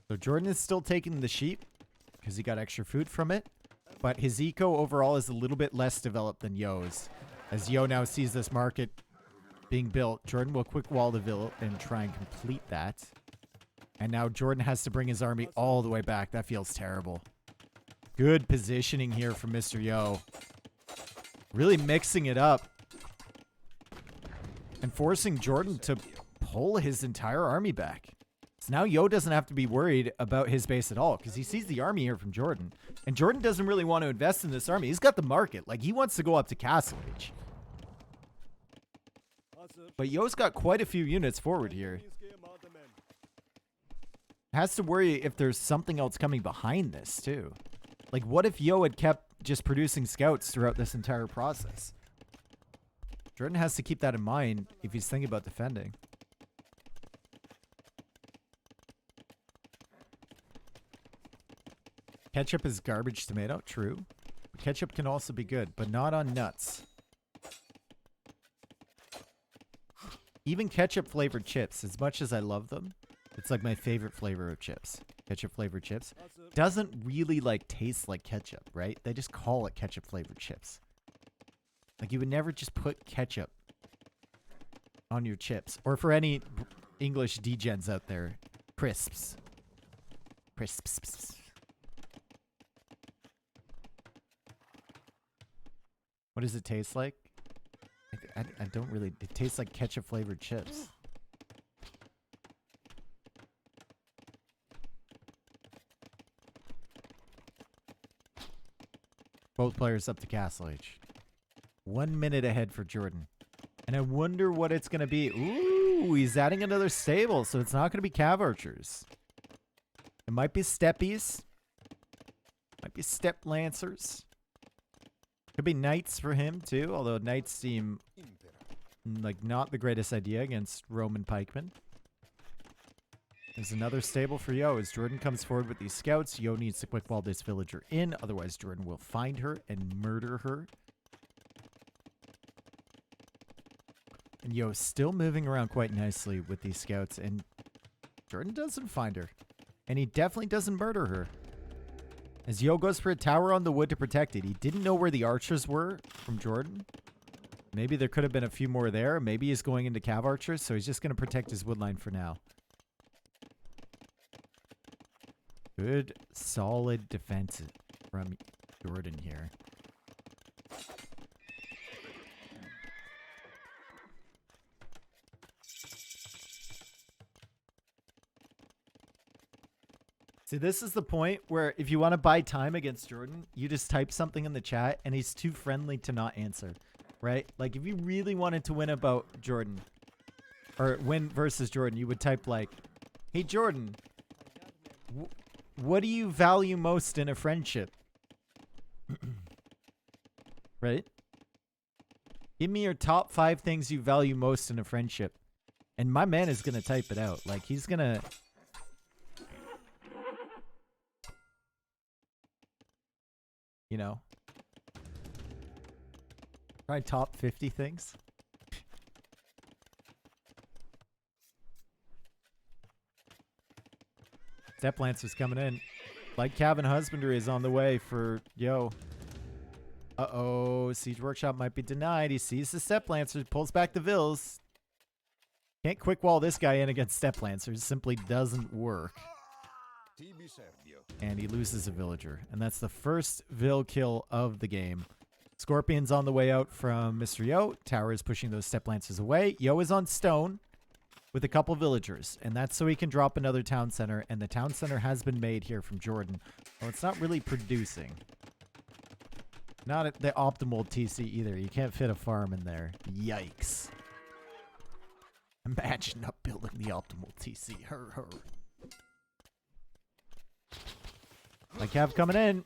Speaker 1: So Jordan is still taking the sheep because he got extra food from it. But his eco overall is a little bit less developed than Yo's. As Yo now sees this market being built, Jordan will quick wall the villa and try and complete that. And now Jordan has to bring his army all the way back. That feels terrible. Good positioning here from Mr. Yo. Really mixing it up. And forcing Jordan to pull his entire army back. So now Yo doesn't have to be worried about his base at all, because he sees the army here from Jordan. And Jordan doesn't really want to invest in this army. He's got the market. Like, he wants to go up to Castle Age. But Yo's got quite a few units forward here. Has to worry if there's something else coming behind this, too. Like, what if Yo had kept just producing scouts throughout this entire process? Jordan has to keep that in mind if he's thinking about defending. Ketchup is garbage tomato, true. Ketchup can also be good, but not on nuts. Even ketchup flavored chips, as much as I love them, it's like my favorite flavor of chips. Ketchup flavored chips doesn't really like taste like ketchup, right? They just call it ketchup flavored chips. Like, you would never just put ketchup on your chips. Or for any English degens out there, crisps. Crisps. What does it taste like? I don't really... It tastes like ketchup flavored chips. Both players up to Castle Age. 1 minute ahead for Jordan. And I wonder what it's going to be. Ooh, he's adding another stable, so it's not going to be cav archers. It might be steppies. Might be step lancers. Could be knights for him, too, although knights seem like not the greatest idea against Roman pikemen. There's another stable for Yo. As Jordan comes forward with these scouts, Yo needs to quick wall this villager in. Otherwise, Jordan will find her and murder her. And Yo's still moving around quite nicely with these scouts. And Jordan doesn't find her. And he definitely doesn't murder her. As Yo goes for a tower on the wood to protect it. He didn't know where the archers were from Jordan. Maybe there could have been a few more there. Maybe he's going into cav archers. So he's just going to protect his woodline for now. Good, solid defense from Jordan here. See, this is the point where if you want to buy time against Jordan, you just type something in the chat and he's too friendly to not answer, right? Like if you really wanted to win about Jordan or win versus Jordan, you would type like, hey, Jordan, what do you value most in a friendship? Right? Give me your top 5 things you value most in a friendship. And my man is going to type it out. Like, he's going to... You know? Try top 50 things. Step Lancer's coming in. Like Cabin Husbandry is on the way for Yo. Uh-oh. Siege Workshop might be denied. He sees the Step Lancer, pulls back the Vills. Can't quick wall this guy in against Step Lancers. Simply doesn't work. And he loses a villager. And that's the first Vil kill of the game. Scorpion's on the way out from Mr. Yo. Tower is pushing those Step Lancers away. Yo is on stone with a couple villagers, and that's so he can drop another town center, and the town center has been made here from Jordan. Well, it's not really producing. Not at the optimal TC either. You can't fit a farm in there. Yikes. Imagine not building the optimal TC. Her. Like Cav coming in.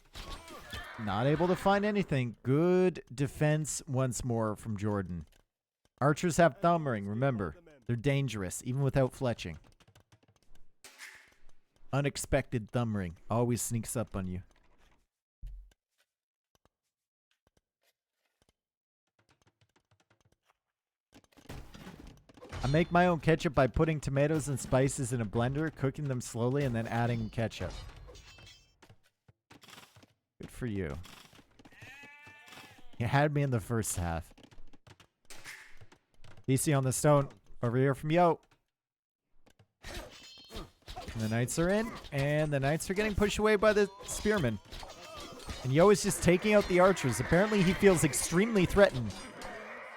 Speaker 1: Not able to find anything. Good defense once more from Jordan. Archers have thumb ring, remember. They're dangerous, even without fletching. Unexpected thumb ring. Always sneaks up on you. I make my own ketchup by putting tomatoes and spices in a blender, cooking them slowly, and then adding ketchup. Good for you. You had me in the first half. DC on the stone. Over here from Yo. And the knights are in. And the knights are getting pushed away by the spearmen. And Yo is just taking out the archers. Apparently he feels extremely threatened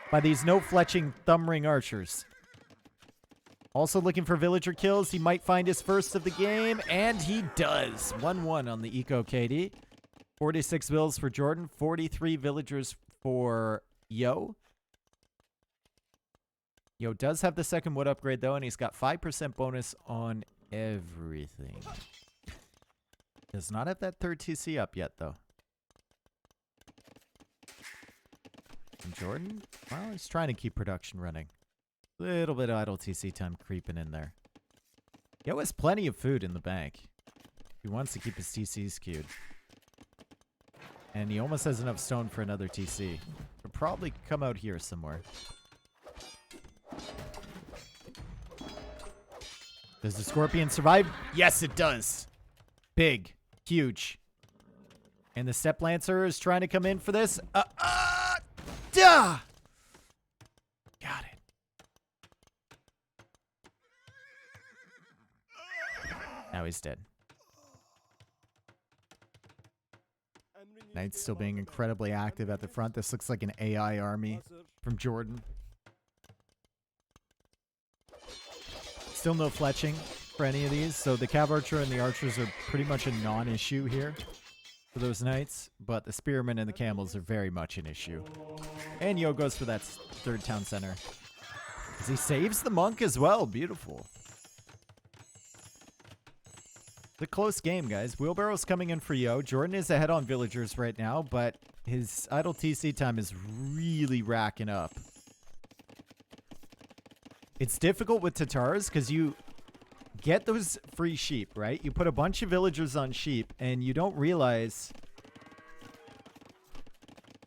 Speaker 1: by these no-fletching thumb ring archers. Also looking for villager kills. He might find his first of the game. And he does. 1-1 on the Eco KD. 46 vills for Jordan. 43 villagers for Yo. Yo does have the second wood upgrade, though, and he's got 5% bonus on everything. Does not have that third TC up yet, though. And Jordan, well, he's trying to keep production running. Little bit of idle TC time creeping in there. Yo has plenty of food in the bank. He wants to keep his TCs queued. And he almost has enough stone for another TC. He'll probably come out here somewhere. Does the Scorpion survive? Yes, it does. Big. Huge. And the Step Lancer is trying to come in for this. Duh! Got it. Now he's dead. Knights still being incredibly active at the front. This looks like an AI army from Jordan. Still no fletching for any of these, so the Cav Archer and the Archers are pretty much a non-issue here for those Knights, but the Spearmen and the Camels are very much an issue. And Yo goes for that third town center. As he saves the Monk as well. Beautiful. It's a close game, guys. Wheelbarrow's coming in for Yo. Jordan is ahead on villagers right now, but his idle TC time is really racking up. It's difficult with Tatars because you get those free sheep, right? You put a bunch of villagers on sheep, and you don't realize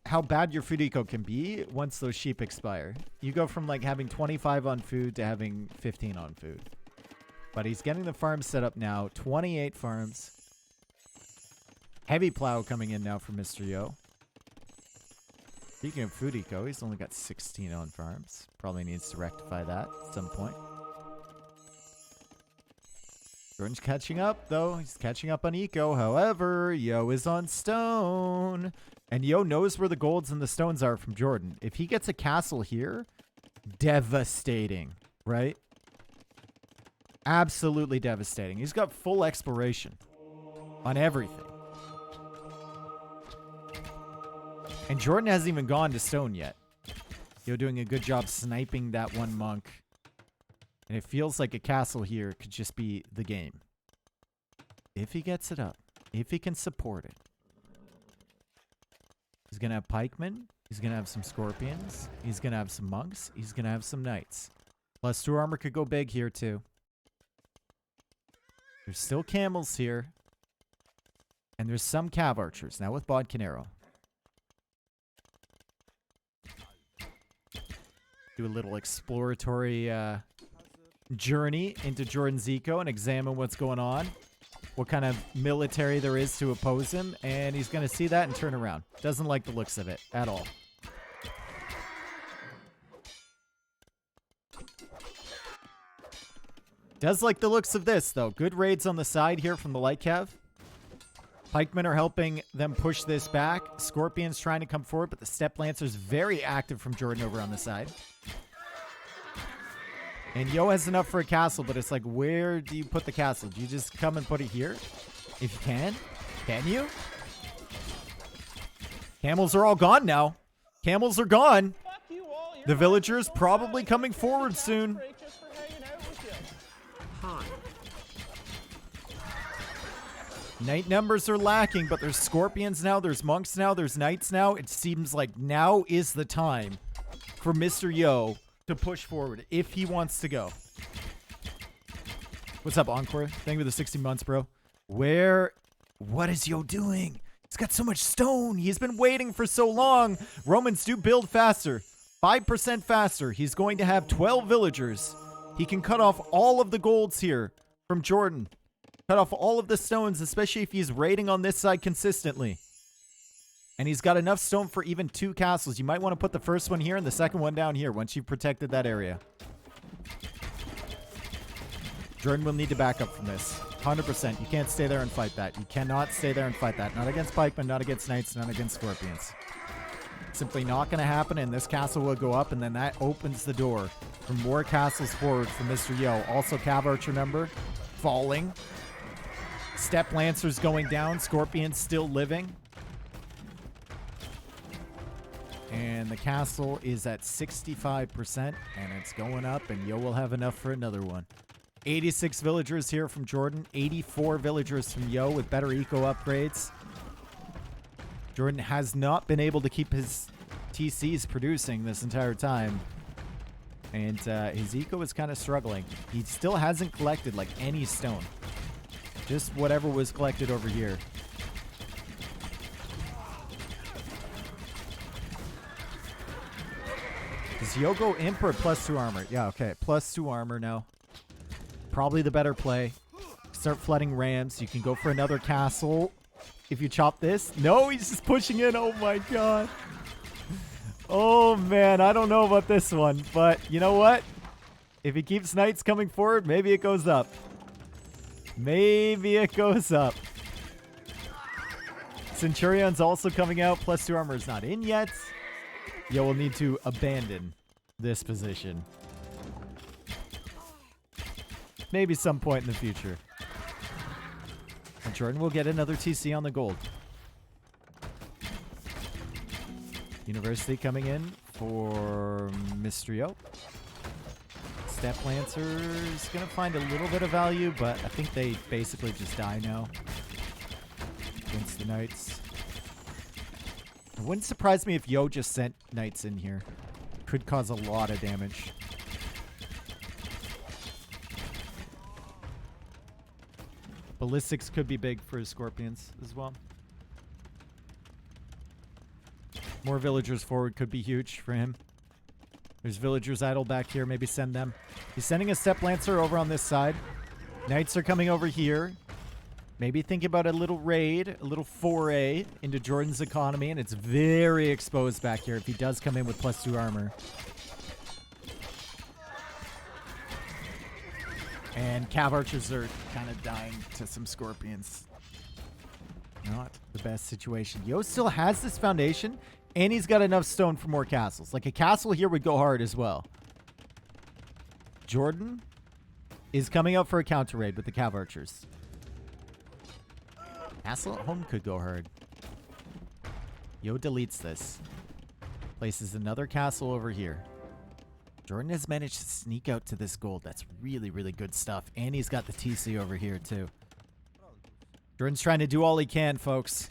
Speaker 1: how bad your food eco can be once those sheep expire. You go from like having 25 on food to having 15 on food. But he's getting the farm set up now. 28 farms. Heavy plow coming in now for Mr. Yo. Speaking of food eco, he's only got 16 on farms. Probably needs to rectify that at some point. Jordan's catching up, though. He's catching up on eco. However, Yo is on stone. And Yo knows where the golds and the stones are from Jordan. If he gets a castle here, devastating, right? Absolutely devastating. He's got full exploration on everything. And Jordan hasn't even gone to stone yet. Yo doing a good job sniping that one monk. And it feels like a castle here could just be the game. If he gets it up. If he can support it. He's going to have pikemen. He's going to have some scorpions. He's going to have some monks. He's going to have some knights. Plus 2 armor could go big here too. There's still camels here. And there's some cav archers. Now with Bodkin arrow. Do a little exploratory journey into Jordan's eco and examine what's going on. What kind of military there is to oppose him. And he's going to see that and turn around. Doesn't like the looks of it at all. Does like the looks of this, though. Good raids on the side here from the light cav. Pikemen are helping them push this back. Scorpion's trying to come forward, but the Step Lancer's very active from Jordan over on the side. And Yo has enough for a castle, but it's like, where do you put the castle? Do you just come and put it here? If you can? Can you? Camels are all gone now. Camels are gone. The villagers probably coming forward soon.
Speaker 2: Hi.
Speaker 1: Knight numbers are lacking, but there's scorpions now, there's monks now, there's knights now. It seems like now is the time for Mr. Yo to push forward if he wants to go. What's up, Encore? Thank you for the 60 months, bro. What is Yo doing? He's got so much stone. He's been waiting for so long. Romans do build faster. 5% faster. He's going to have 12 villagers. He can cut off all of the golds here from Jordan. Cut off all of the stones, especially if he's raiding on this side consistently. And he's got enough stone for even 2 castles. You might want to put the first one here and the second one down here once you've protected that area. Jordan will need to back up from this. 100%. You can't stay there and fight that. You cannot stay there and fight that. Not against pikemen, not against knights, not against scorpions. Simply not going to happen, and this castle will go up, and then that opens the door for more castles forward for Mr. Yo. Also, Cav Archer number falling. Step Lancers going down. Scorpions still living. And the castle is at 65%, and it's going up, and Yo will have enough for another one. 86 villagers here from Jordan. 84 villagers from Yo with better eco upgrades. Jordan has not been able to keep his TCs producing this entire time. And his eco is kind of struggling. He still hasn't collected like any stone. Just whatever was collected over here. Does Yo go imp or +2 armor? Yeah, okay. +2 armor now. Probably the better play. Start flooding rams. You can go for another castle. If you chop this. No, he's just pushing in. Oh my god. Oh man, I don't know about this one. But you know what? If he keeps knights coming forward, maybe it goes up. Maybe it goes up. Centurion's also coming out. +2 armor is not in yet. Yo will need to abandon this position. Maybe some point in the future. And Jordan will get another TC on the gold. University coming in for Mr. Yo. Step Lancer's going to find a little bit of value, but I think they basically just die now against the Knights. It wouldn't surprise me if Yo just sent Knights in here. Could cause a lot of damage. Ballistics could be big for his Scorpions as well. More villagers forward could be huge for him. There's villagers idle back here. Maybe send them. He's sending a Step Lancer over on this side. Knights are coming over here. Maybe think about a little raid, a little foray into Jordan's economy. And it's very exposed back here if he does come in with +2 armor. And Cav Archers are kind of dying to some Scorpions. Not the best situation. Yo still has this foundation, and he's got enough stone for more castles. Like, a castle here would go hard as well. Jordan is coming up for a counter raid with the Cav Archers. Castle at home could go hard. Yo deletes this. Places another castle over here. Jordan has managed to sneak out to this gold. That's really, really good stuff. And he's got the TC over here, too. Jordan's trying to do all he can, folks.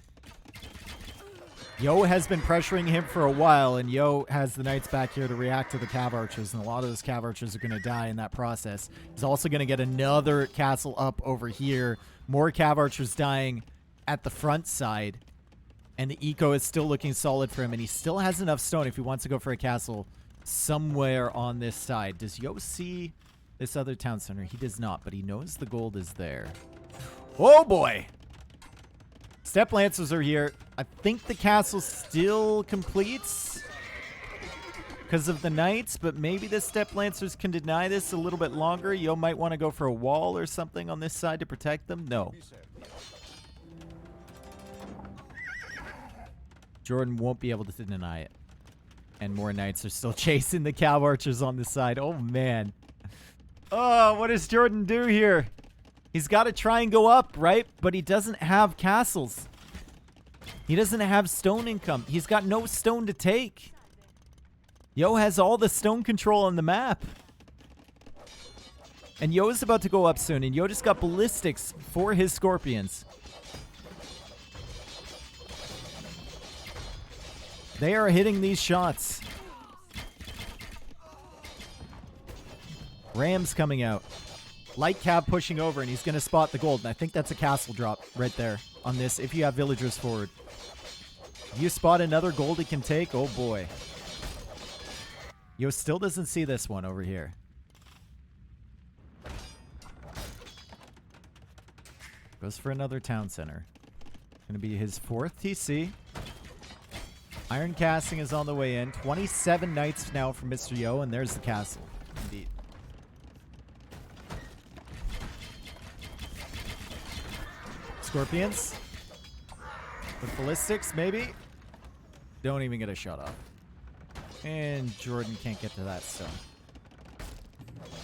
Speaker 1: Yo has been pressuring him for a while, and Yo has the Knights back here to react to the Cav Archers, and a lot of those Cav Archers are going to die in that process. He's also going to get another castle up over here. More Cav Archers dying at the front side, and the eco is still looking solid for him, and he still has enough stone if he wants to go for a castle somewhere on this side. Does Yo see this other town center? He does not, but he knows the gold is there. Oh boy! Step Lancers are here. I think the castle still completes because of the Knights, but maybe the Step Lancers can deny this a little bit longer. Yo might want to go for a wall or something on this side to protect them. No. Jordan won't be able to deny it. And more Knights are still chasing the Cav Archers on this side. Oh, man. Oh, what does Jordan do here? He's got to try and go up, right? But he doesn't have castles. He doesn't have stone income. He's got no stone to take. Yo has all the stone control on the map. And Yo is about to go up soon. And Yo just got ballistics for his Scorpions. They are hitting these shots. Ram's coming out. Light Cav pushing over, and he's going to spot the gold. And I think that's a castle drop right there on this if you have villagers forward. You spot another gold he can take? Oh, boy. Yo still doesn't see this one over here. Goes for another town center. Going to be his 4th TC. Iron Casting is on the way in. 27 Knights now from Mr. Yo, and there's the castle. Indeed. Scorpions. With ballistics, maybe. Don't even get a shot off. And Jordan can't get to that stone.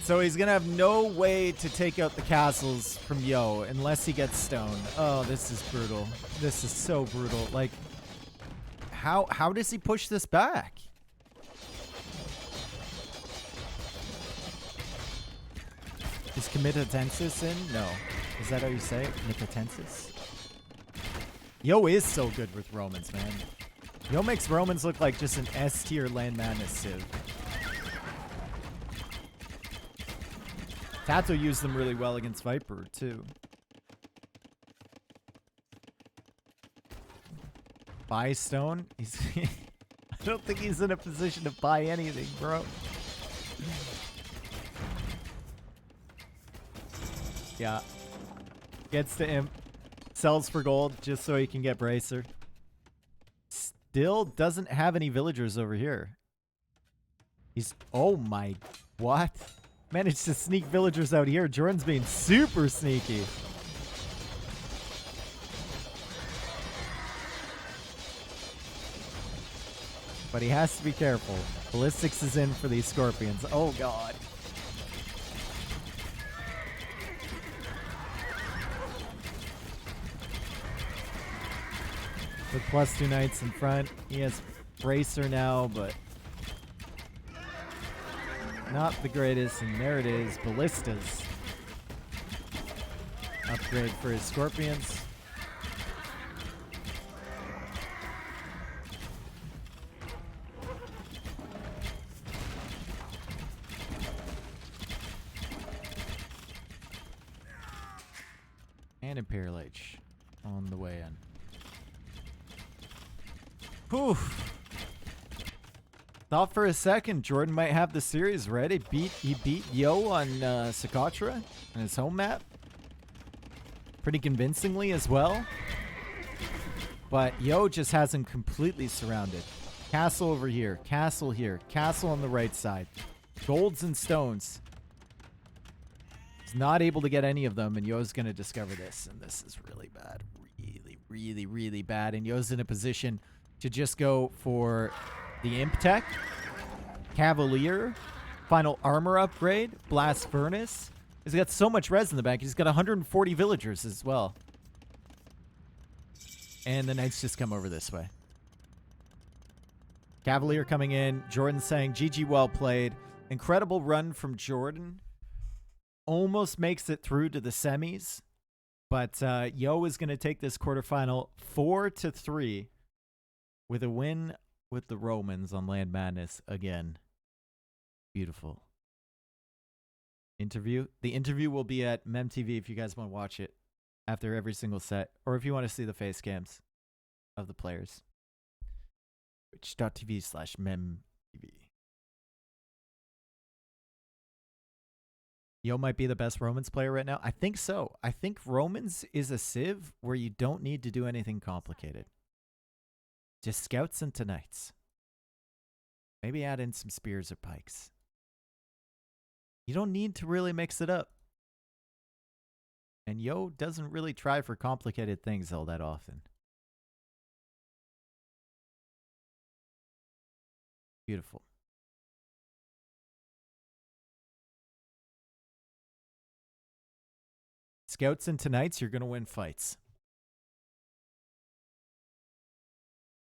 Speaker 1: So he's going to have no way to take out the castles from Yo unless he gets stone. Oh, this is brutal. This is so brutal. Like, how does he push this back? Is Comitatensis in? No. Is that how you say it? Comitatensis? Yo is so good with Romans, man. Yo makes Romans look like just an S-tier Land Madness civ. Tato used them really well against Viper, too. Buy stone? He's I don't think he's in a position to buy anything, bro. Yeah. Gets to imp. Sells for gold just so he can get Bracer. Still doesn't have any villagers over here. He's... Oh my... What? Managed to sneak villagers out here. Jordan's being super sneaky. But he has to be careful. Ballistics is in for these Scorpions. Oh, God. With +2 Knights in front. He has Bracer now, but not the greatest. And there it is. Ballistas. Upgrade for his Scorpions. And Imperial H on the way in. Whew. Thought for a second Jordan might have the series ready. He beat Yo on Catra on his home map. Pretty convincingly as well. But Yo just has him completely surrounded. Castle over here. Castle here. Castle on the right side. Golds and stones. He's not able to get any of them, and Yo's going to discover this. And this is really bad. Really, really, really bad. And Yo's in a position to just go for the Imp Tech, Cavalier, final armor upgrade, Blast Furnace. He's got so much res in the bank. He's got 140 villagers as well. And the Knights just come over this way. Cavalier coming in. Jordan saying, GG, well played. Incredible run from Jordan. Almost makes it through to the semis. But Yo is going to take this quarterfinal 4-3 with a win with the Romans on Land Madness again. Beautiful. Interview. The interview will be at MemTV if you guys want to watch it after every single set, or if you want to see the face cams of the players. Twitch.tv/MemTV. Yo might be the best Romans player right now. I think so. I think Romans is a civ where you don't need to do anything complicated. Just scouts into knights. Maybe add in some spears or pikes. You don't need to really mix it up. And Yo doesn't really try for complicated things all that often. Beautiful. Scouts into knights, you're going to win fights.